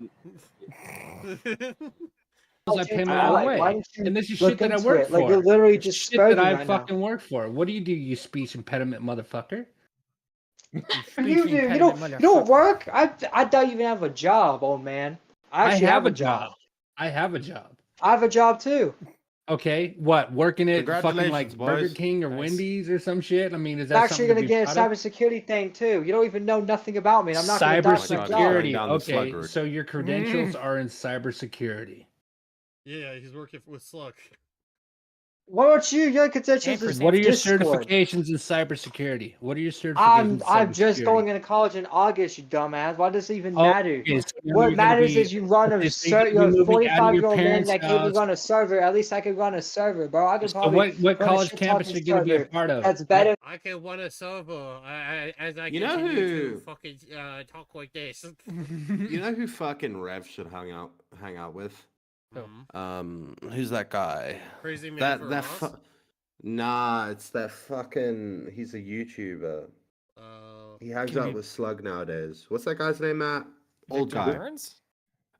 I pay my Why- own way. why don't you And this is look shit that I into work it? for. Like, you're literally It's just shit that spurting I right now. fucking work for. What do, you speech impediment motherfucker? You do. You don't work. I don't even have a job, old man. I actually have a job. I have a job. I have a job too. Okay, what? Working at fucking like Congratulations, Burger boys. King or Wendy's or some shit? I mean, is I'm that actually something gonna to be get a proud of? cybersecurity thing too. You don't even know nothing about me. And I'm not gonna die for my job. Cybersecurity. Down the slug Okay, route. so your credentials are in cybersecurity. Yeah, he's working with Slug. What about you? Your credentials is What are your Discord. certifications in cybersecurity? What are your certifications? I'm in just cybersecurity? going into college in August, you dumbass. Why does it even Oh, matter? okay, so now What you're gonna matters be- is you run a okay, so you're you're gonna a be moving out of your 45-year-old man parents' that can't even house. run a server. At least I can run a server, bro. I can So probably what run a college shit campus talking are you gonna be a server part of? That's better. I can want a server as I You know continue who- to fucking talk like this. You know who fucking Rev should hang out with? Who? Who's that guy? Crazy Man That for that Ross? Nah, it's that fucking. He's a YouTuber. He hangs Can out we- with Slug nowadays. What's that guy's name, Matt? Old Victor guy. Burns?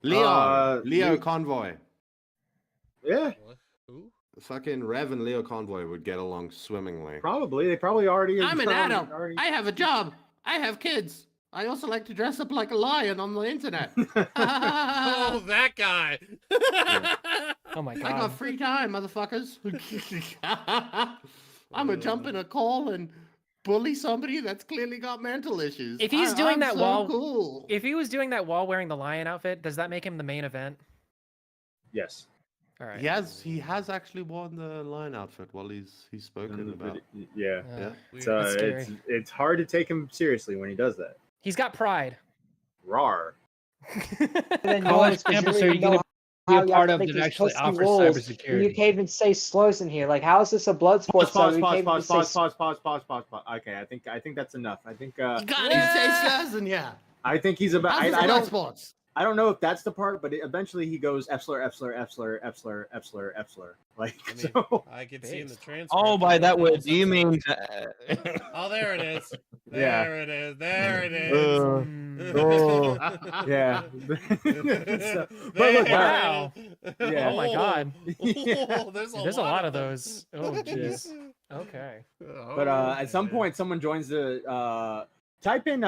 Leo. Leo Leo- Convoy. Yeah, What? Who? Fucking Rev and Leo Convoy would get along swimmingly. probably. They probably already. I'm an probably adult. already- I have a job. I have kids. I also like to dress up like a lion on the internet. Oh, that guy. Oh my I god. got free time, motherfuckers. I'm gonna jump in a call and bully somebody that's clearly got mental issues. If he's doing I'm that so while cool. if he was doing that while wearing the lion outfit, does that make him the main event? Yes. All right. He has actually worn the lion outfit while he's spoken about. Yeah. Yeah. So That's scary. it's hard to take him seriously when he does that. He's got pride. Rar. College campus are you gonna be a part of that actually offers You cybersecurity? can't even say slurs in here. Like, how is this a blood sport? Pause. server? You can't even say Okay, I think that's enough. I think You can't even say slurs in here. I think he's about. How's this I blood don't. sports? I don't know if that's the part, but eventually he goes F slur. Like I mean, so. I can see in the transcript. Oh, by that word, do you mean? Oh, there it is. Yeah. There it is. There it is. Oh. Yeah. There but look, it wow. is. Yeah. Oh my god. Oh, there's There's a lot of those. Oh jeez. Okay. But at some point, someone joins the. Type in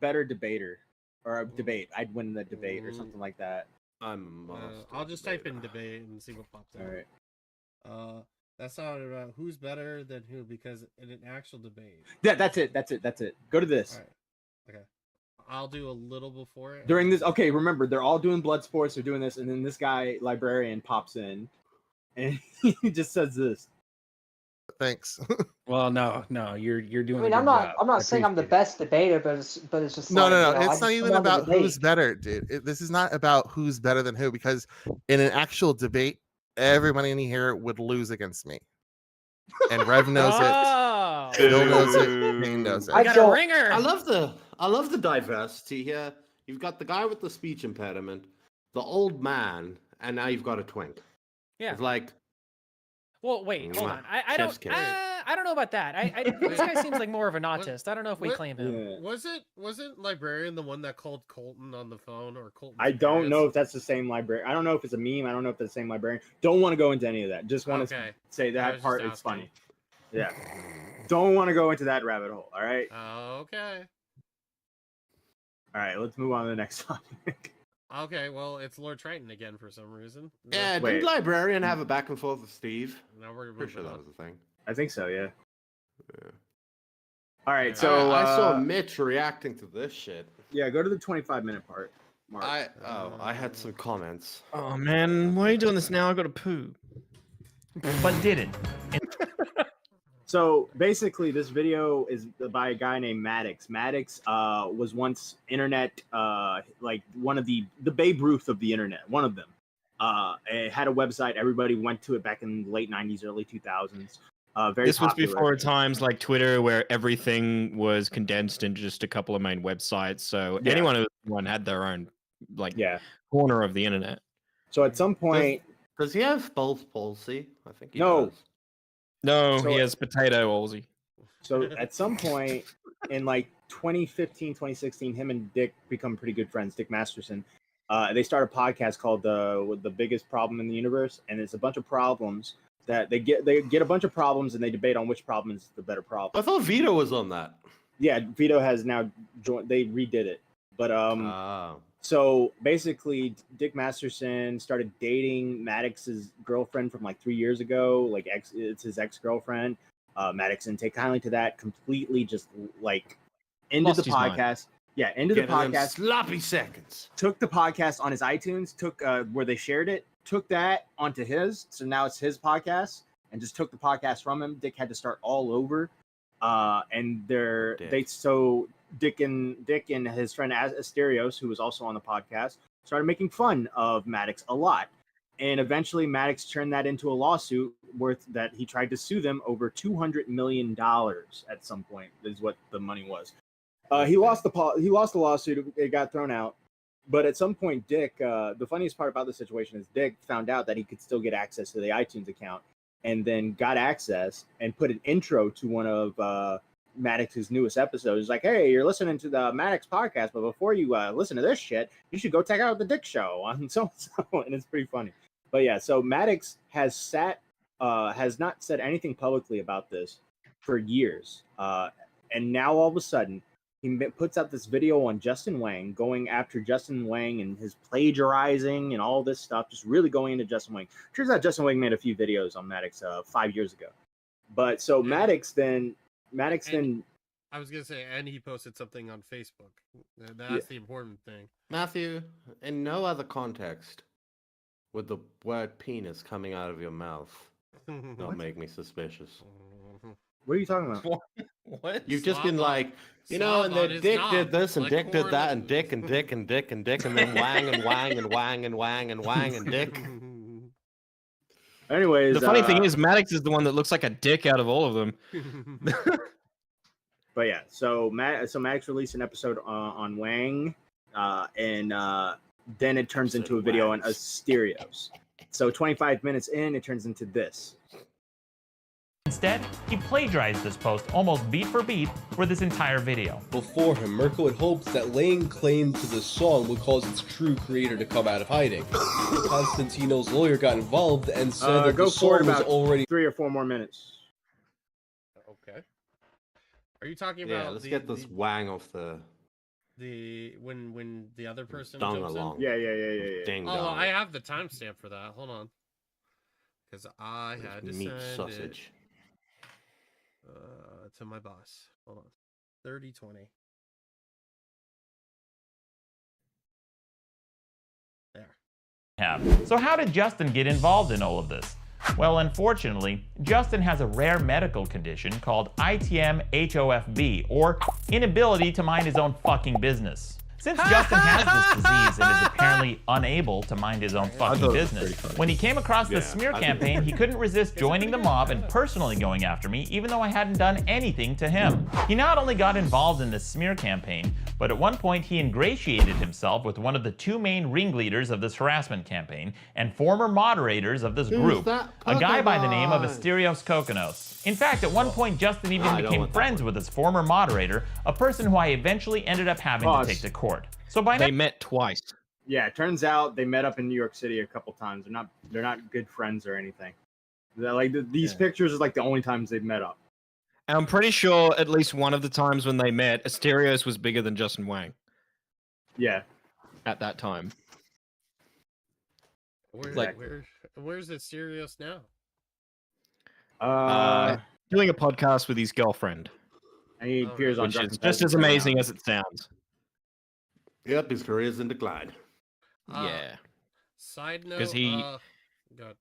better debater or a debate. I'd win the debate or something like that. I'm. I'll just type in debate and see what pops up. All right. That's not about who's better than who, because in an actual debate. Yeah, that's it. Go to this. All right. Okay. I'll do a little before it. During this, okay, remember, they're all doing blood sports, they're doing this, and then this guy, librarian, pops in, and he just says this. Thanks. Well, no, you're doing. I mean, a I'm good not. job. I'm I not saying I'm the appreciate it. best debater, but it's just No, like, no, you no. know, I It's not just even come on to about debate. who's better, dude. This is not about who's better than who, because in an actual debate, everybody in here would lose against me. And Rev knows Oh. it. Phil knows it. Shane knows it. I got a ringer. I love the diversity here. You've got the guy with the speech impediment, the old man, and now you've got a twink. Yeah. It's like, Well, wait, hold Mwah. on. I don't. Chef's kiss. I don't know about that. This guy seems like more of an autist. I don't know if we What- claim him. Wasn't librarian the one that called Colton on the phone, or Colton? I don't know if that's the same librarian. I don't know if it's a meme. I don't know if it's the same librarian. Don't want to go into any of that. Just want to Okay. say I that was part just is funny. asking. Yeah. Don't want to go into that rabbit hole. All right. Okay. All right. Let's move on to the next topic. Okay. Well, it's Lord Triton again for some reason. yeah, Wait. didn't librarian have a back and forth with Steve? Now we're Pretty sure moving that on. was a thing. I think so. Yeah. Yeah. All right. So I saw Mitch reacting to this shit. yeah, go to the 25-minute part. Mark. I had some comments. Oh man, why are you doing this now? I got to poo. But didn't. So basically, this video is by a guy named Maddox. Maddox was once internet, like one of the Babe Ruth of the internet, one of them. It had a website. Everybody went to it back in the late 90s, early 2000s. Very This was popular. before times like Twitter, where everything was condensed into just a couple of main websites. So anyone who had their own corner of the internet. So at some point, does he have Bell's palsy? I think he No. does. No, So- he has potato Halsey. So at some point in like 2015, 2016, him and Dick become pretty good friends. Dick Masterson. They start a podcast called the Biggest Problem in the Universe, and it's a bunch of problems that they get a bunch of problems and they debate on which problem is the better problem. I thought Vito was on that. Yeah, Vito has now joined. They redid it, but so basically, Dick Masterson started dating Maddox's girlfriend from like 3 years ago. Like it's his ex-girlfriend. Maddox didn't take kindly to that. Completely just like ended Lost the his mind. podcast. Yeah, ended the Giving them podcast. sloppy seconds. Took the podcast on his iTunes. Took where they shared it. Took that onto his. So now it's his podcast, and just took the podcast from him. Dick had to start all over. And Dick and his friend Asterios, who was also on the podcast, started making fun of Maddox a lot. And eventually Maddox turned that into a lawsuit worth that he tried to sue them over $200 million at some point, is what the money was. He lost the lawsuit. It got thrown out. But at some point, Dick, the funniest part about the situation is Dick found out that he could still get access to the iTunes account, and then got access and put an intro to one of Maddox's newest episodes. He's like, hey, you're listening to the Maddox podcast, but before you listen to this shit, you should go check out the Dick Show on so-and-so, and it's pretty funny. But yeah, so Maddox has not said anything publicly about this for years. And now all of a sudden, he puts out this video on Justin Wang, going after Justin Wang and his plagiarizing and all this stuff, just really going into Justin Wang. Turns out Justin Wang made a few videos on Maddox 5 years ago. But so Maddox then I was gonna say, and he posted something on Facebook. That's the important thing. Matthew, in no other context would the word penis coming out of your mouth not make me suspicious. What are you talking about? What? You've just been like, and then Dick did this, and Dick did that, and Dick and Dick and Dick and Dick, and then Wang and Wang and Wang and Wang and Wang and Dick. Anyways, the funny thing is, Maddox is the one that looks like a dick out of all of them. But yeah, so Maddox released an episode on Wang, and then it turns into a video on Asterios. So 25 minutes in, it turns into this. Instead, he plagiarized this post almost beat for beat for this entire video. Before him, Merkel had hoped that laying claim to the song would cause its true creator to come out of hiding. Constantino's lawyer got involved and said that the song was already 3 or 4 more minutes. Okay. Are you talking about? Yeah, let's get this Wang off the when the other person dung jumps along. in? Yeah. Ding Oh, dong. I have the timestamp for that. Hold on, because I had to Meat send sausage. it to my boss. Hold on, 3020. There. So how did Justin get involved in all of this? Well, unfortunately, Justin has a rare medical condition called ITM-HOFB, or inability to mind his own fucking business. Since Justin has this disease and is apparently unable to mind his own fucking business, when he came across the smear campaign, he couldn't resist joining the mob and personally going after me, even though I hadn't done anything to him. He not only got involved in this smear campaign, but at one point he ingratiated himself with one of the 2 main ringleaders of this harassment campaign and former moderators of this group, a guy by the name of Asterios Kokonos. In fact, at one point Justin even became friends with his former moderator, a person who I eventually ended up having to take to court. So by now, they met twice. Yeah, it turns out they met up in New York City a couple times. They're not good friends or anything. These pictures is like the only times they've met up. And I'm pretty sure at least one of the times when they met, Asterios was bigger than Justin Wang. Yeah. At that time. Where's it serious now? Doing a podcast with his girlfriend. And he appears on which is just as amazing as it sounds. Yep, his career is in decline. Yeah. Side note, 'Cause he- God,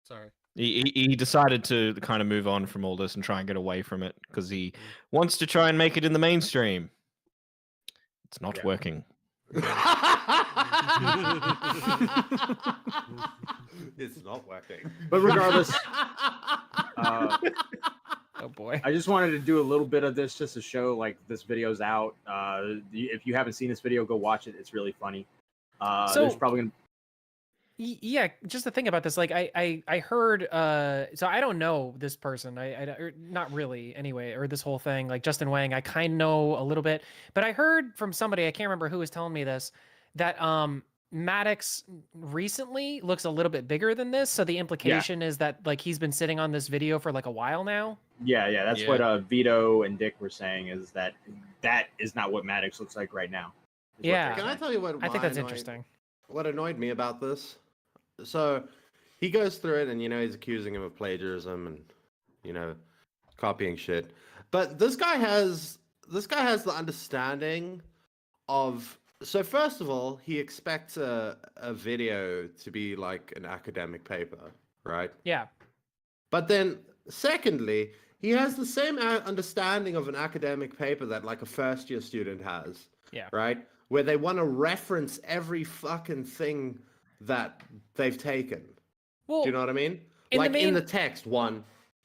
sorry. He decided to kind of move on from all this and try and get away from it because he wants to try and make it in the mainstream. It's not working. It's not working. But regardless, oh boy, I just wanted to do a little bit of this just to show like this video's out. If you haven't seen this video, go watch it. It's really funny. There's probably gonna. Yeah, just the thing about this, like I heard, so I don't know this person, or not really anyway, or this whole thing, like Justin Wang, I kind of know a little bit, but I heard from somebody, I can't remember who was telling me this, that Maddox recently looks a little bit bigger than this, so the implication is that like he's been sitting on this video for like a while now. Yeah, that's what Vito and Dick were saying, is that is not what Maddox looks like right now. Yeah. Can I tell you what? I think that's annoyed- interesting. What annoyed me about this? So he goes through it, and he's accusing him of plagiarism and copying shit. But this guy has the understanding of. So first of all, he expects a video to be like an academic paper, right? Yeah. But then, secondly, he has the same understanding of an academic paper that like a first-year student has. Yeah. Right? Where they want to reference every fucking thing that they've taken. Well, do you know what I mean? In the text, 1,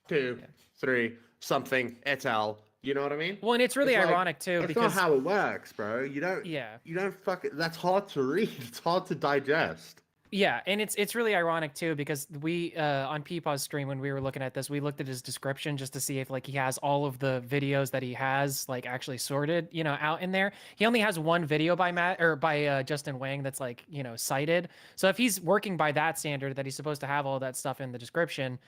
2, 3, something, et al. You know what I mean? Well, and it's really ironic too, That's because not how it works, bro. You don't fucking. That's hard to read. It's hard to digest. Yeah, and it's really ironic too, because we on Peepaw's stream, when we were looking at this, we looked at his description just to see if like he has all of the videos that he has like actually sorted, out in there. He only has one video by Justin Wang that's like, cited. So if he's working by that standard, that he's supposed to have all that stuff in the description,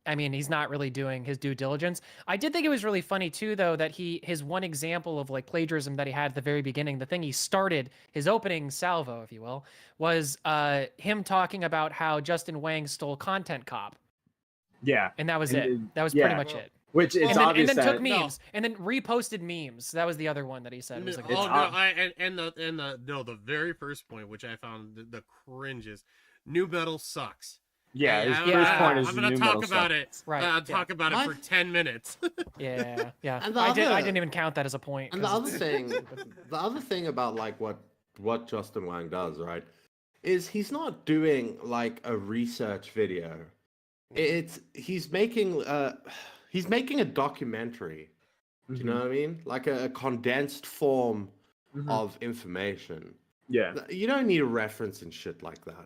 I mean, he's not really doing his due diligence. I did think it was really funny too, though, that his one example of like plagiarism that he had at the very beginning, the thing he started, his opening salvo, if you will, was him talking about how Justin Wang stole Content Cop. Yeah. And that was it. That was pretty much it. Which it's obvious and then took that- memes and then reposted memes. That was the other one that he said. It was like, the very first point, which I found the cringes. New metal sucks. Yeah, his first point is I'm gonna new talk metal about stuff. it. Right. I'll talk about it for 10 minutes. Yeah. And the I other- didn't even count that as a point. And the 'cause other thing about like what Justin Wang does, right, is he's not doing like a research video. He's making a documentary. Do you know what I mean? Like a condensed form of information. Yeah. You don't need a reference and shit like that.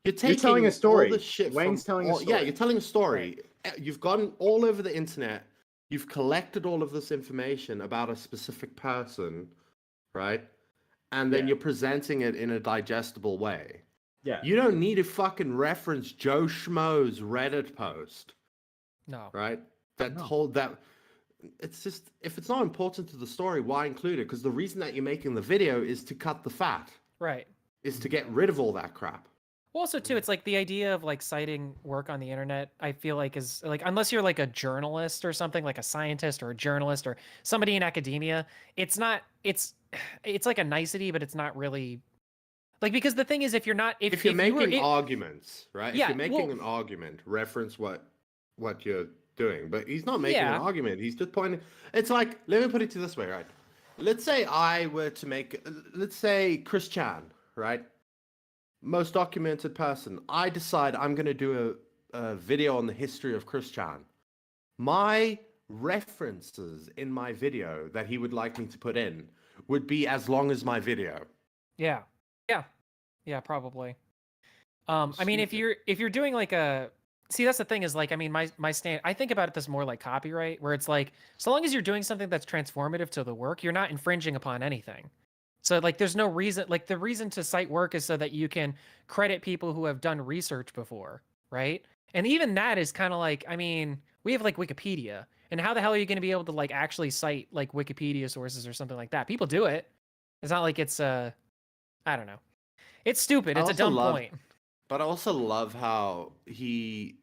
You're taking telling a story. all the shit Wang's telling a Yeah, story. you're telling a story. You've gone all over the internet. You've collected all of this information about a specific person, right? And then you're presenting it in a digestible way. Yeah. You don't need to fucking reference Joe Schmo's Reddit post. No. Right? It's just, if it's not important to the story, why include it? Because the reason that you're making the video is to cut the fat. Right. Is to get rid of all that crap. Well, also too, it's like the idea of like citing work on the internet, I feel like is like, unless you're like a journalist or something, like a scientist or a journalist or somebody in academia, it's like a nicety, but it's not really like, because the thing is, if you're making arguments, right? Yeah, if you're making an argument, reference what you're doing. But he's not making an argument. He's just pointing. It's like, let me put it to this way, right? Let's say I were to let's say Chris Chan, right? Most documented person. I decide I'm going to do a video on the history of Chris Chan. My references in my video that he would like me to put in would be as long as my video. Yeah, probably. I mean, if you're doing like that's the thing is like, I mean, my stand, I think about it this more like copyright, where it's like, so long as you're doing something that's transformative to the work, you're not infringing upon anything. So like, there's no reason, like the reason to cite work is so that you can credit people who have done research before, right? And even that is kind of like, I mean, we have like Wikipedia, and how the hell are you going to be able to like actually cite like Wikipedia sources or something like that? People do it. It's not like it's I don't know. It's stupid. It's a dumb point. But I also love how he's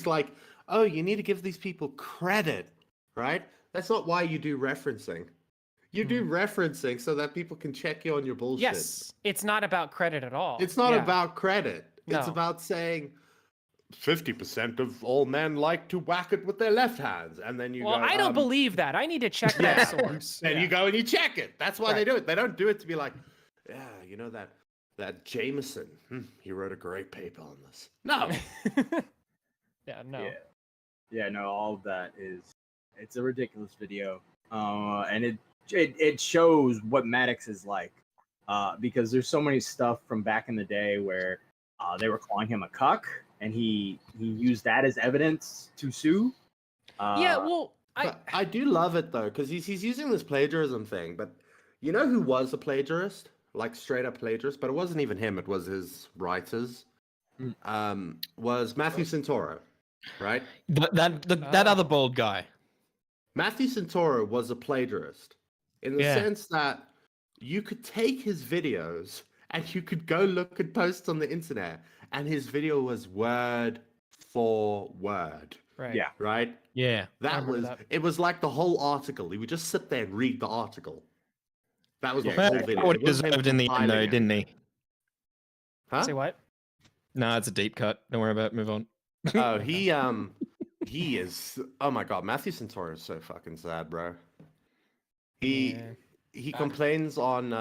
like, oh, you need to give these people credit, right? That's not why you do referencing. You do referencing so that people can check you on your bullshit. Yes, it's not about credit at all. It's not Yeah. about credit. It's No. about saying 50% of all men like to whack it with their left hands. And then you Well, go, I don't believe that. I need to check that source. And Yeah. you go and you check it. That's why they Right. do it. They don't do it to be like, yeah, you know that Jameson, he wrote a great paper on this. No. Yeah, no. Yeah, no, all of that it's a ridiculous video. And it shows what Maddox is like. Because there's so many stuff from back in the day where they were calling him a cuck, and he used that as evidence to sue. Yeah, well, I do love it though, because he's using this plagiarism thing. But you know who was a plagiarist? Like straight up plagiarist, but it wasn't even him. It was his writers. Was Matthew Santoro, right? That other bald guy. Matthew Santoro was a plagiarist in the Yeah. sense that you could take his videos and you could go look at posts on the internet, and his video was word for word. Right. Yeah. Right? Yeah. It was like the whole article. He would just sit there and read the article. That was the Well, whole video. what It he wasn't him deserved in the end, compiling though, it. didn't he? Huh? Say what? No, it's a deep cut. Don't worry about it. Move on. Oh, he is. Oh my god, Matthew Santoro is so fucking sad, bro. He complains on.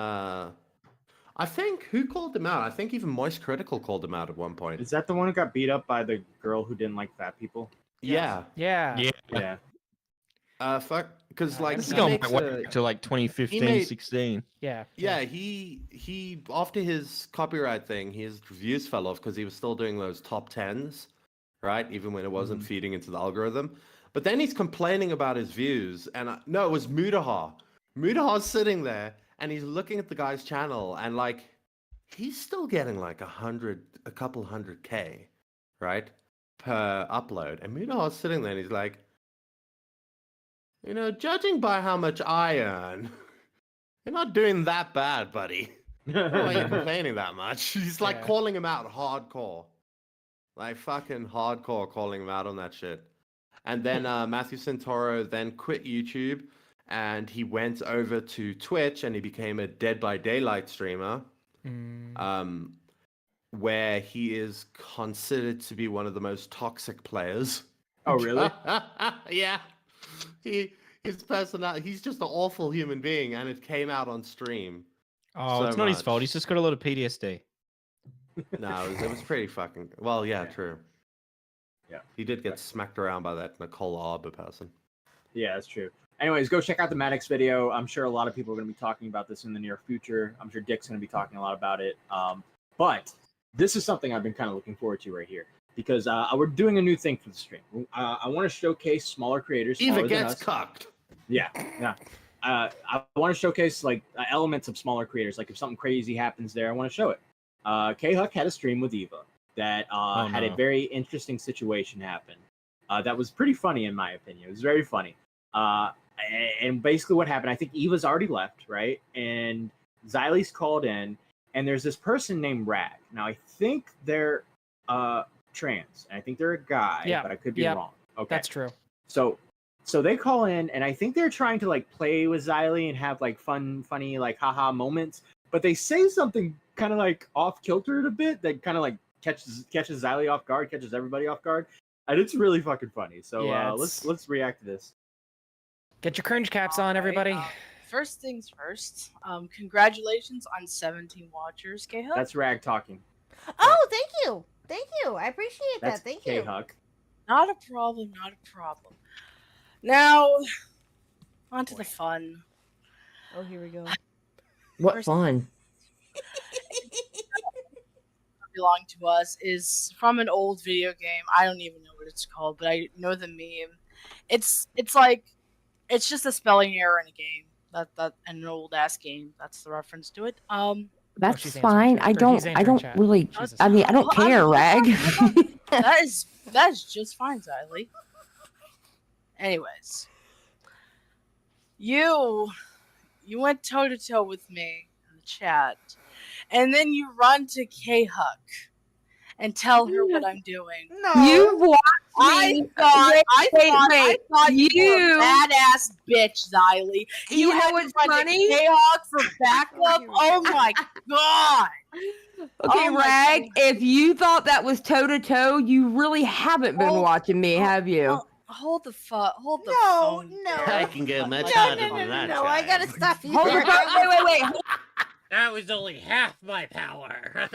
I think who called him out? I think even Moist Critical called him out at one point. Is that the one who got beat up by the girl who didn't like fat people? Yeah. Yeah. Fuck, because like This is he going makes back a- to like 2015, he made- 16. Yeah. Yeah, he after his copyright thing, his views fell off because he was still doing those top tens, right? Even when it wasn't feeding into the algorithm. But then he's complaining about his views, and no, it was Mudaha. Mudaha's sitting there, and he's looking at the guy's channel, and like, he's still getting like a couple hundred K, right, per upload. And Mudaha's sitting there, and he's like, you know, judging by how much I earn, you're not doing that bad, buddy. Why are you complaining that much? He's like calling him out hardcore. Like fucking hardcore calling him out on that shit. And then Matthew Santoro then quit YouTube and he went over to Twitch and he became a Dead by Daylight streamer. Where he is considered to be one of the most toxic players. Oh, really? Yeah. His personality, he's just an awful human being, and it came out on stream. Oh, so it's not his much. fault. He's just got a lot of PTSD. No, it was pretty fucking. Well, yeah, true. Yeah. He did get smacked around by that Nicole Arbor person. Yeah, that's true. Anyways, go check out the Maddox video. I'm sure a lot of people are going to be talking about this in the near future. I'm sure Dick's going to be talking a lot about it. But this is something I've been kind of looking forward to right here. Because we're doing a new thing for the stream. I want to showcase smaller creators. Eva smaller than gets us. cocked. Yeah. I want to showcase like elements of smaller creators. Like if something crazy happens there, I want to show it. K-Huck had a stream with Eva that had a very interesting situation happen. That was pretty funny in my opinion. It was very funny. And basically what happened, I think Eva's already left, right? And Xylee's called in, and there's this person named Rag. Now I think they're trans. And I think they're a guy, but I could be wrong. Okay. That's true. So they call in, and I think they're trying to like play with Xylee and have like funny like haha moments. But they say something kind of like off kilter a bit that kind of like catches Xylee off guard, catches everybody off guard, and it's really fucking funny. So Yeah, let's react to this. Get your cringe caps on, everybody. First things first. Congratulations on 17 watchers, K-Huck. That's Rag talking. Oh, thank you. Thank you. I appreciate That's that. Thank you. K-Huck. Not a problem. Not a problem. Now, on to the fun. Oh, here we go. What fun. Belong to us is from an old video game. I don't even know what it's called, but I know the meme. It's like it's just a spelling error in a game. That an old ass game. That's the reference to it. That's fine. I don't really, I mean, I don't Well, care, Rag. that is just fine, Xylee. Anyways, you went toe to toe with me in the chat, and then you run to K-Huck, and tell her what I'm doing. You watched I me. thought Wait, you were a badass bitch, Xylee. You know had what's to run to funny? K-Hawk for backup. Oh my god. Okay, Oh my Rag, God. if you thought that was toe to toe, you really haven't been watching me, have you? Hold the phone. No. I can go much No, harder no, no, than no, that. no. I gotta stop you. Hold the there. phone. Wait. That was only half my power.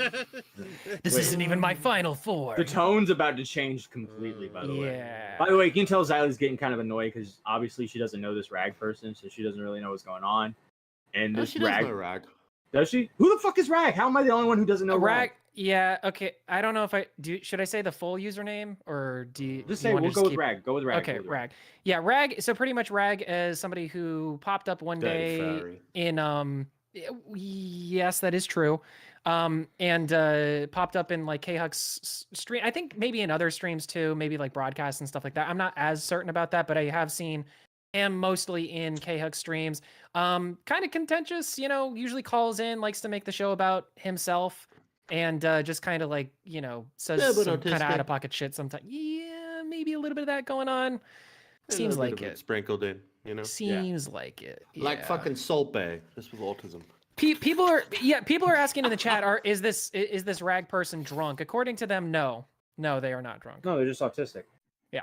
This isn't even my final form. The tone's about to change completely, by the way. Yeah. By the way, you can tell Xylie's getting kind of annoyed because obviously she doesn't know this Rag person, so she doesn't really know what's going on. And No, this she does Rag. know Rag. Does she? Who the fuck is Rag? How am I the only one who doesn't know Rag? Yeah. Okay. I don't know if I do. Should I say the full username or do you Just do you say wanna we'll go with keep- Rag. Go with Rag. Okay, go with Rag. Yeah, Rag. So pretty much Rag is somebody who popped up one Dirty day furry. in yes, that is true. And popped up in like K-Huck's stream. I think maybe in other streams too, maybe like broadcasts and stuff like that. I'm not as certain about that, but I have seen him mostly in K-Huck streams. Kind of contentious, usually calls in, likes to make the show about himself, and just kind of like, says Yeah, but some kind of autistic. out of pocket shit sometimes. Yeah, maybe a little bit of that going on. A Seems little bit like of it. sprinkled in, Seems like it. Like yeah. fucking Salt Bay. This was autism. People are asking in the chat, is this Rag person drunk? According to them, no, they are not drunk. No, they're just autistic. Yeah.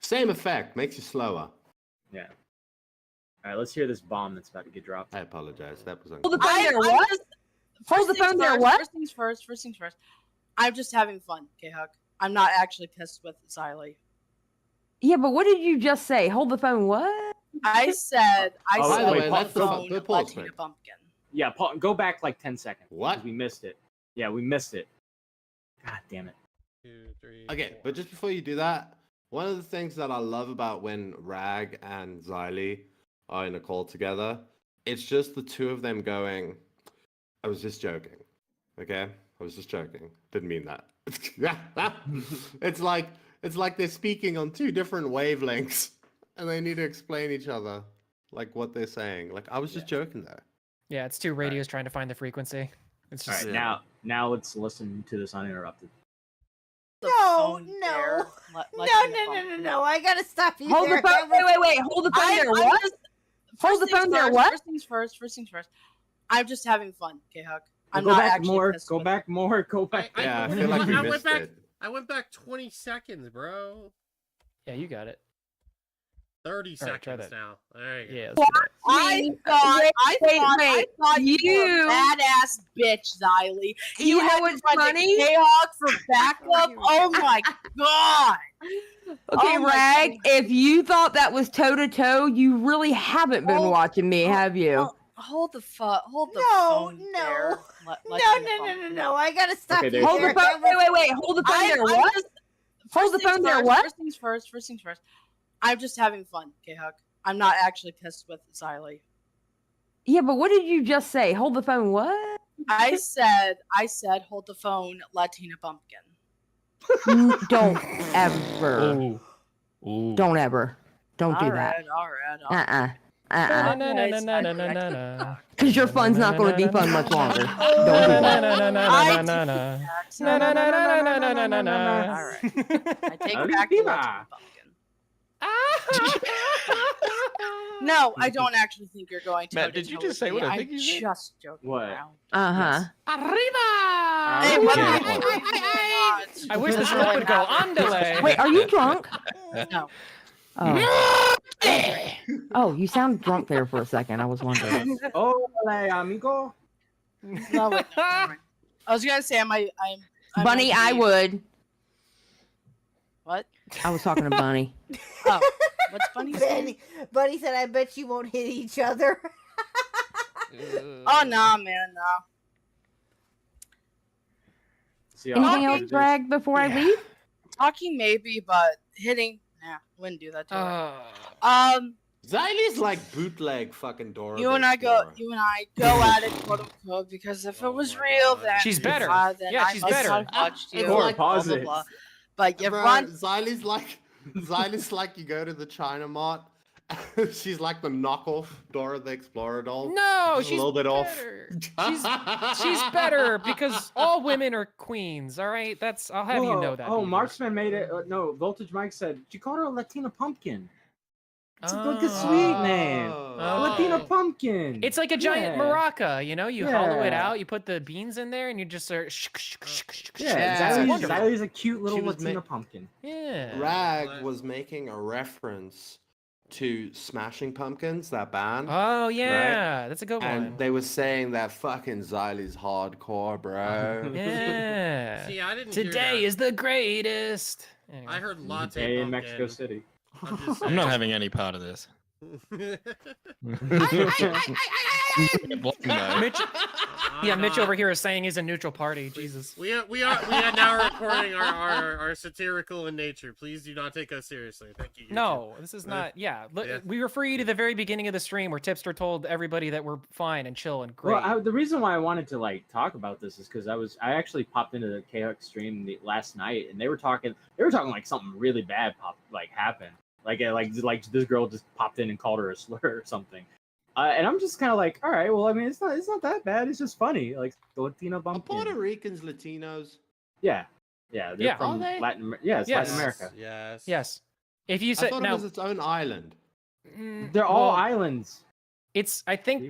Same effect, makes you slower. Yeah. All right, let's hear this bomb that's about to get dropped. I apologize. That was Hold the uncalled. phone there, what? Hold the phone there, what? First things first. I'm just having fun, K-Huck. I'm not actually pissed with Xylee. Yeah, but what did you just say? Hold the phone, what? I said, Oh, said by the way, the let's go- phone go pause, Latina quick. bumpkin. Yeah, Paul, go back like 10 seconds. What? 'cause we missed it. Yeah, we missed it. God damn it. 2, 3, Okay, 4. but just before you do that, one of the things that I love about when Rag and Xylee are in a call together, it's just the two of them going, I was just joking. Okay? I was just joking. Didn't mean that. it's like they're speaking on two different wavelengths and they need to explain each other like what they're saying. Like I was just joking there. Yeah, it's two radios trying to find the frequency. It's All just right, now let's listen to this uninterrupted. The No, phone no. there, No, Latina no, bumpkin. no. I gotta stop you Hold there. the phone. Wait. Hold the phone there, what? Hold the phone there, what? First things first. I'm just having fun, K-Huck. I'm go not back actually more. pissed Go with back more. Go back. Yeah, I feel like we missed it. I went back 20 seconds, bro. yeah, you got it. 30 All right, try seconds that. now. There you go. Yeah, let's do that. I thought you were a badass bitch, Xylee. You know had to what's run to funny? K-Hawk for backup. Oh my god. Okay, Oh my Rag, God. if you thought that was toe to toe, you really haven't been watching me, have you? Hold the phone No. there. No, no. I gotta stop Okay, you Hold there. the phone. Wait. Hold the phone there, what? Hold the phone there, what? First things first. I'm just having fun, K-Huck. I'm not actually pissed with Xylee. Yeah, but what did you just say? Hold the phone, what? I said, hold the phone, Latina bumpkin. Don't ever. Don't ever. Don't do that. All right. Because your fun's not going to be fun much longer. Don't do that. All right. I take back the Latina bumpkin. No, I don't actually think you're going to. Matt, did you just say what I think you said? I'm just joking What? around. Uh-huh. Hey, I wish the slip would go on delay. Wait, are you drunk? No. Oh. Oh, you sound drunk there for a second. I was wondering. Hola, amigo. No, wait, no, never mind. I was gonna say, I'm Bunny, I would. What? I was talking to Bunny. Oh, what's funny? Buddy said, I bet you won't hit each other. Oh no, man, no. See, Anything else, Bragg, before I leave? Talking maybe, but hitting, nah, wouldn't do that to her. Xylie's like bootleg fucking Dora. You and I go at it, quote unquote, because if it was real, then She's better. Then Yeah, I she's must better. have watched you. It's like blah, blah, blah. But you Bro, run. Xylie's like you go to the China Mart She's like the knockoff Dora the Explorer doll. No, Just she's a little bit better. off. She's better because all women are queens. All right, I'll have you know that. Oh, Beavers. Marksman made it. No, Voltage Mike said she called her a Latina pumpkin. It's like a sweet name. Latina pumpkin. It's like a giant maraca, you know? You hollow it Yeah. out, you put the beans in there, and you just start. Yeah, wonderful. Xylee's a cute little She was Latina pumpkin. Yeah. Rag was making a reference to Smashing Pumpkins, that band. Oh yeah, that's a good one. And they were saying that fucking Xylee's hardcore, bro. Yeah. See, I didn't hear Today that. is the greatest. Anyway. I heard latte Today in pumpkin. Mexico City. I'm not having any part of this. Mitch, yeah, Mitch over here is saying he's a neutral party. Jesus. We are now recording our satirical in nature. Please do not take us seriously. Thank you. No, this is not. Yeah, look, we refer you to the very beginning of the stream where Tipster told everybody that we're fine and chill and great. Well, the reason why I wanted to like talk about this is because I actually popped into the KX stream last night and they were talking like something really bad happened. Like this girl just popped in and called her a slur or something. And I'm just kind of like, all right, well, I mean, it's not that bad. It's just funny. Like the Latino bumpkin. Puerto Ricans, Latinos. Yeah, they're from Latin America. Yeah, it's Latin America. Yes. If you said I thought now, it was its own island. They're all islands. I think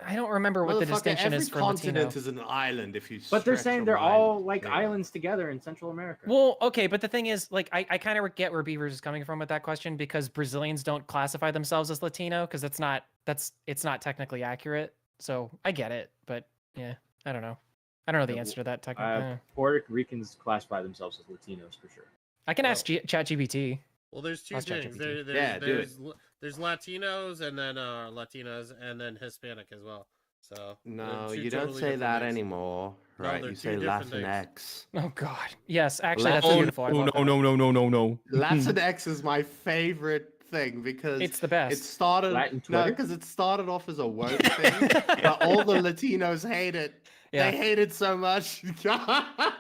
I don't remember what the Motherfucker, distinction every is for Latino. continent is an island if you. But they're stretch saying from they're all island. like Yeah. islands together in Central America. Well, okay, but the thing is, like, I kind of get where Beavers is coming from with that question because Brazilians don't classify themselves as Latino because it's not technically accurate. So I get it, but yeah, I don't know. I don't know the answer to that technically. Puerto Ricans classify themselves as Latinos for sure. I can ask ChatGPT. Well, there's two Ask things. ChatGPT. There's Latinos and then Latinas and then Hispanic as well. So No, they're two you don't totally say different that things. anymore, No, right? they're You two say different things. Latinx. Oh God, yes, actually, that's beautiful. I love that. No. Latinx is my favorite thing because It's the best. It started Latin no, Twitter? because it started off as a woke thing, but all the Latinos hate it. Yeah. They hate it so much.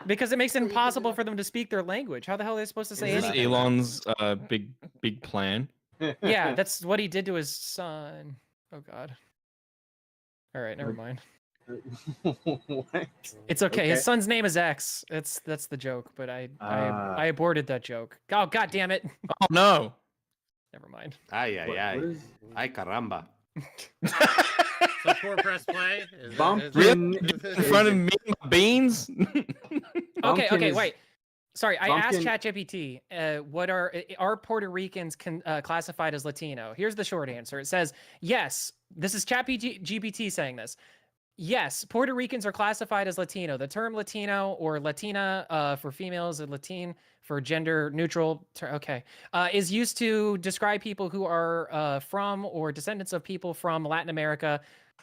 Because it makes it impossible for them to speak their language. How the hell are they supposed to say Is this anything? Elon's big plan? Yeah, that's what he did to his son. Oh God. All right, never mind. What? It's okay. His son's name is X. That's the joke, but I aborted that joke. Oh God damn it. Oh no. Never mind. Ay, ay, What ay. is- Ay, caramba. So poor press play. Bumpkin In front of me, beans. Okay, Bumpkin is- wait. Sorry, I asked Bumpkin- ChatGPT, what are Puerto Ricans classified as Latino? Here's the short answer. It says, yes, this is ChatGPT saying this. Yes, Puerto Ricans are classified as Latino. The term Latino or Latina for females and Latine for gender neutral, is used to describe people who are from or descendants of people from Latin America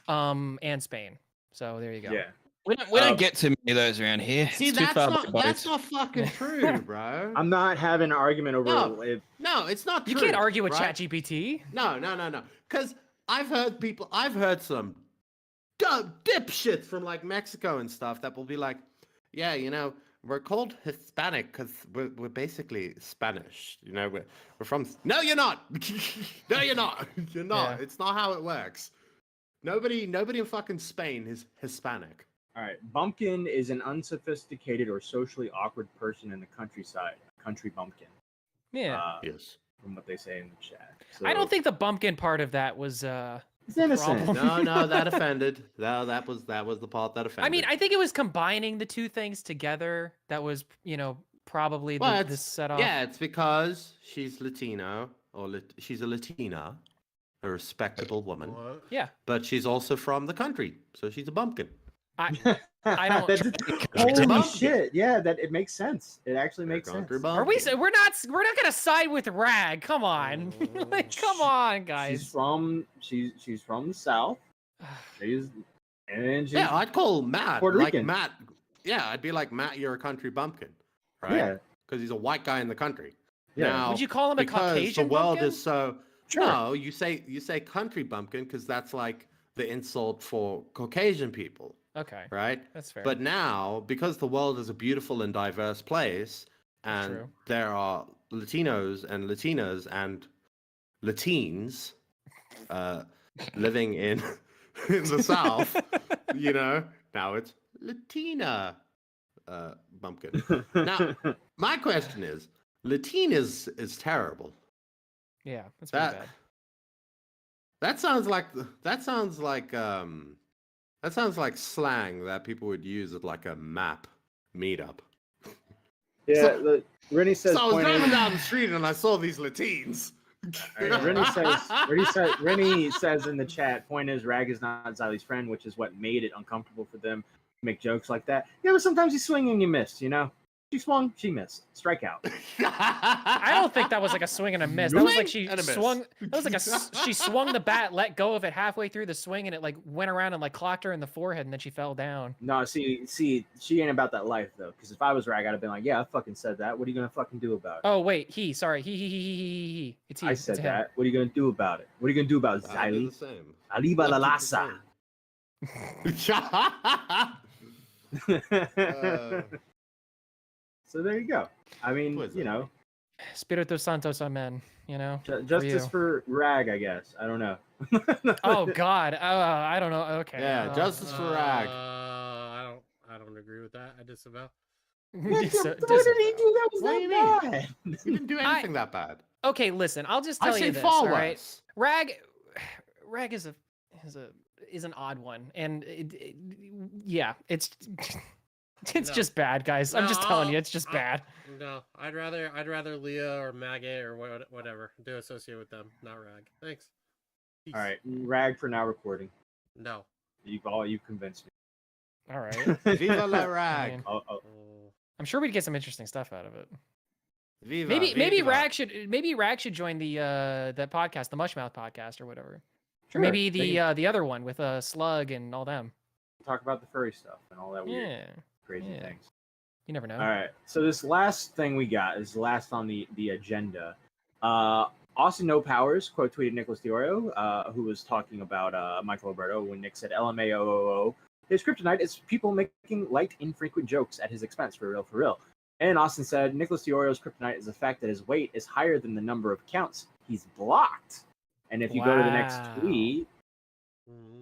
and Spain. So there you go. Yeah. We don't get too many of those around here. See, It's too that's far not by boat. that's not fucking true, bro. I'm not having an argument over No. if No, it's not You true. can't argue with right? ChatGPT. No. Because I've heard some dipshits from like Mexico and stuff that will be like, yeah, you know, we're called Hispanic because we're basically Spanish. You know, we're from. No, you're not. No, you're not. You're not. Yeah. It's not how it works. Nobody in fucking Spain is Hispanic. All right, bumpkin is an unsophisticated or socially awkward person in the countryside. Country bumpkin. Yeah. Yes. From what they say in the chat. I don't think the bumpkin part of that was It's innocent. problem. No, that offended. No, that was the part that offended. I mean, I think it was combining the two things together that was, probably the setup. Yeah, it's because she's Latino she's a Latina, a respectable woman. Yeah. But she's also from the country, so she's a bumpkin. I don't. Holy shit! Yeah, that it makes sense. It actually makes sense. Are we? We're not gonna side with Rag. Come on, like, come on, guys. She's from the south. She's Yeah, I'd call Matt Puerto like Rican. Matt. Yeah, I'd be like Matt. You're a country bumpkin, right? Yeah. Because he's a white guy in the country. Yeah. Now, Would you call him a because Caucasian the world bumpkin? is so. Sure. No, you say country bumpkin because that's like the insult for Caucasian people. Okay. Right? That's fair. But now, because the world is a beautiful and diverse place, and True. there are Latinos and Latinas and Latines living in the South, now it's Latina bumpkin. Now, my question is, Latina is terrible. Yeah, that's pretty bad. That sounds like slang that people would use at like a map meetup. Yeah, Rennie says. So I was point driving is- down the street and I saw these Latines. Rennie says in the chat, point is Rag is not Xylee's friend, which is what made it uncomfortable for them to make jokes like that. Yeah, but sometimes you swing and you miss, She swung, she missed. Strikeout. I don't think that was like a swing and a miss. That was like she swung. That was like she swung the bat, let go of it halfway through the swing, and it like went around and like clocked her in the forehead, and then she fell down. No, see, she ain't about that life though. Because if I was Rag, I'd have been like, yeah, I fucking said that. What are you gonna fucking do about it? Oh wait, sorry, he. It's he. I it's said him. that. What are you gonna do about it? What are you gonna do about it, Xylee? Aliba la lasa. So there you go. I mean, Spiritu Santos, amen. Justice for Rag, I guess. I don't know. Oh God, I don't know. Okay. Yeah, justice for Rag. I don't agree with that. I disavow. What did he do that was that bad? He didn't do anything that bad. Okay, listen. I'll just I tell you say this. far All right, worse. Rag is an odd one, and yeah, it's just bad, guys. I'm just telling you, it's just bad. No, I'd rather Leah or Maggie or whatever do associate with them, not Rag. Thanks. Peace. All right, Rag for now recording. No. You've convinced me. All right. Viva la I Rag. mean, I'm sure we'd get some interesting stuff out of it. Viva, Maybe viva. Rag should join the that podcast, the Mushmouth podcast or whatever. Sure. Or maybe the other one with Slug and all them. Talk about the furry stuff and all that weird, Yeah. crazy Yeah. things. You never know. All right, so this last thing we got is last on the agenda. Austin No Powers quote tweeted Nicholas Diorio, who was talking about Michael Alberto when Nick said LMAOOO. His kryptonite is people making light, infrequent jokes at his expense, for real. And Austin said Nicholas Diorio's kryptonite is the fact that his weight is higher than the number of accounts he's blocked. And if you go to the next tweet,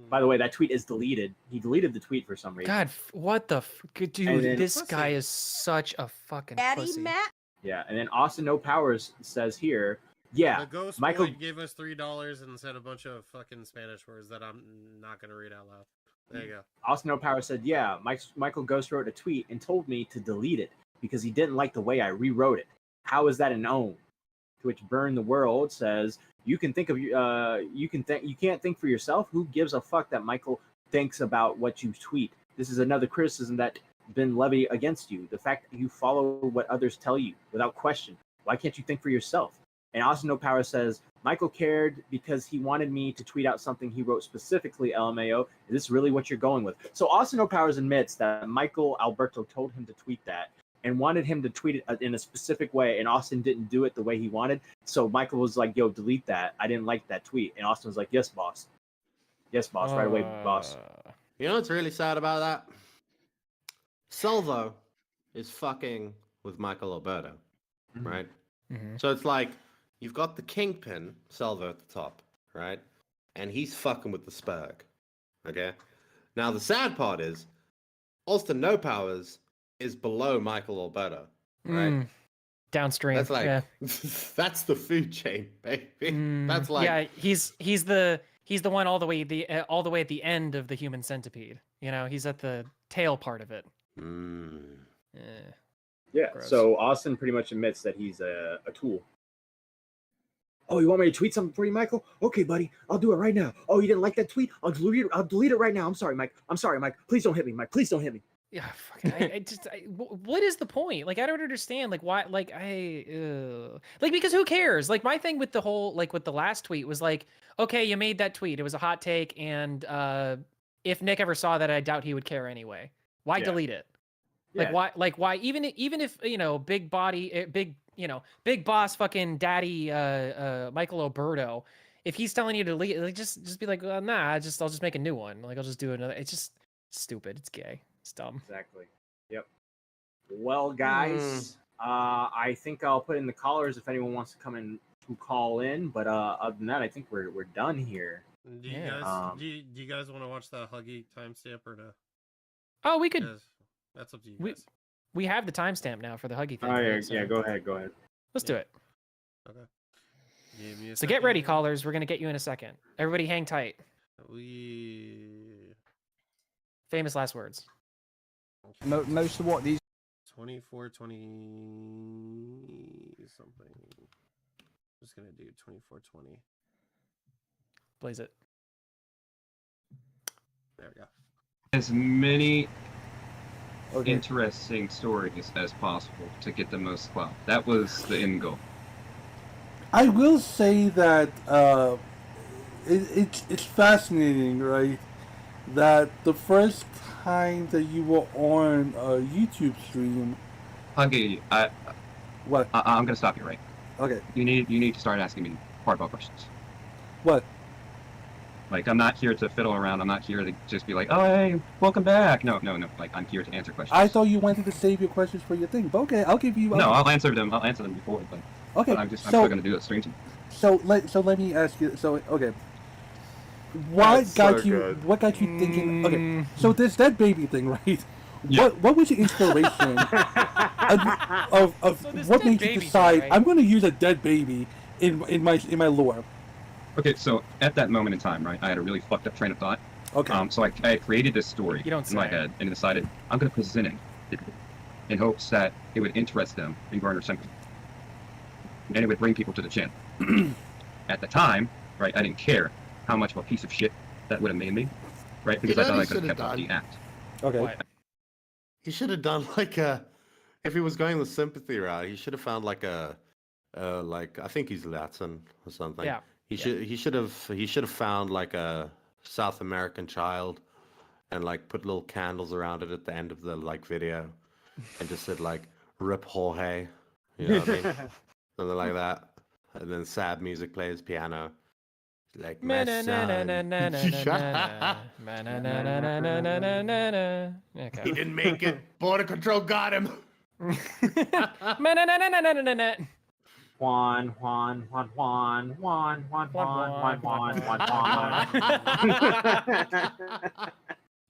by the way, that tweet is deleted. He deleted the tweet for some reason. God, what the dude? And then- This guy is such a fucking pussy. Yeah, and then Austin No Powers says here, yeah, The ghost Michael. boy gave us $3 and said a bunch of fucking Spanish words that I'm not gonna read out loud. There you go. Austin No Power said, yeah, Michael Ghost wrote a tweet and told me to delete it because he didn't like the way I rewrote it. How is that an own? To which Burn the World says, you can't think for yourself. Who gives a fuck that Michael thinks about what you tweet? This is another criticism that been levied against you. The fact that you follow what others tell you without question. Why can't you think for yourself? And Austin No Power says, Michael cared because he wanted me to tweet out something he wrote specifically, LMAO. Is this really what you're going with? So Austin No Powers admits that Michael Alberto told him to tweet that and wanted him to tweet it in a specific way, and Austin didn't do it the way he wanted. So Michael was like, yo, delete that. I didn't like that tweet. And Austin was like, yes, boss. Yes, boss. Right away, boss. You know what's really sad about that? Salvo is fucking with Michael Alberto, right? Mm-hmm. So it's like you've got the kingpin, Salvo, at the top, right? And he's fucking with the Spurg, okay? Now, the sad part is Austin No Powers is below Michael Alberto, right? Downstream. That's like, yeah. that's the food chain, baby. That's like, yeah, he's the one all the way at the end of the human centipede. He's at the tail part of it. Yeah, Gross. so Austin pretty much admits that he's a tool. Oh, you want me to tweet something for you, Michael? Okay, buddy, I'll do it right now. Oh, you didn't like that tweet? I'll delete it right now. I'm sorry, Mike. Please don't hit me, Mike. Please don't hit me. Yeah, fucking. What is the point? Like, I don't understand. Like, why? Like, because who cares? Like, my thing with the whole, like, with the last tweet was like, okay, you made that tweet. It was a hot take, and if Nick ever saw that, I doubt he would care anyway. Why delete it? Like, Yeah. why? Like, why? Even if big boss, fucking daddy, Michael Alberto, if he's telling you to delete, like, just be like, nah, I'll just make a new one. Like, I'll just do another. It's just stupid. It's gay. It's dumb. Exactly. Yep. Well, guys, I think I'll put in the callers if anyone wants to come and who call in, but other than that, I think we're done here. Do you guys do you guys want to watch that Huggy timestamp or no? Oh, we could. 'Cause that's up to you guys. We have the timestamp now for the Huggy thing. Oh yeah, right? So yeah. Go ahead. Let's do it. Okay. Give me a So get ready, second. callers. We're gonna get you in a second. Everybody, hang tight. Famous last words. Most of what these 24, 20 something. I'm just gonna do 24, 20. Blaze it. There we go. As many interesting stories as possible to get the most clout. That was the end goal. I will say that it's fascinating, right? That the first time that you were on a YouTube stream. Huggy, What? I'm gonna stop you right. Okay. You need to start asking me hardball questions. What? Like, I'm not here to fiddle around. I'm not here to just be like, oh, hey, welcome back. No. Like, I'm here to answer questions. I thought you wanted to save your questions for your thing, but okay, I'll give you. No, I'll answer them. I'll answer them before, but Okay, I'm so- still gonna do it strangely. So let me ask you. So okay, what That's got so you? good. What got you thinking? Okay, so this dead baby thing, right? Yeah. What was your inspiration of this what dead made you baby decide thing, right? I'm going to use a dead baby in my lore? Okay, so at that moment in time, right, I had a really fucked up train of thought. Okay. So I had created this story You don't in my say. head and decided I'm going to present it in hopes that it would interest them and garner sympathy. And it would bring people to the channel. At the time, right, I didn't care how much of a piece of shit that would have made me, right, because I thought I could have kept up the act. Okay. He should have done like if he was going the sympathy route, he should have found like like I think he's Latin or something. Yeah. He should have found like a South American child and like put little candles around it at the end of the like video and just said like rip Jorge, you know what I mean? Something like that. And then sad music plays, piano. Like my son. He didn't make it. Border control got him. Juan.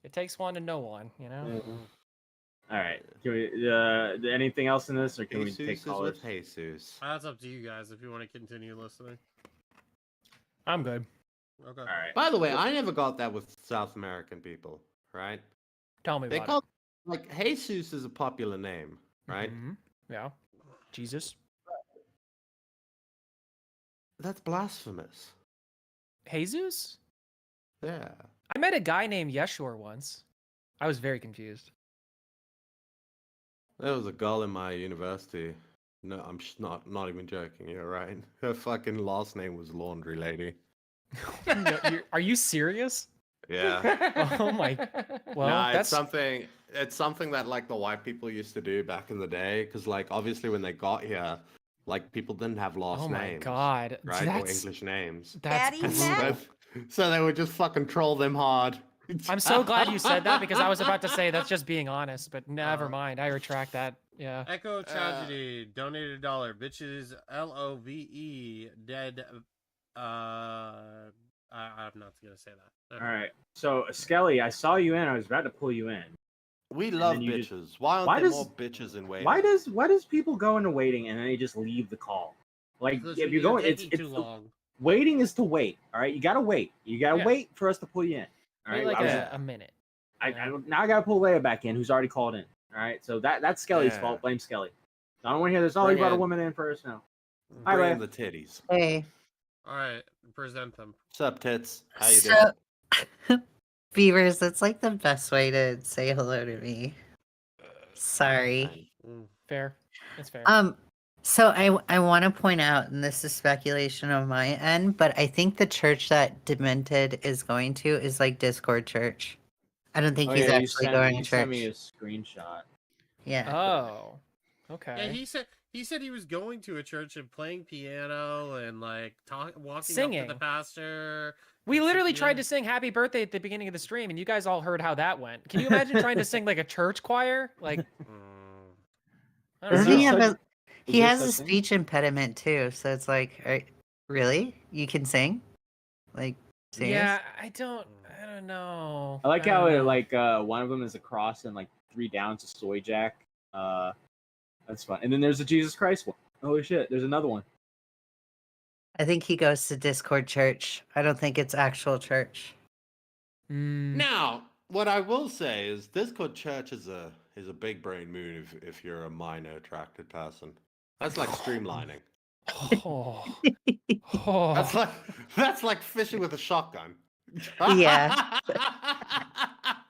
It takes one to know one, you know. All right. Can we, anything else in this, or can we Jesus take is callers? with Jesus. That's up to you guys if you want to continue listening. I'm good. Okay. All right. By the way, I never got that with South American people, right? Tell me They about call like Jesus is a popular name, right? it. Mhm. Yeah. Jesus. That's blasphemous. Jesus? Yeah. I met a guy named Yeshua once. I was very confused. There was a girl in my university. No, I'm not even joking. You're right. Her fucking last name was Laundry Lady. No, are you serious? Yeah. Oh my. Well, Nah, that's it's something that like the white people used to do back in the day, because like obviously when they got here, like people didn't have last Oh my names. God. Right? Or That's- English names. that's brutal. So they would just fucking troll them hard. I'm so glad you said that because I was about to say that's just being honest, but never mind. I retract that. Yeah. Echo Tragedy donated $1. Bitches LOVE dead. I'm not gonna say that. All right. So Skelly, I saw you in. I was about to pull you in. We And love then you bitches. just- Why aren't why there does- more bitches in waiting? Why does people go into waiting and then they just leave the call? Like Because if you're you're going, it's taking too the- long. waiting is to wait. All right, you gotta wait. You gotta Yeah. wait for us to pull you in. All Wait right, like a minute. now I gotta pull Leia back in, who's already called in. All right, so that's Skelly's Yeah. fault. Blame Skelly. I don't want to hear this. Oh, you Bring brought a in- woman in first. No. Hi, Bring Leia. in the titties. Hey. All right, present them. What's up, tits? How you doing? So, Beavers, that's like the best way to say hello to me. Sorry. Fair. It's fair. So I want to point out, and this is speculation on my end, but I think the church that Demented is going to is like Discord church. I don't think Oh, he's yeah, you actually sent- going you to sent church. me a screenshot. Yeah. Oh. Okay. Yeah, he said he was going to a church and playing piano and like walking up Singing. to the pastor. We literally Yeah. tried to sing Happy Birthday at the beginning of the stream, and you guys all heard how that went. Can you imagine trying to sing like a church choir? Like, I don't Doesn't he know. have He has a speech impediment too, so it's like, really? You can sing? Like, serious? Yeah, I don't know. I like don't how it, know. like one of them is a cross and like 3 downs a soy jack. That's fun. And then there's a Jesus Christ one. Holy shit! There's another one. I think he goes to Discord church. I don't think it's actual church. Now, what I will say is Discord church is a big brain move if you're a minor attracted person. That's like streamlining. That's like fishing with a shotgun. Yeah.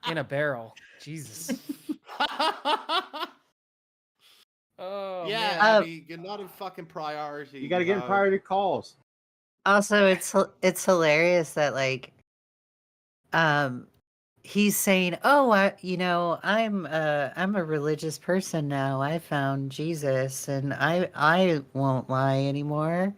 In a barrel. Jesus. Oh yeah, man. Abby, you're not in fucking priority. You gotta get in priority calls. Also, it's hilarious that like, he's saying, "Oh, I'm a religious person now. I found Jesus, and I won't lie anymore."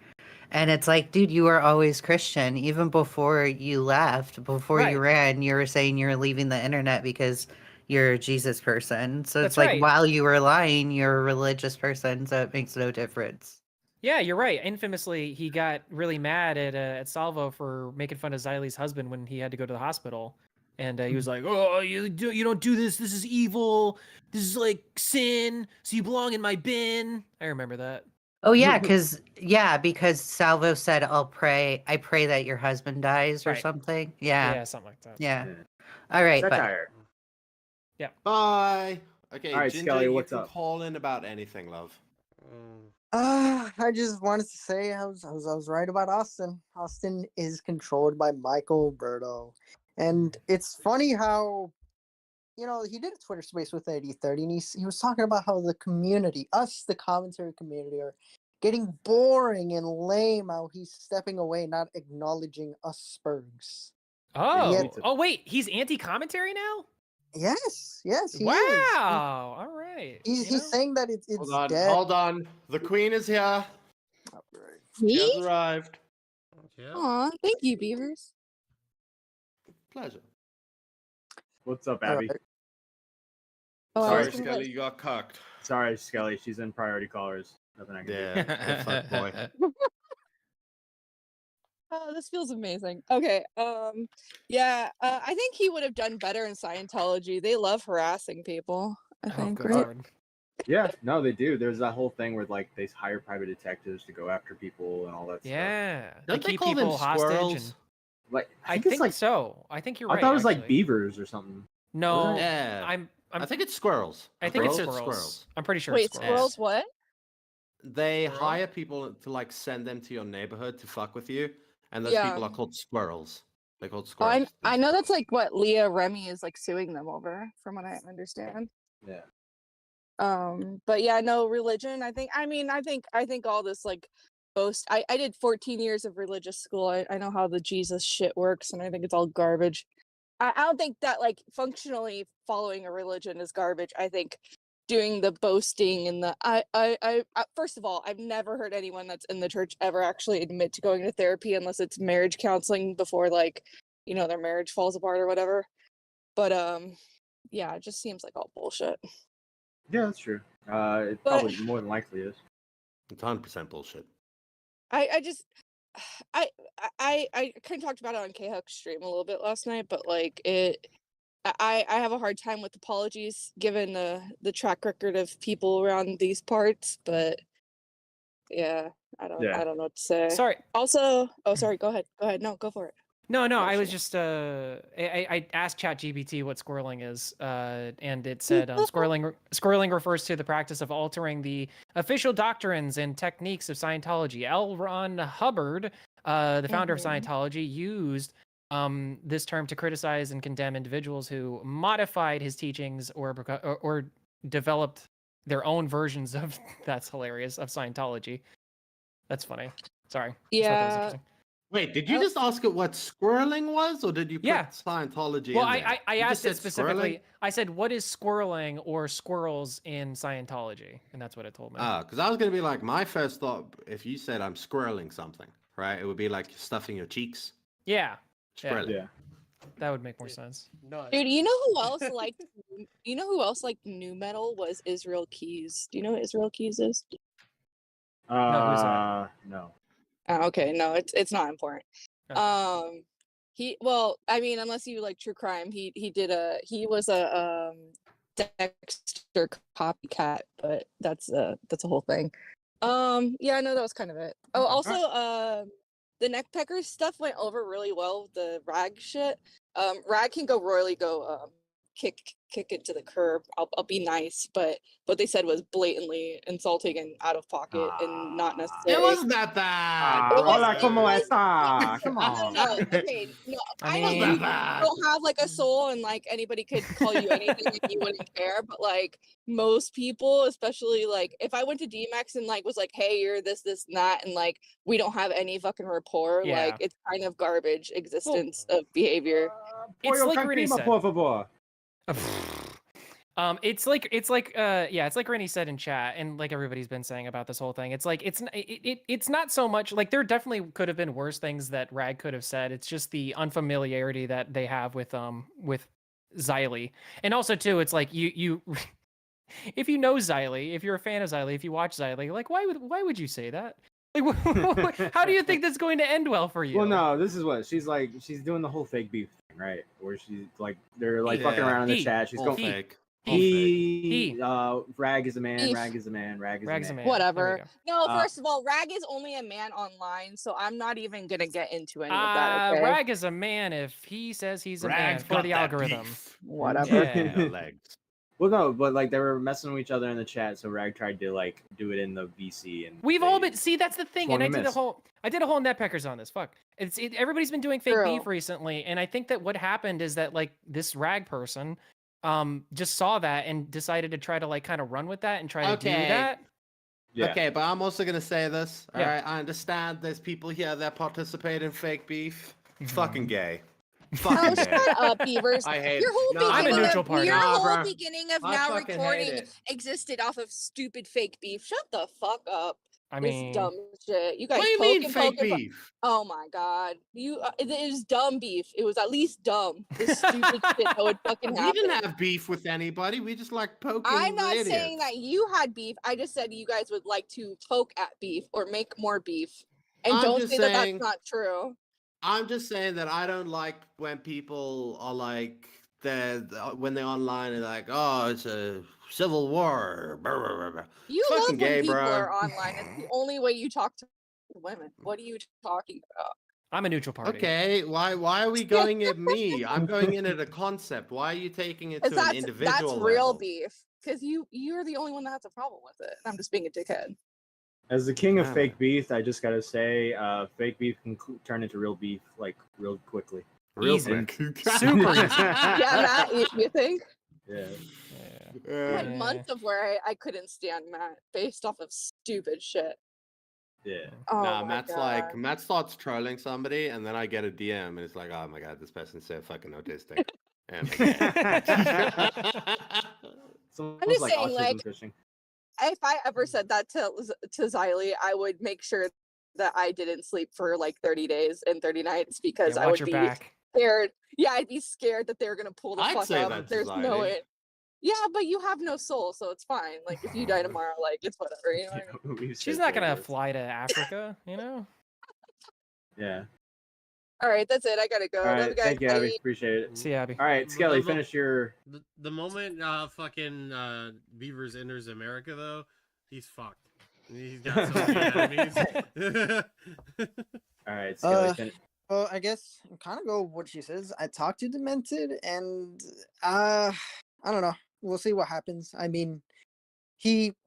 And it's like, dude, you were always Christian. Even before you left, before you ran, you were saying you're leaving the internet because you're a Jesus person. So it's That's like, right. while you were lying, you're a religious person, so it makes no difference. Yeah, you're right. Infamously, he got really mad at Salvo for making fun of Xylee's husband when he had to go to the hospital. And he was like, "Oh, you don't do this. This is evil. This is like sin. So you belong in my bin." I remember that. Oh yeah, because Salvo said, I pray that your husband dies or Right. something. Yeah. Yeah, something like that. Yeah. All right, Satire. Yeah. Bye. Okay, All right, Ginger, Skelly, you what's can up? call in about anything, love. I just wanted to say I was right about Austin. Austin is controlled by Michael Alberto. And it's funny how, he did a Twitter space with 8030, and he was talking about how the community, us, the commentary community, are getting boring and lame, how he's stepping away, not acknowledging us Spurgs. Oh, wait, he's anti-commentary now? Yes, he is. Wow. All right. He's saying that it's dead. Hold on. The queen is here. She has arrived. Aw, thank you, Beavers. Pleasure. What's up, Abby? Alright. Oh, I Sorry, was gonna Skelly, let- you got cucked. Sorry, Skelly. She's in priority callers. Nothing I can do. Yeah, fuck boy. Oh, this feels amazing. Okay, yeah, I think he would have done better in Scientology. They love harassing people, I think, right? Yeah, no, they do. There's that whole thing where like they hire private detectives to go after people and all that Yeah. stuff. They keep people hostage. And... Like I it's think like so. I think you're I right. thought it was like actually. beavers or something. No, Wasn't it? Yeah. I think it's squirrels. I think it's Girl, squirrels. I'm pretty sure Wait, it's squirrels. squirrels what? They hire people to like send them to your neighborhood to fuck with you, and those Yeah. people are called squirrels. They're called Oh, squirrels. I know that's like what Leah Remy is like suing them over, from what I understand. Yeah. But yeah, no religion. I think all this like boast. I did 14 years of religious school. I know how the Jesus shit works, and I think it's all garbage. I don't think that like functionally following a religion is garbage. I think doing the boasting and the I first of all, I've never heard anyone that's in the church ever actually admit to going to therapy unless it's marriage counseling before like, their marriage falls apart or whatever. But yeah, it just seems like all bullshit. Yeah, that's true. It But- probably more than likely is. It's 100% bullshit. I kind of talked about it on K-Huck's stream a little bit last night, but like I have a hard time with apologies given the track record of people around these parts, but yeah, I don't know what to say. Sorry. Also, sorry, go ahead. No, go for it. No, I was just I asked ChatGPT what squirreling is, and it said squirreling refers to the practice of altering the official doctrines and techniques of Scientology. L. Ron Hubbard, the founder of Scientology, used this term to criticize and condemn individuals who modified his teachings or developed their own versions of that's hilarious of Scientology. That's funny. Sorry. Just thought that was interesting. Wait, did you just ask it what squirreling was, or did you put Scientology Well, in there? I You just asked it said specifically. squirreling? I said, "What is squirreling or squirrels in Scientology?" And that's what it told me. Because I was going to be like, my first thought, if you said I'm squirreling something, right, it would be like stuffing your cheeks. Yeah. Squirreling. That would make more sense. Dude, you know who else liked new metal was Israel Keys. Do you know what Israel Keys is? No, who's that? No. Okay, no, it's not important. Okay. I mean, unless you like true crime, he was a Dexter copycat, but that's a whole thing. Yeah, no, that was kind of it. Oh, also, the neckpecker stuff went over really well with the rag shit. Rag can royally kick it to the curb. I'll be nice, but what they said was blatantly insulting and out of pocket and not necessarily. It wasn't that bad. Hola, ¿cómo está? Come on. No, okay, no. I I know mean- you don't have like a soul and like anybody could call you anything and you wouldn't care, but like most people, especially like if I went to DMX and like was like, hey, you're this, this, and that, and like we don't have any fucking rapport, Yeah. like it's kind of garbage existence of behavior. It's Pollo like con Rennie crema, said. por favor. It's like Rennie said in chat, and like everybody's been saying about this whole thing. It's like it's not so much like there definitely could have been worse things that Rag could have said. It's just the unfamiliarity that they have with Xylee, and also too, it's like you if you know Xylee, if you're a fan of Xylee, if you watch Xylee, like why would you say that? Like, how do you think that's going to end well for you? Well, no, this is what she's like. She's doing the whole fake beef thing, right? Where she's like, they're like fucking around in the chat. She's going fake. Rag is a man. Beef. Rag is a man. Rag is Rag's a a man. man. Whatever. No, Uh, first of all, Rag is only a man online, so I'm not even gonna get into any of that. Okay? Rag is a man if he says he's a man Rag's for got the that algorithm. beef. Whatever. Yeah. Legs. Well, no, but like they were messing with each other in the chat, so Rag tried to like do it in the VC, and We've all been that's the thing, swung and and I did a whole netpeckers on this. Fuck, everybody's been doing fake beef True. recently, and I think that what happened is that like this Rag person, just saw that and decided to try to like kind of run with that and try to do that. Yeah. Okay, but I'm also gonna say this. All Yeah. right, I understand there's people here that participate in fake beef. Mhm. Fucking gay. Oh, Fucking gay. shut up, Beavers. I hate Your it. whole No, I'm a beginning neutral of, party. Your Nah, whole bro. beginning of I now fucking hate recording it. existed off of stupid fake beef. Shut the fuck up. I This mean, dumb shit. You guys What do you poke mean and fake poke and poke. beef? Oh my god. It was dumb beef. It was at least dumb. This stupid shit that would fucking We happen. didn't have beef with anybody. We just like poking I'm not idiots. saying that you had beef. I just said you guys would like to poke at beef or make more beef. And I'm don't just say that saying- that's not true. I'm just saying that I don't like when people are like when they're online and like, oh, it's a civil war. Blah, blah, blah, blah. You Fucking love gay, when people bro. are online. It's the only way you talk to women. What are you talking about? I'm a neutral party. Okay, why are we going at me? I'm going in at a concept. Why are you taking it to an That's individual real level? beef. Because you're the only one that has a problem with it. And I'm just being a dickhead. As the king of Yeah. fake beef, I just gotta say, fake beef can turn into real beef like real quickly. Real Easy. quick. Super easy. Yeah, Matt, you think? Yeah. I had months of where I couldn't stand Matt based off of stupid shit. Yeah. Oh Nah, my Matt's God. like Matt starts trolling somebody, and then I get a DM, and it's like, oh my god, this person's so fucking autistic. And So I'm just like saying, autism like, fishing. if I ever said that to Xylee, I would make sure that I didn't sleep for like 30 days and 30 nights because Yeah, I watch would your be back. scared. Yeah, I'd be scared that they're gonna pull the I'd fuck say up. that to There's no Xylee. way. Yeah, but you have no soul, so it's fine. Like if you die tomorrow, like it's whatever. You know what I mean? We've She's said not gonna that. fly to Africa, you know. Yeah. All right, that's it. I gotta go. All Love right. you guys. Thank you, Abby. Bye. Appreciate it. See, Abby. All right, Skelly, finish your. The moment fucking Beavers enters America though, he's fucked. He's got so many enemies. All right, Skelly, finish. Well, I guess kind of go with what she says. I talked to Demented, and I don't know. We'll see what happens. I mean,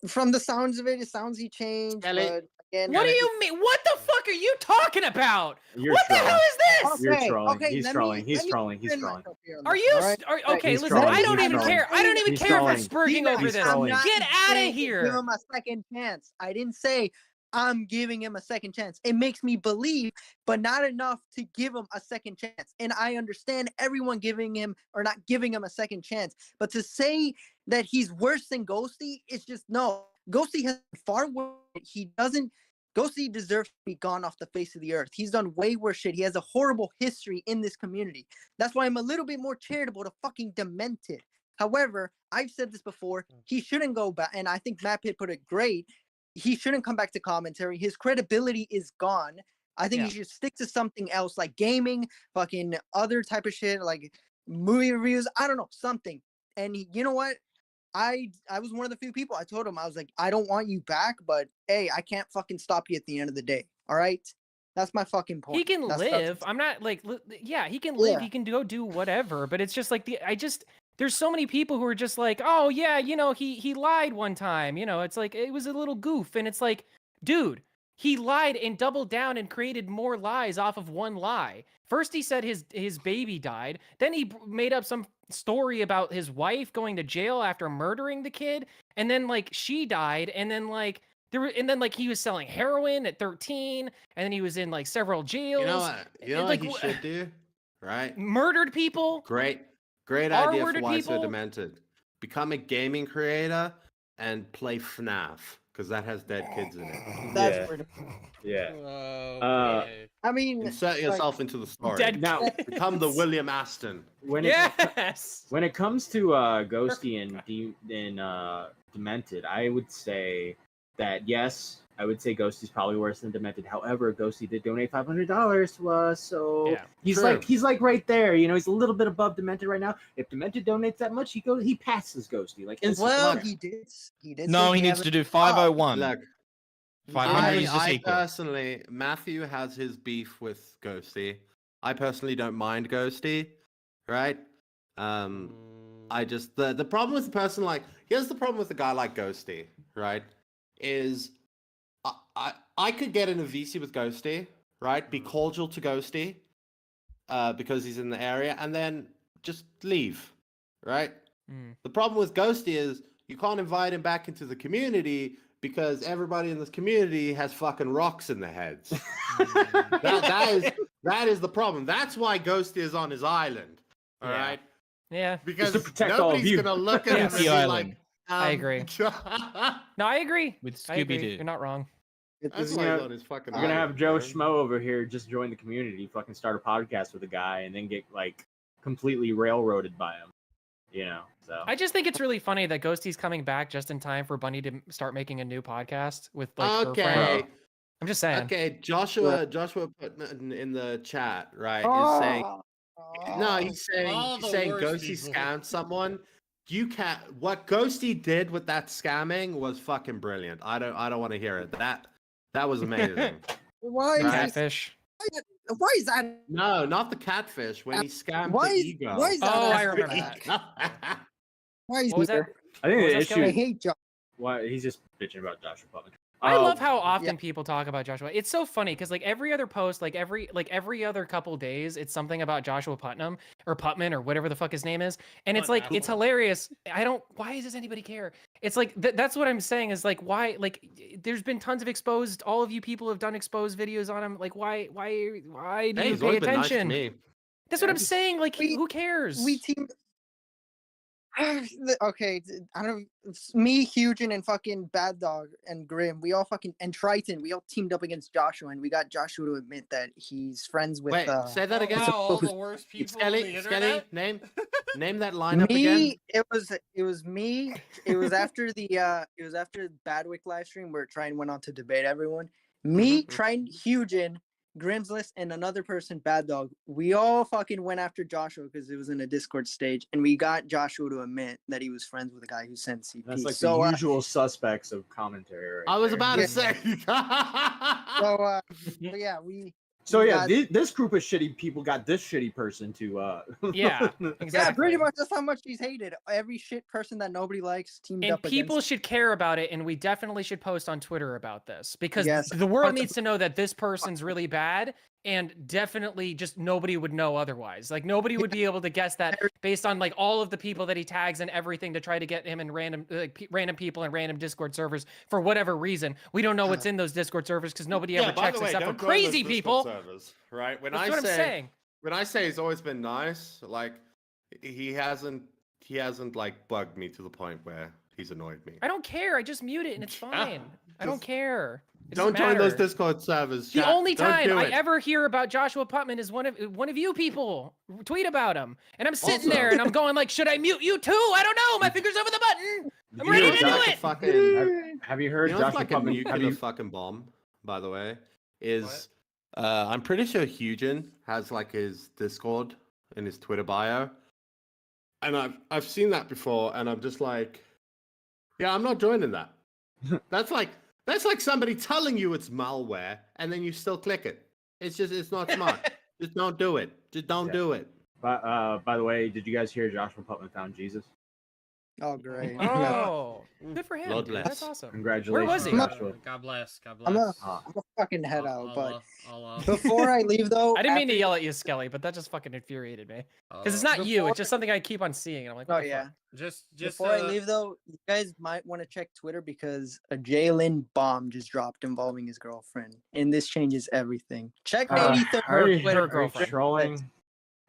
from the sounds of it, it sounds he changed. Skelly, But again, What do you mean? What the fuck are you talking about? You're What the trolling. hell is this? You're Okay, trolling. okay, He's let trolling. me- He's let me trolling. He's defend trolling. myself here on Are this, you? all right? Okay, He's listen. trolling. I don't He's even trolling. care. I don't even He's care if trolling. I'm spurging over He's this. trolling. I'm not Get out of saying here. Give him a second chance. I didn't say I'm giving him a second chance. It makes me believe, but not enough to give him a second chance. And I understand everyone giving him or not giving him a second chance. But to say that he's worse than Ghosty, it's just no. Ghosty has far worse. Ghosty deserves to be gone off the face of the earth. He's done way worse shit. He has a horrible history in this community. That's why I'm a little bit more charitable to fucking Demented. However, I've said this before. He shouldn't go back. And I think Matt Pitt put it great. he shouldn't come back to commentary. His credibility is gone. I think he should stick to something else, like gaming, fucking other type of shit, like movie reviews. I don't know, something. And you know what? I was one of the few people. I told him, I was like, I don't want you back, but hey, I can't fucking stop you at the end of the day. All right, that's my fucking point. He can That's live. I'm not like, yeah, he can live. Yeah. He can go do whatever. But it's just like there's so many people who are just like, oh yeah, you know, he lied one time. You know, it's like it was a little goof, and it's like, dude, he lied and doubled down and created more lies off of one lie. First he said his baby died. Then he made up some story about his wife going to jail after murdering the kid, and then like she died, and then like he was selling heroin at 13, and then he was in like several jails. You know what? You know like, what he should do, right? Murdered people. Great idea for R-worded Why So people. Demented. Become a gaming creator and play FNAF because that has dead kids in it. That's pretty. Yeah. I mean, Insert yourself into the story. Dead Now, become the William Aston. when it comes to Ghosty and Demented, I would say that yes, I would say Ghosty's probably worse than Demented. However, Ghosty did donate $500 to us, so he's like right there. You know, he's a little bit above Demented right now. If Demented donates that much, he passes Ghosty like instantly. Well, he did. No, say he needs to do 501. Look, 500 is just I equal. personally, Matthew has his beef with Ghosty. I personally don't mind Ghosty, right? I just the problem with the person like here's the problem with a guy like Ghosty, right? Is I could get in a VC with Ghosty, right? Be cordial to Ghosty, because he's in the area, and then just leave, right? The problem with Ghosty is you can't invite him back into the community because everybody in this community has fucking rocks in their heads. that is the problem. That's why Ghosty is on his island. All right. Yeah. Because to protect all of nobody's you. gonna look at him and be like, I agree. No, I agree. With I agree. Scooby-Doo. You're not wrong. That's You why know, he's on his fucking we're gonna island, have Joe man. Schmo over here just join the community, fucking start a podcast with a guy, and then get like completely railroaded by him. You know, so I just think it's really funny that Ghosty's coming back just in time for Bunny to start making a new podcast with like her friend. I'm just saying. Okay, Joshua Putman in the chat, right, is saying no, he's saying Ghosty scammed someone. You can't. What Ghosty did with that scamming was fucking brilliant. I don't want to hear it. That was amazing. Why? Catfish. Why is that? No, not the catfish. When he scammed Why the is- ego. why is that Oh, I after remember the that. ego? Why is What was he that? there? I think What the was that, issue. I Skelly? hate Josh. Why he's just bitching about Joshua Putman. I Oh, love how often people talk about Joshua. It's so funny because like every other post, like every other couple days, it's something about Joshua Putnam or Putman or whatever the fuck his name is, and it's like it's hilarious. Why does anybody care? It's like that's what I'm saying is like why like there's been tons of exposed. All of you people have done exposed videos on him. Like why do Hey, you he's pay always been nice to attention? me. That's what I'm saying. Like who cares? We team. Okay, I don't. Me, Hugin, and fucking Bad Dog and Grim. We all fucking and Triton. We all teamed up against Joshua, and we got Joshua to admit that he's friends with. Wait, say that again. what's all it- the worst people on the Skelly, internet. name that lineup me, again. it was me. It was after the Badwick live stream where Triton went on to debate everyone. Me, Triton, Hugin, Grim's List, and another person, Bad Dog. We all fucking went after Joshua because it was in a Discord stage, and we got Joshua to admit that he was friends with a guy who sent CP. That's like so, the usual suspects of commentary. Right I was there. about to say. so yeah, we. So we yeah, got- this group of shitty people got this shitty person to Yeah, Yeah, pretty much. That's how much he's hated. Every shit person that nobody likes teamed And up people against. should care about it, and we definitely should post on Twitter about this because Yes. the world needs to know that this person's really bad, and definitely just nobody would know otherwise. Like nobody would be able to guess that based on like all of the people that he tags and everything to try to get him in random random people and random Discord servers for whatever reason. We don't know what's in those Discord servers because nobody ever by checks the way, except for don't join those crazy Discord people. servers, right? When That's I what I'm say, saying. when I say he's always been nice, like he hasn't like bugged me to the point where He's annoyed me. I don't care. I just mute it and it's fine. I don't care. It Don't doesn't join those matter. Discord servers. The chat. only Don't time do I it. ever hear about Joshua Putman is one of you people tweet about him, and I'm sitting Also- there and I'm going like, should I mute you too? I don't know. My finger's over the button. I'm You ready know to do Josh- it. Fucking, Have you heard you know what's Joshua like a Putman? Have nuclear you, fucking bomb, by the way, is I'm pretty sure Hugin has like his Discord in his Twitter bio. And I've seen that before, and I'm just like, yeah, I'm not joining that. That's like somebody telling you it's malware, and then you still click it. It's not smart. Just don't do it. Just don't do it. by the way, did you guys hear Joshua Putman found Jesus? Oh, great. Oh, good for him. Lord Dude. bless. That's awesome. Congratulations, Where was he? Joshua. God bless. God bless. I'm gonna fucking head out, but I'll, before I leave though, I didn't mean to after- yell at you, Skelly, but that just fucking infuriated me. Because it's not you. It's just something I keep on seeing, and I'm like, what Oh the yeah. fuck? Just Before I leave though, you guys might want to check Twitter because a Jalen bomb just dropped involving his girlfriend, and this changes everything. Check 8030 Are you Twitter. trolling?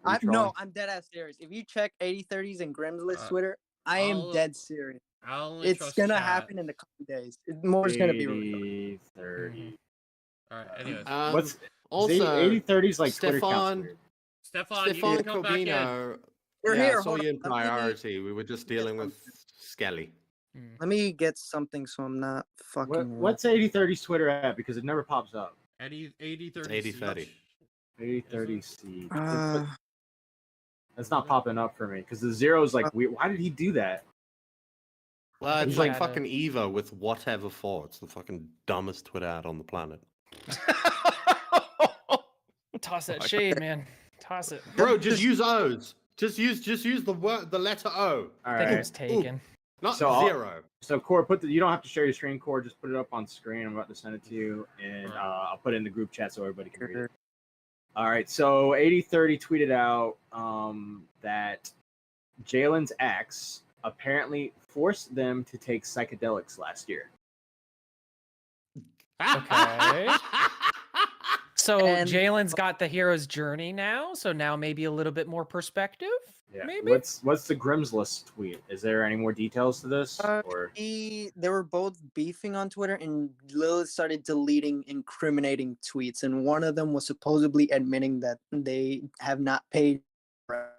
Are you No, trolling? I'm dead ass serious. If you check 8030s and Grimslist Twitter, I am I'll- dead serious. I'll only It's trust gonna chat. happen in the coming days. More is gonna be revealed. 30. All right. Anyways, What's Also, 8030's like Twitter counts Stefan, weird. Stefan, you Stefan can come back in. Corbino. We're yeah, here, I saw hold you on. in Let me- priority. We were just dealing with Skelly. Let me get something so I'm not fucking. What's 8030's Twitter at? Because it never pops up. 80 It's 30 80-30. 8030 C. Uh, That's not popping up for me because the zero is like weird. Why did he do that? Well, it's He's like like- fucking Eva with whatever for. It's the fucking dumbest Twitter ad on the planet. Toss that shade, man. Toss it. Bro, just use O's. Just use the word, the letter O. All I think it right. was taken. Not So I'll- zero. So Core, you don't have to share your screen, Core. Just put it up on screen. I'm about to send it to you, and I'll put it in the group chat so everybody can read it. All right. So 8030 tweeted out that Jalen's ex apparently forced them to take psychedelics last year. Okay. So And- Jalen's got the hero's journey now. So now maybe a little bit more perspective. Yeah. Maybe. What's the Grimsless tweet? Is there any more details to this? Or They were both beefing on Twitter, and Lilith started deleting incriminating tweets, and one of them was supposedly admitting that they have not paid. I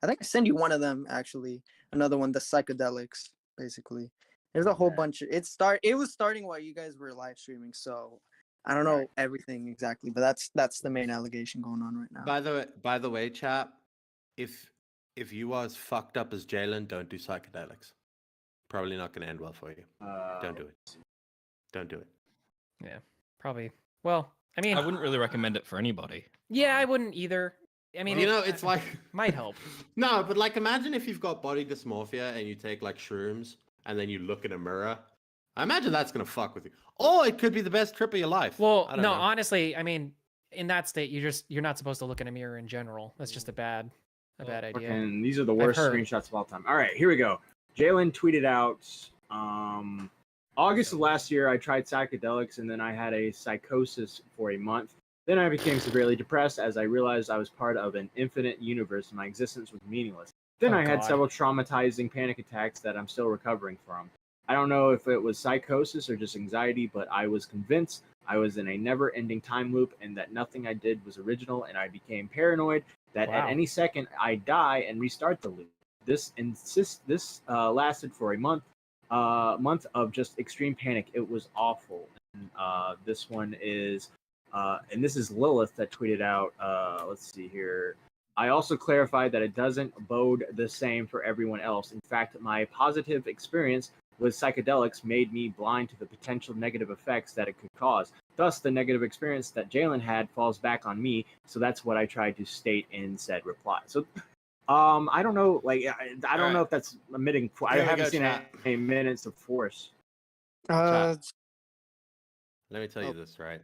think I sent you one of them actually. Another one, the psychedelics, basically. There's a whole bunch. It was starting while you guys were live streaming, so I don't know everything exactly, but that's the main allegation going on right now. By the way, chap, if you are as fucked up as Jalen, don't do psychedelics. Probably not going to end well for you. Don't do it. Don't do it. Yeah, probably. Well, I mean, I wouldn't really recommend it for anybody. yeah, I wouldn't either. I mean, You know, it's like might help. No, but like imagine if you've got body dysmorphia and you take like shrooms and then you look in a mirror. I imagine that's gonna fuck with you. Or it could be the best trip of your life. Well, I don't no, know. honestly, I mean, in that state, you're not supposed to look in a mirror in general. That's just a bad idea. fucking, these are the I've worst heard. screenshots of all time. All right, here we go. Jalen tweeted out, August of last year, I tried psychedelics and then I had a psychosis for a month. Then I became severely depressed as I realized I was part of an infinite universe and my existence was meaningless. Then Oh, I had God. several traumatizing panic attacks that I'm still recovering from. I don't know if it was psychosis or just anxiety, but I was convinced I was in a never-ending time loop and that nothing I did was original, and I became paranoid that Wow. at any second I'd die and restart the loop. This lasted for a month of just extreme panic. It was awful. And, this one is, and this is Lilith that tweeted out. Let's see here. I also clarified that it doesn't bode the same for everyone else. In fact, my positive experience with psychedelics made me blind to the potential negative effects that it could cause. Thus, the negative experience that Jalen had falls back on me. So that's what I tried to state in said reply. So, I don't know. Like, I don't know if that's admitting. I Here we haven't go, seen chat. any minutes of force. Let me tell you this, right?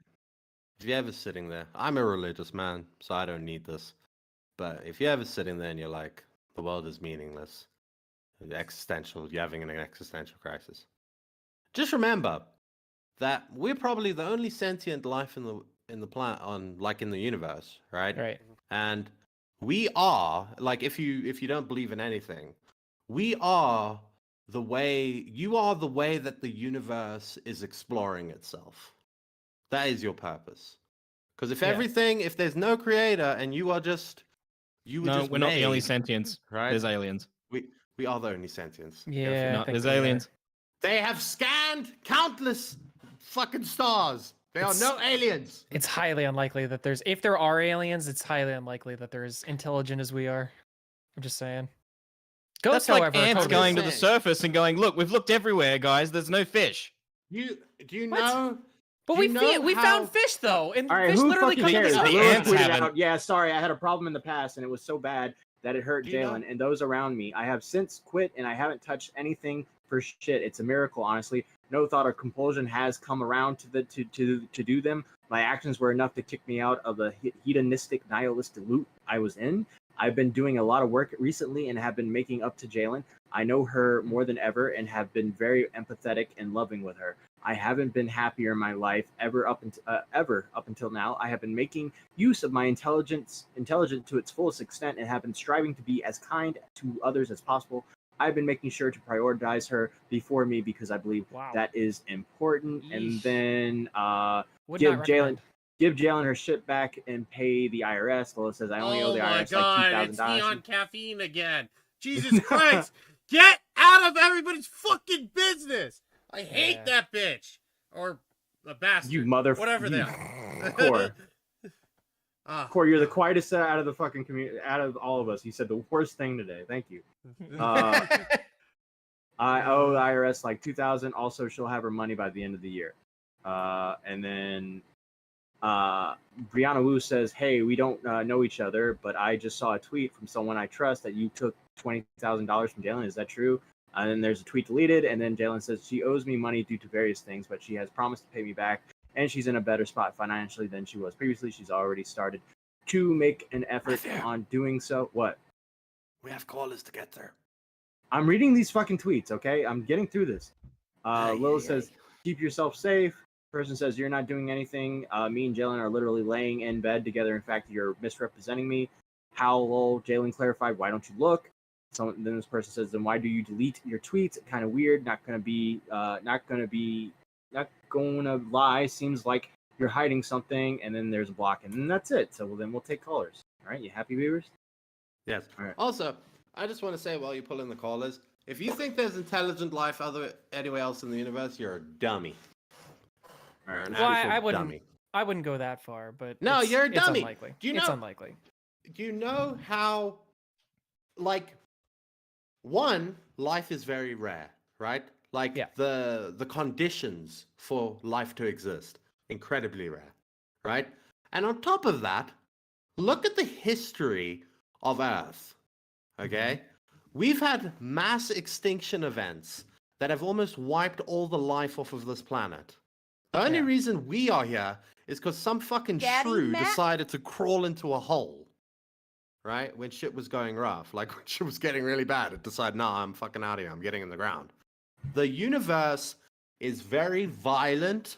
If you're ever sitting there, I'm a religious man, so I don't need this. But if you're ever sitting there and you're like, the world is meaningless, existential, you're having an existential crisis, just remember that we're probably the only sentient life in the planet in the universe, right? Right. And we are, like, if you don't believe in anything, we are the way that the universe is exploring itself. That is your purpose. Because if there's no creator and you are just, No, we're not the only sentients. right? There's aliens. We are the only sentients. Yeah, No, there's aliens. They have scanned countless fucking stars. There are no aliens. It's highly unlikely that if there are aliens, it's highly unlikely that they're as intelligent as we are. I'm just saying. That's Ghosts, like however, are ants totally going to the insane. surface and going, look, we've looked everywhere, guys. There's no fish. Do you know? But do we you know we how- found fish though, and All right, fish who literally fucking come to cares? the Lilith ants tweeted haven't. out, yeah, sorry, I had a problem in the past, and it was so bad that it hurt Do you know- Jalen and those around me. I have since quit, and I haven't touched anything for shit. It's a miracle, honestly. No thought or compulsion has come around to do them. My actions were enough to kick me out of the hedonistic, nihilistic loop I was in. I've been doing a lot of work recently and have been making up to Jalen. I know her more than ever and have been very empathetic and loving with her. I haven't been happier in my life ever up until now. I have been making use of my intelligence to its fullest extent and have been striving to be as kind to others as possible. I've been making sure to prioritize her before me because I believe that is important. And then Would give not Jalen recommend. give Jalen her shit back and pay the IRS. Lola says I only owe the IRS like It's $2,000. neon caffeine again. Jesus Christ! Get out of everybody's fucking business! I hate that bitch or a bastard. You mother, whatever they you are. Core. Core, you're the quietest out of the fucking community, out of all of us. You said the worst thing today. Thank you. I owe the IRS like $2,000. Also, she'll have her money by the end of the year. And then Brianna Wu says, "Hey, we don't know each other, but I just saw a tweet from someone I trust that you took $20,000 from Jalen. Is that true?" And then there's a tweet deleted, and then Jalen says she owes me money due to various things, but she has promised to pay me back, and she's in a better spot financially than she was previously. She's already started to make an effort on doing so. What? We have callers to get there. I'm reading these fucking tweets, okay? I'm getting through this. Lil says, "Keep yourself safe." Person says, "You're not doing anything. Me and Jalen are literally laying in bed together. In fact, you're misrepresenting me." How lol? Jalen clarified, "Why don't you look?" So then this person says, "Then why do you delete your tweets? Kind of weird. Not gonna lie. Seems like you're hiding something." And then there's a block, and then that's it. So then we'll take callers. All right, you happy, viewers? Yes. All right. Also, I just want to say while you pull in the callers, if you think there's intelligent life anywhere else in the universe, you're a dummy. You're an Well, actual I wouldn't. dummy. I wouldn't go that far, but No, it's, you're a it's dummy. Unlikely. Do you It's know- unlikely. Do you know how, like, one, life is very rare, right? Like the conditions for life to exist, incredibly rare, right? And on top of that, look at the history of Earth, okay? We've had mass extinction events that have almost wiped all the life off of this planet. The only reason we are here is because some fucking shrew decided to crawl into a hole. Right? When shit was going rough, like when shit was getting really bad, it decided, nah, I'm fucking out of here. I'm getting in the ground. The universe is very violent,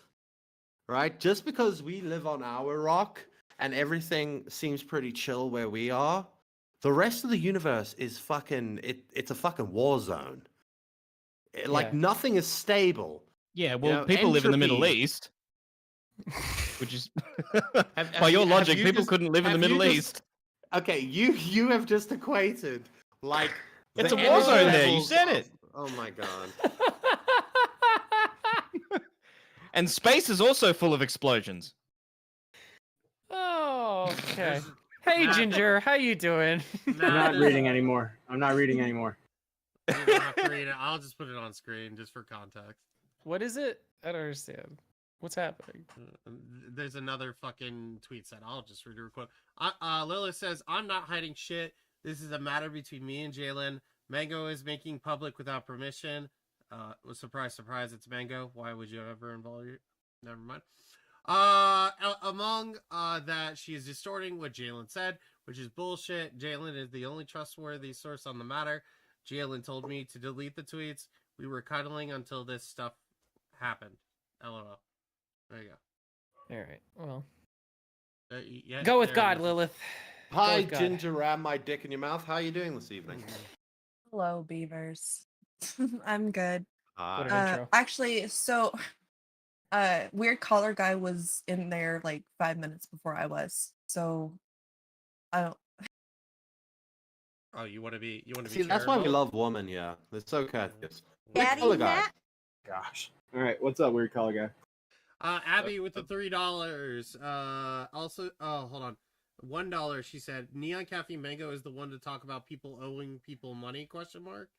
right? Just because we live on our rock and everything seems pretty chill where we are, the rest of the universe is fucking, it's a fucking war zone. Like nothing is stable. Yeah, well, You know, people live in the Middle entropy- East, which is by your logic, people couldn't live in the Middle East. Okay, you have just equated like It's the a war zone energy there. You levels said of- it. Oh my god. And space is also full of explosions. Oh, okay. Hey, Ginger, how you doing? I'm not reading anymore. I'm not reading anymore. You don't have to read it. I'll just put it on screen just for context. What is it? I don't understand. What's happening? There's another fucking tweet set. I'll just read a quote. Lilith says, "I'm not hiding shit. This is a matter between me and Jalen. Mango is making public without permission." Surprise, surprise, it's Mango. Why would you ever involve you? Never mind. Among that, she is distorting what Jalen said, which is bullshit. Jalen is the only trustworthy source on the matter. Jalen told me to delete the tweets. We were cuddling until this stuff happened. LOL. There you go. All right. Well, yeah, go with there it God, is. Lilith. Go Hi, with God. Ginger Ram, my dick in your mouth. How are you doing this evening? Hello, beavers. I'm good. What an intro. Actually, so Weird Collar Guy was in there like 5 minutes before I was. So I don't Oh, you want to be See, that's why we charitable? love women. Yeah, they're so courteous. Daddy Color guy. Matt? Gosh. All right, what's up, Weird Color Guy? Abby with the $3. Also, oh, hold on. $1. She said, "Neon Caffeine Mango is the one to talk about people owing people money?" Question mark.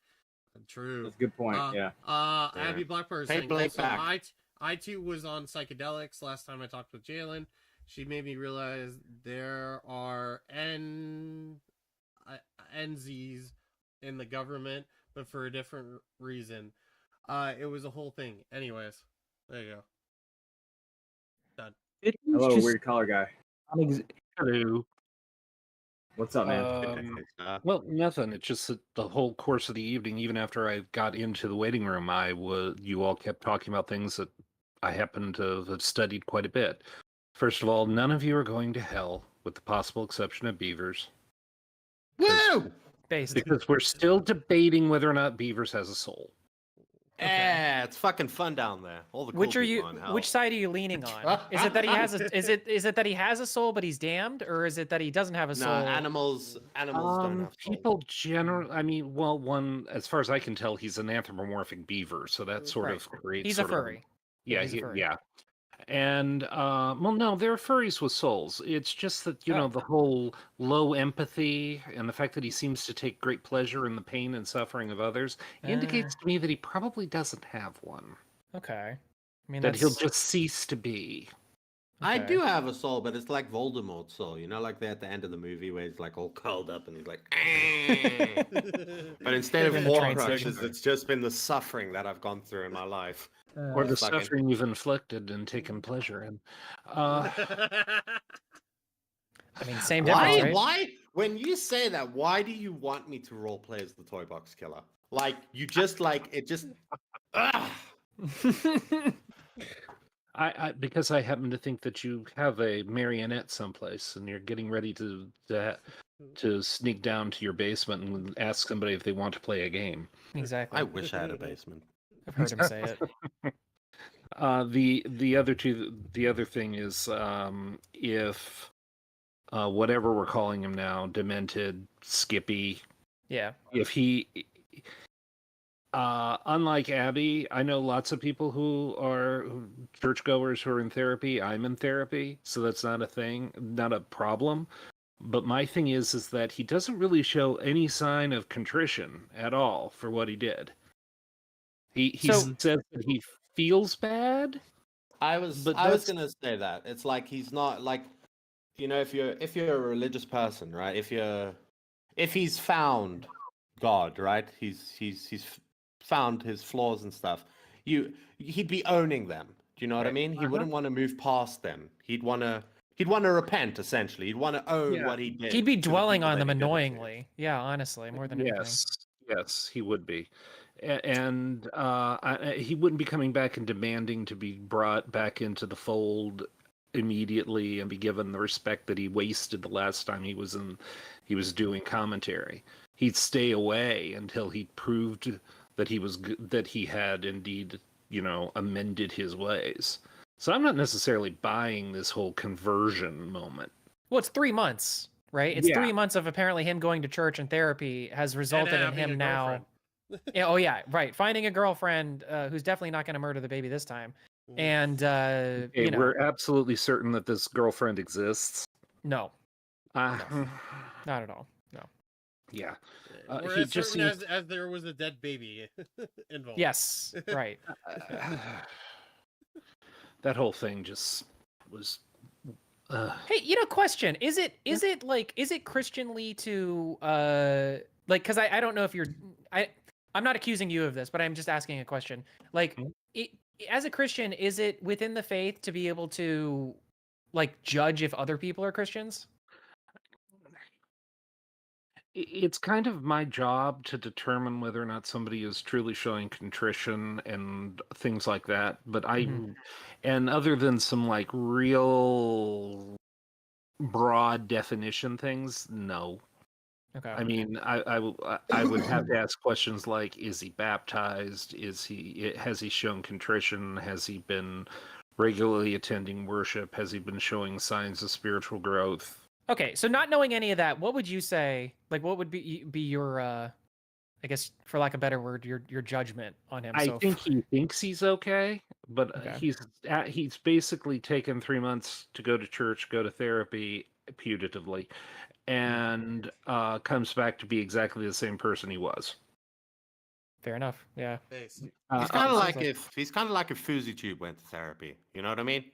True. That's a good point. Yeah. Abby Blackbird Pay saying, Blake also, back. I too was on psychedelics last time I talked with Jalen. She made me realize there are NZs in the government, but for a different reason. It was a whole thing. Anyways, there you go. Done. Hello, Weird Color Guy. Hello. What's up, man? Well, nothing. It's just that the whole course of the evening, even after I got into the waiting room, you all kept talking about things that I happen to have studied quite a bit. First of all, none of you are going to hell, with the possible exception of beavers. Woo! Because we're still debating whether or not beavers has a soul. Yeah, it's fucking fun down there. All the cool Which are people you? on hell. Which side are you leaning on? Is it that he has a? Is it that he has a soul but he's damned, or is it that he doesn't have a No, soul? animals don't have People generally, I mean, well, one, as far as I can tell, he's an anthropomorphic beaver, so that sort of creates. He's a sort of- furry. Yeah, he's a furry. yeah. And well, no, there are furries with souls. It's just that you know the whole low empathy and the fact that he seems to take great pleasure in the pain and suffering of others indicates to me that he probably doesn't have one. Okay. I mean, That he'll that's just cease to be. I do have a soul, but it's like Voldemort's soul. You know, like they're at the end of the movie where he's like all curled up and he's like, "Eh." But instead of In the train Horcruxes, station. it's just been the suffering that I've gone through in my life. Or the Fucking- suffering you've inflicted and taken pleasure in. I mean, same Why? difference, right? Why? When you say that, why do you want me to roleplay as the toy box killer? Like you just like it just. Because I happen to think that you have a marionette someplace and you're getting ready to sneak down to your basement and ask somebody if they want to play a game. Exactly. I wish I had a basement. I've heard him say it. The other thing is if whatever we're calling him now, Demented, Skippy. Yeah. If he unlike Abby, I know lots of people who are churchgoers who are in therapy. I'm in therapy, so that's not a thing, not a problem. But my thing is that he doesn't really show any sign of contrition at all for what he did. He says that he feels bad. I was gonna say that it's like he's not like, you know, if you're a religious person, right? If he's found God, right? He's found his flaws and stuff. He'd be owning them. Do you know what I mean? He wouldn't want to move past them. He'd want to repent essentially. He'd want to own what he did. He'd be to the dwelling people on that them he did it to. annoyingly. Yeah, honestly, more than anything. Yes, he would be. And he wouldn't be coming back and demanding to be brought back into the fold immediately and be given the respect that he wasted the last time he was doing commentary. He'd stay away until he proved that that he had indeed, you know, amended his ways. So I'm not necessarily buying this whole conversion moment. Well, it's 3 months, right? It's Yeah. 3 months of apparently him going to church and therapy has resulted in having him a now. girlfriend. Yeah, oh yeah, right. Finding a girlfriend who's definitely not going to murder the baby this time. And Okay, you know, we're absolutely certain that this girlfriend exists. no, not at all. No. Yeah. We're He as just certain seems... as there was a dead baby involved. Yes, right. That whole thing just was. Hey, you know, question: Is it Christianly to like? Because I don't know if I'm not accusing you of this, but I'm just asking a question. Like, as a Christian, is it within the faith to be able to like judge if other people are Christians? It's kind of my job to determine whether or not somebody is truly showing contrition and things like that. But and other than some like real broad definition things, no. Okay. I mean, I would have to ask questions like: is he baptized? Has he shown contrition? Has he been regularly attending worship? Has he been showing signs of spiritual growth? Okay, so not knowing any of that, what would you say? Like, what would be your, I guess, for lack of a better word, your judgment on him? I So think he thinks he's okay, but Okay. he's basically taken 3 months to go to church, go to therapy, putatively, and comes back to be exactly the same person he was. Fair enough. Yeah. He's Uh, kind of uh, like if FouseyTube went to therapy. You know what I mean?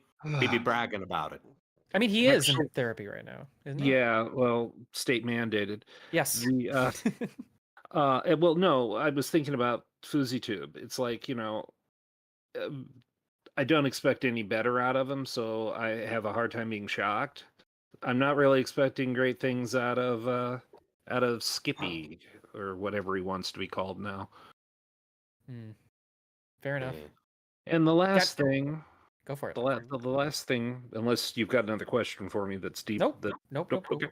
He'd be bragging about it. I mean, he is in Actually- therapy right now, isn't he? Yeah, well, state mandated. Yes. The well, no, I was thinking about FouseyTube. It's like, I don't expect any better out of him, so I have a hard time being shocked. I'm not really expecting great things out of Skippy or whatever he wants to be called now. Fair enough. And the last thing, Go for it. the last thing, unless you've got another question for me that's deep. Nope. That, Nope. Okay.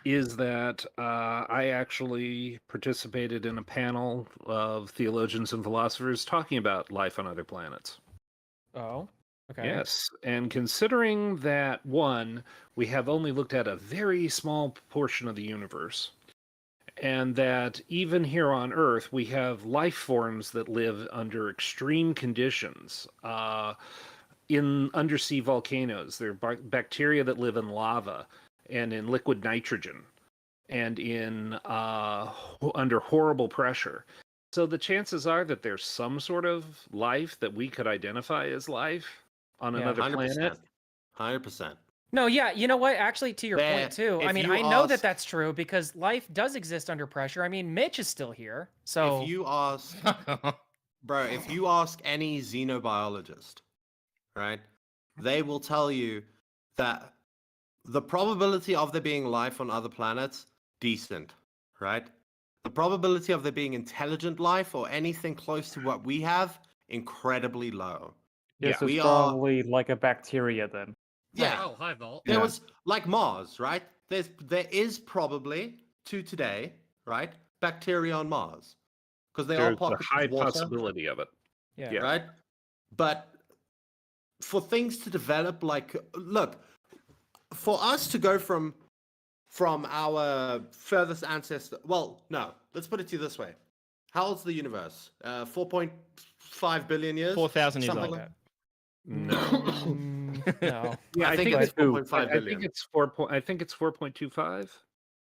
Is that I actually participated in a panel of theologians and philosophers talking about life on other planets. Oh. Okay. Yes, and considering that, one, we have only looked at a very small portion of the universe, and that even here on Earth, we have life forms that live under extreme conditions. In undersea volcanoes, there are bacteria that live in lava and in liquid nitrogen and in under horrible pressure. So the chances are that there's some sort of life that we could identify as life on another 100%. planet. 100%. No, yeah, you know what? Actually, to your point too. I if mean, you I know that ask- that's true because life does exist under pressure. I mean, Mitch is still here, so If you ask, bro, if you ask any xenobiologist, right, they will tell you that the probability of there being life on other planets, decent, right? The probability of there being intelligent life or anything close to what we have, incredibly low. This We is are, probably like a bacteria then. yeah. Oh, hi, Vault. There was like Mars, right? There is probably to today, right? Bacteria on Mars because they are There's a pockets high of water, possibility of it. Yeah. right? But for things to develop, like, look, for us to go from our furthest ancestor, well, no, let's put it to you this way: how old's the universe? 4.5 billion years. 4,000 years Something old. like- no. Yeah, I think it's 4.5 I billion. think it's 4. I think it's 4.25.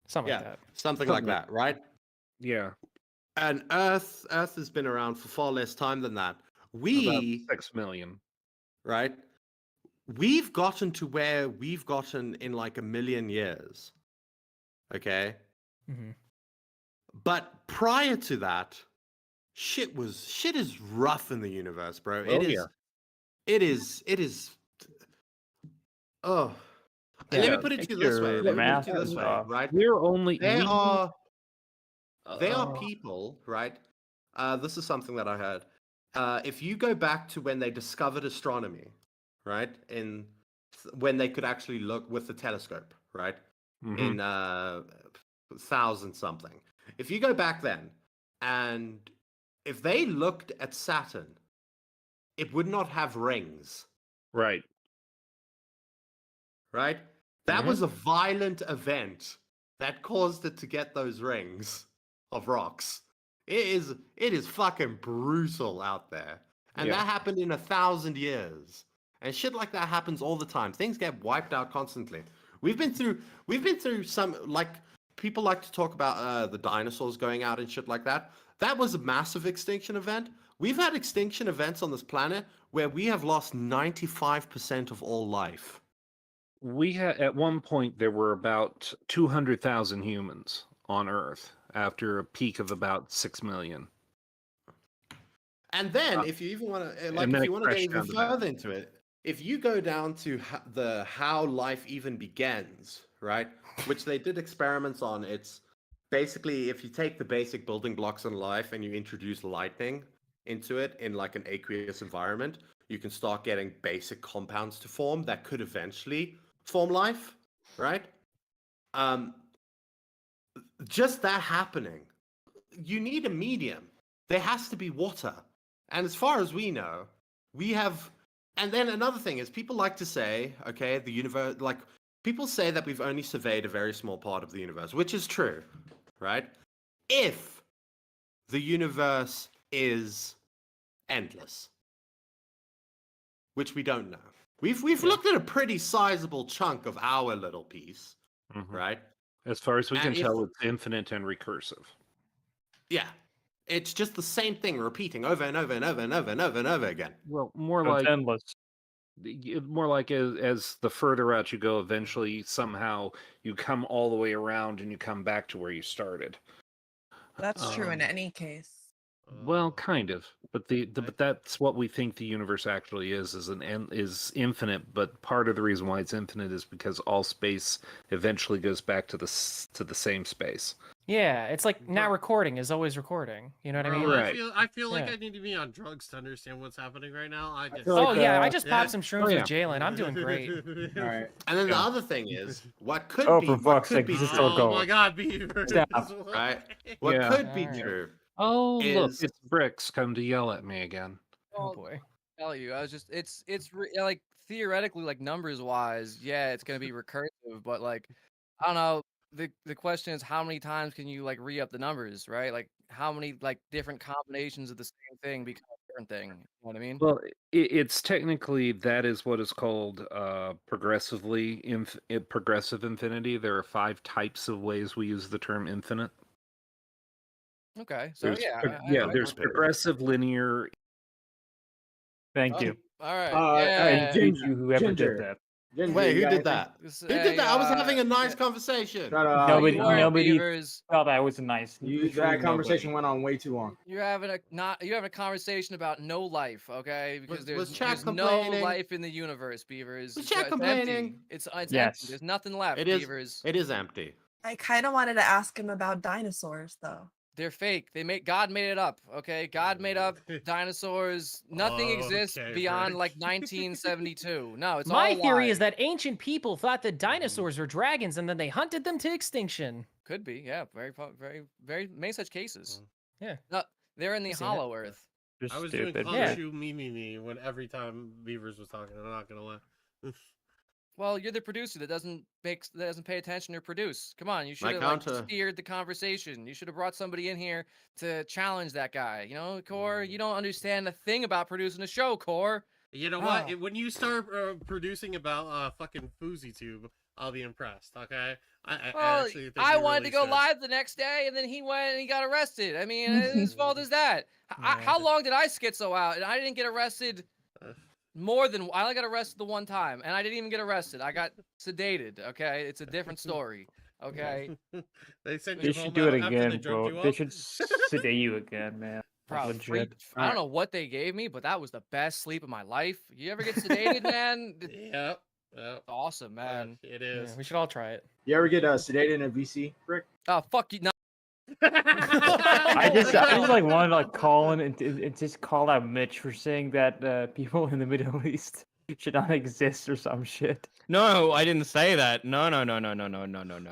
Something Yeah, like that. something like that, right? Yeah, And Earth has been around for far less time than that. about We, 6 million. right? We've gotten to where we've gotten in like 1 million years. Okay? Mm-hmm. But prior to that, shit is rough in the universe, bro. Oh, It is oh. And let me put it to you this way. Let me put it to you this way, right? We're only There we- are Uh, people, right? This is something that I heard. If you go back to when they discovered astronomy, right? When they could actually look with the telescope, right? Mhm. In 1000 something. If you go back then, and if they looked at Saturn, it would not have rings, Right. right? That Mhm. was a violent event that caused it to get those rings of rocks. It is fucking brutal out there. And Yeah. that happened in 1,000 years. And shit like that happens all the time. Things get wiped out constantly. We've been through some, like, people like to talk about the dinosaurs going out and shit like that. That was a massive extinction event. We've had extinction events on this planet where we have lost 95% of all life. We had at one point there were about 200,000 humans on Earth after a peak of about 6 million. And then, if you even want to, like, and then if it you want to get crashed even down to that. further into it, if you go down to how life even begins, right? Which they did experiments on. It's basically if you take the basic building blocks in life and you introduce lightning into it in like an aqueous environment, you can start getting basic compounds to form that could eventually form life, right? just that happening, you need a medium. There has to be water. And as far as we know, we have. And then another thing is, people like to say, okay, the universe, like, people say that we've only surveyed a very small part of the universe, which is true, right? If the universe is endless, which we don't know. We've looked at a pretty sizable chunk of our little piece, right? As far as we And can tell, it's infinite and recursive. Yeah. It's just the same thing repeating over and over and over and over and over and over again. Well, more So it's like endless. more like as the further out you go, eventually somehow you come all the way around and you come back to where you started. That's true in any case. Well, kind of, but but that's what we think the universe actually is infinite. But part of the reason why it's infinite is because all space eventually goes back to the same space. Yeah, it's like now recording is always recording. You know what I mean? Right. I feel like Yeah. I need to be on drugs to understand what's happening right now. I just popped some shrooms with Jalen. I'm doing great. All right. And then the other thing is, what could Oh, be, for what fuck's could sake, be this is true, still going. Oh my God, Beaver! Stop. right? What Yeah. could be Alright. true Oh, look, is it's Bricks come to yell at me again. Oh boy. Tell you, I was just like theoretically, like numbers wise, yeah, it's gonna be recursive, but like I don't know. The question is how many times can you like re-up the numbers, right? Like how many like different combinations of the same thing become a different thing. You know what I mean? Well, it's technically that is what is called progressive infinity. There are 5 types of ways we use the term infinite. Okay, so There's yeah, there's progressive, linear. Thank you. All right, Thank yeah. you, whoever did that. Wait, who did that? Who did that? I was having a nice conversation. Nobody Beavers. thought that was nice. That conversation went on way too long. You're having a conversation about no life, okay? Because Was there's chat no complaining? life in the universe, Beavers. Was It's chat empty. complaining? It's Yes. empty. There's nothing left, It is. Beavers. It is empty. I kind of wanted to ask him about dinosaurs, though. They're fake. God made it up, okay? God made up dinosaurs. Nothing exists Okay, beyond Rick. like 1972. No, it's My all theory lie. is that ancient people thought that dinosaurs were dragons and then they hunted them to extinction. Could be, yeah, very many such cases. Yeah. No, they're in the I've seen Hollow Earth. You're I was stupid. doing Yeah. Kanshu me when every time Beavers was talking. I'm not gonna lie. Well, you're the producer that doesn't pay attention or produce. Come on, you should My have counter. steered the conversation. You should have brought somebody in here to challenge that guy. You know, Core, you don't understand a thing about producing a show, Core. You know what? When you start producing about fucking FouseyTube, I'll be impressed. Okay. I Well, actually think I you wanted really to go should. live the next day, and then he went and he got arrested. I mean, whose fault is that? How long did I schizo out? And I didn't get arrested more than I only got arrested the one time, and I didn't even get arrested. I got sedated. Okay, it's a different story. Okay, They sent They you should home do it after they again, drugged bro. you They up? should sedate you again, man. bro, Like, free, legit. I don't know what they gave me, but that was the best sleep of my life. You ever get sedated, man? Yep. Yep. Awesome, man. It Yeah, is. we should all try it. You ever get sedated in a VC, Rick? Oh fuck you! No. I just like wanted to like call in and just call out Mitch for saying that people in the Middle East should not exist or some shit. No, I didn't say that. No.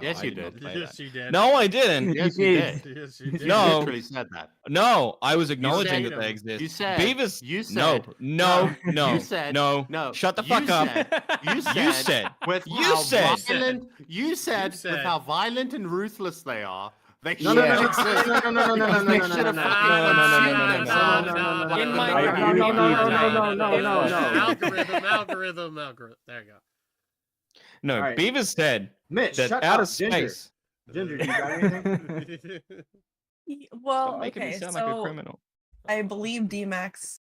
Yes, I you did not did. say Yes, that. you did. No, I didn't. Yes, you did. Yes, you did. You No. literally said that. No, I was acknowledging said- that they exist. You said. Beavis. You said. No. You said. No. No. Shut the you fuck up. said- You said. You said. With You how said. Violent, you said. You said. With how violent and ruthless they are. They No, no, should no, exist. no, no, no, no, no, no, They no, no, should no, have no, fucking no, consumed themselves. In my I agree with you. Algorithm. There you go. No, All right. Beavis said Mitch, that shut outer up, Ginger. space. Ginger, do you got anything? Well, Stop making okay, me sound so like a criminal. I believe DMAX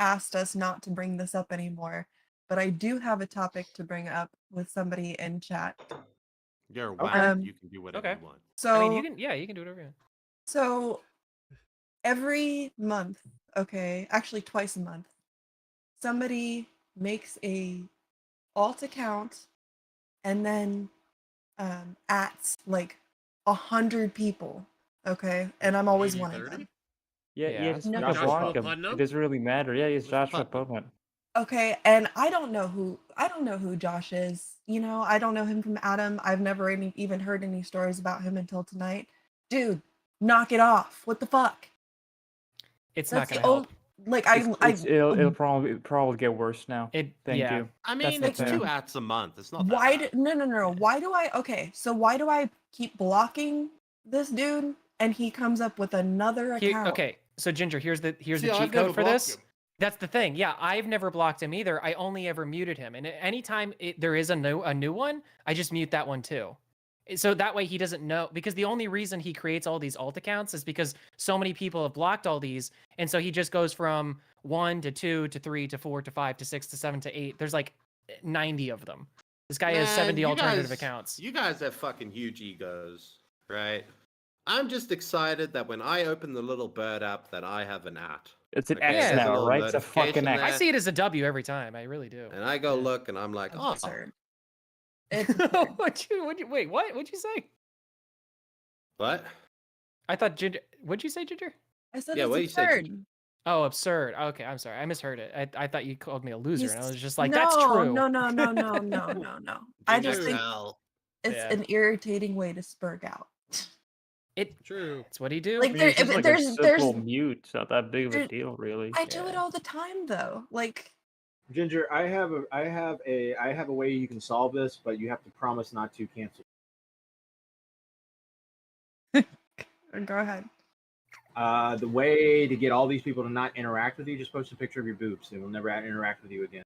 asked us not to bring this up anymore, but I do have a topic to bring up with somebody in chat. You're a whack. You can do whatever you want. So I mean, you can do whatever you want. So every month, okay, actually twice a month, somebody makes a alt account and then ats like 100 people, okay, and I'm always one of them. Yeah, Yeah. it's No. because Joshua block him. Putnam? It doesn't really matter. Yeah, it's Joshua Putman. Okay, and I don't know who Josh is. You know, I don't know him from Adam. I've never even heard any stories about him until tonight. Dude, knock it off. What the fuck? It's That's not gonna the help. Like It'll probably get worse now. Thank you. I That's mean, the it's thing. 2 ads a month. It's not that why bad. no. Why do I why do I keep blocking this dude and he comes up with another account? Okay, so Ginger, here's the See, cheat I've never code for blocked this. him. That's the thing. Yeah, I've never blocked him either. I only ever muted him, and anytime there is a new one, I just mute that one too. So that way he doesn't know, because the only reason he creates all these alt accounts is because so many people have blocked all these, and so he just goes from 1 to 2 to 3 to 4 to 5 to 6 to 7 to 8. There's like 90 of them. This guy has 70 you alternative guys- accounts. You guys have fucking huge egos, right? I'm just excited that when I open the little bird app that I have an at. It's an Okay, X there's a now, little right? It's a fucking notification X. I there, see it as a W every time. I really do. And I go look and I'm like, oh. Absurd. What'd you wait? What? What'd you say? What? I thought Ginger. What'd you say, Ginger? I said Yeah, it's what you said, absurd. Oh, absurd. Okay, I'm sorry. I misheard it. I thought you called me a loser, and I He's- was just like, no, that's true. No. I just think it's Yeah. an irritating way to spurg out. True. It's what he do. Like, It's just like a there's simple mute. It's not that big of a there- deal, really. I do it all the time though. Like, Ginger, I have a way you can solve this, but you have to promise not to cancel. go ahead. The way to get all these people to not interact with you, just post a picture of your boobs. They will never interact with you again.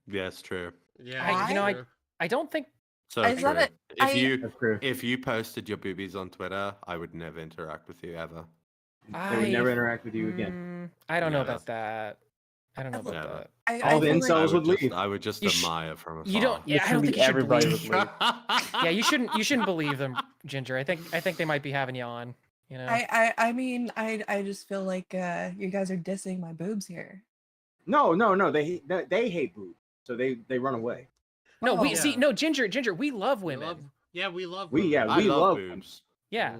Yeah, it's true. Yeah. I don't think. So Is true. that If you posted your boobies on Twitter, I would never interact with you ever. They would never interact with you again. I don't know Never. about that. I don't know about Never. that. All the feel incels would leave. I would just You sh- admire from afar. You don't. Yeah, I don't think you should everybody believe. would leave. Yeah, you shouldn't believe them, Ginger. I think they might be having you on. You know. I mean, I just feel like you guys are dissing my boobs here. No. They hate boobs, so they run away. No, Oh. we see. No, Ginger, we love women. We love. We I love boobs. Yeah,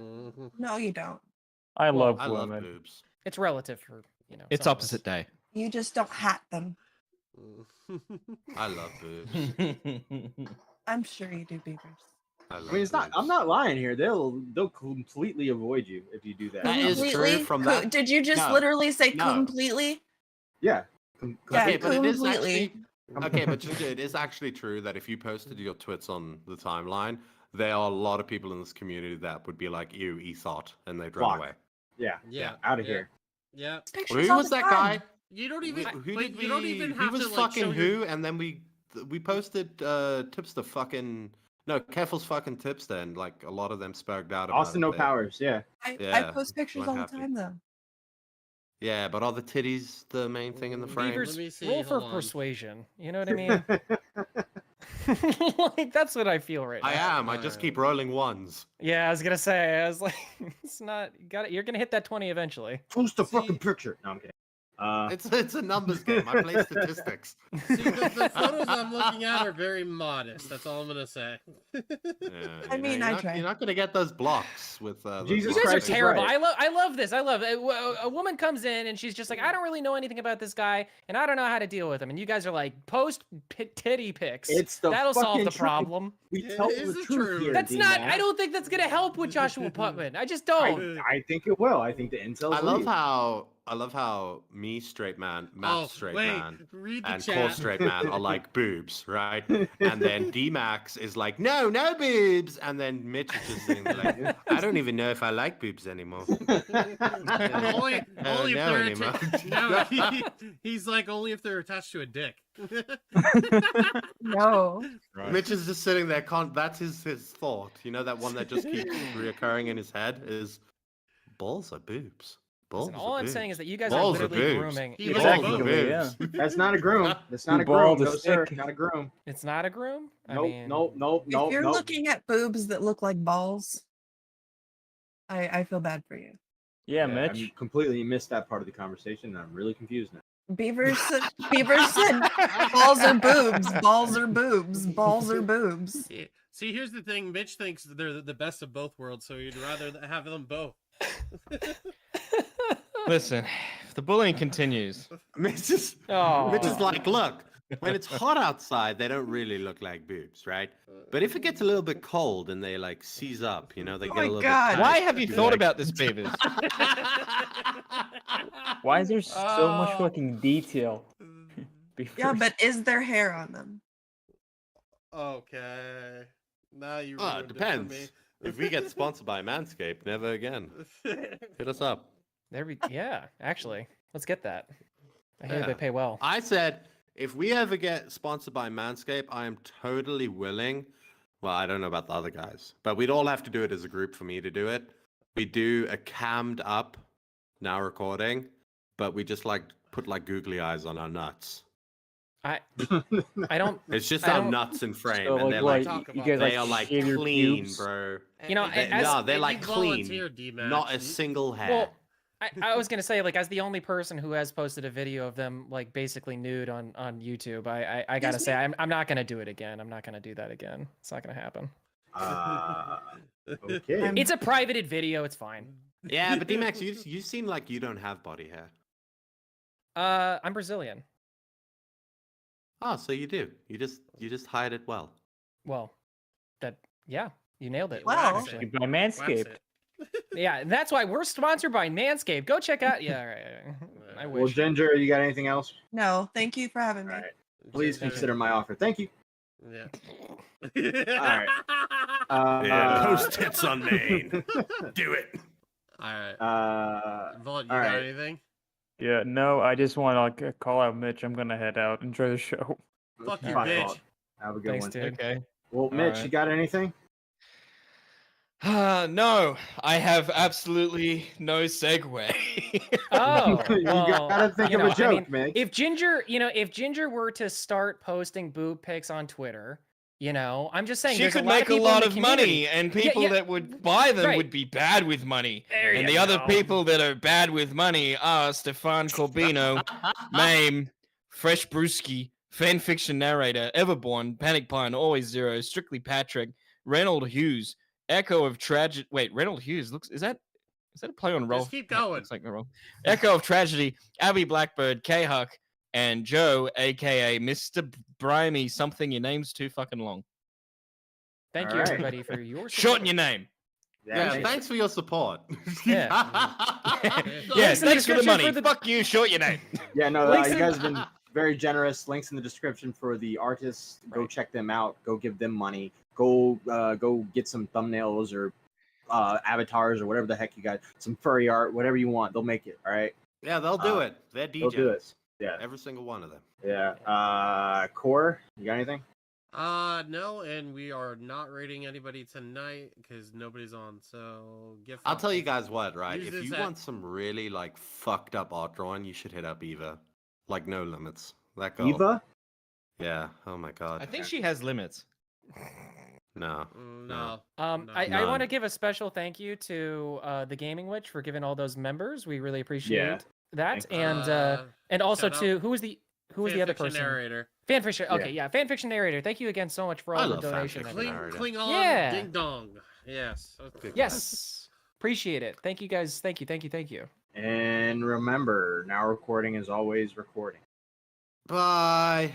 No, you don't. I love I love women. boobs. it's relative for It's some of us. opposite day. You just don't hat them. I love boobs. I'm sure you do, Beavers. I I mean, it's not. I'm not lying here. They'll completely avoid you if you do that. That is true. Completely? From that, Did you just No. literally say No. completely? Yeah. Yeah, okay, but it is completely. actually okay. But Ginger, it is actually true that if you posted your twits on the timeline, there are a lot of people in this community that would be like, "Ew, ethot," and they'd run Block. away. Yeah. Yeah. Out of yeah. here. Yeah. Who was that guy? You don't even. Who but did we? you don't even Who have was to like fucking show who? your. And then we posted Tipster fucking no, Careful's fucking Tipster, and like a lot of them spoke out about Austin it. No They- Powers. Yeah. I Yeah, post pictures not all the happy. time though. Yeah, but are the titties the main thing in the frame? Beavers, Let me see, roll for hold on. persuasion. You know what I mean? Like that's what I feel right now. I am. I just keep rolling ones. Yeah, I was gonna say. I was like, it's not. You got it. You're gonna hit that 20 eventually. Post a fucking picture. No, I'm kidding. It's a numbers game. I play statistics. See, the photos I'm looking at are very modest. That's all I'm gonna say. I mean, I try. You're not gonna get those blocks with those Jesus You guys Christ are is terrible. right. I love this. I love it. A woman comes in and she's just like, I don't really know anything about this guy, and I don't know how to deal with him. And you guys are like, post titty pics. It's the That'll solve fucking the truth. problem. We Yeah, tell is the it truth true? here. That's not. D-Mac. I don't think that's gonna help with Joshua Putman. I just don't. I think it will. I think the incels. leave. I love how me straight man, Matt Oh, straight wait, man, read the and chat. Core straight man are like boobs, right? And then D-Max is like, no boobs. And then Mitch is just sitting there like, I don't even know if I like boobs anymore. only if no they're anymore. no, he's like only if they're attached to a dick. No. Mitch is just sitting there. That's his thought. You know that one that just keeps reoccurring in his head is balls are boobs. Balls Listen, all are I'm boobs. saying is that you guys Balls are are literally boobs. grooming. He It's likes all- both. Yeah. That's not a groom. That's not You a groom. bald No, as sir. sick. Not a groom. It's not a groom. I Nope. mean, Nope. If you're looking at boobs that look like balls, I feel bad for you. Yeah, Yeah, Mitch. I completely missed that part of the conversation, and I'm really confused now. Beavers said balls are boobs, balls are boobs, balls are boobs. See, here's the thing. Mitch thinks they're the best of both worlds, so he'd rather have them both. Listen, The bullying continues. Mitch is like, look, when it's hot outside, they don't really look like boobs, right? But if it gets a little bit cold and they like seize up, you know, they get a little bit tight. Why have you thought about this, Beavers? Why is there so much fucking detail? Yeah, but is there hair on them? Okay. Now you. Oh, it ruined depends. for me. If we get sponsored by Manscaped, never again. Hit us up. Yeah, actually, let's get that. I hear they pay well. I said, if we ever get sponsored by Manscaped, I am totally willing. Well, I don't know about the other guys, but we'd all have to do it as a group for me to do it. We do a cammed up now recording, but we just like put like googly eyes on our nuts. I don't. It's just I our don't- nuts in frame, So, and they're like, like, you guys, they like, are like shave your clean, pubes? bro. You know, No, they're you like clean, volunteered, D-Max. not a single hair. Well, I was gonna say, like, as the only person who has posted a video of them like basically nude on YouTube, I gotta say I'm not gonna do it again. I'm not gonna do that again. It's not gonna happen. Okay. It's a privated video. It's fine. Yeah, but D-Max, you seem like you don't have body hair. I'm Brazilian. Oh, so you do. You just hide it well. Well, yeah, you nailed it. Wow. actually. By Manscaped. Yeah, and that's why we're sponsored by Manscaped. Go check out. Yeah, right. I wish. Well, Ginger, you got anything else? No, thank you for having me. Please consider my offer. Thank you. Yeah. All right. Post tits on Maine. Do it. All right. Vault, you all got right. anything? Yeah, no, I just want to call out Mitch. I'm gonna head out. Enjoy the show. Fuck you, Fine, bitch. Vault. Have a good Thanks, one. dude. Okay. Well, Mitch, you got anything? No, I have absolutely no segue. Oh, You well, gotta think you of know, a joke, I mean, Mitch. if Ginger were to start posting boob pics on Twitter, I'm just saying She there's could a lot make of a people in lot the of community. money, and Yeah, people yeah, that would buy them right. would be bad with money. There And you the other go. people that are bad with money are Stefan Corbino, Mame, Fresh Brewski, fanfiction narrator, Everborn, Panic Pine, Always Zero, Strictly Patrick, Reynold Hughes, Echo of Tragedy. Wait, Reynold Hughes is that a play on Rolf? Just keep going. Looks like no wrong. Echo of Tragedy, Abby Blackbird, K Huck, and Joe, aka Mr. Brimey. Something your name's too fucking long. Thank All you, right. everybody, for your Shorten your name. Yeah, thanks for your support. Yeah. Yes, in the thanks for the description money. for the- Fuck you, short your name. Yeah, no, Links you in- guys have been very generous. Links in the description for the artists. Go Right. check them out. Go give them money. Go get some thumbnails or avatars or whatever the heck you got. Some furry art, whatever you want. They'll make it. All right. Yeah, they'll do it. They're DJs. They'll do it. Yeah. Every single one of them. Yeah. Core, you got anything? No, and we are not rating anybody tonight because nobody's on. So I'll tell you guys what, right? Use If this you at- want some really like fucked up art drawing, you should hit up Eva. Like No Limits. That girl. Eva? Yeah. Oh my god. I think she has limits. No. No. I None. want to give a special thank you to the Gaming Witch for giving all those members. We really appreciate Yeah. that, Thank and also shout to out. who was the other Fanfiction person? narrator. Fanfiction. Okay, yeah, fanfiction narrator. Thank you again so much for I all the love donation. fanfiction and Cling, narrator. Klingon Yeah. Ding Dong. Yes. Okay. Yes, appreciate it. Thank you guys. Thank you. And remember, now recording is always recording. Bye.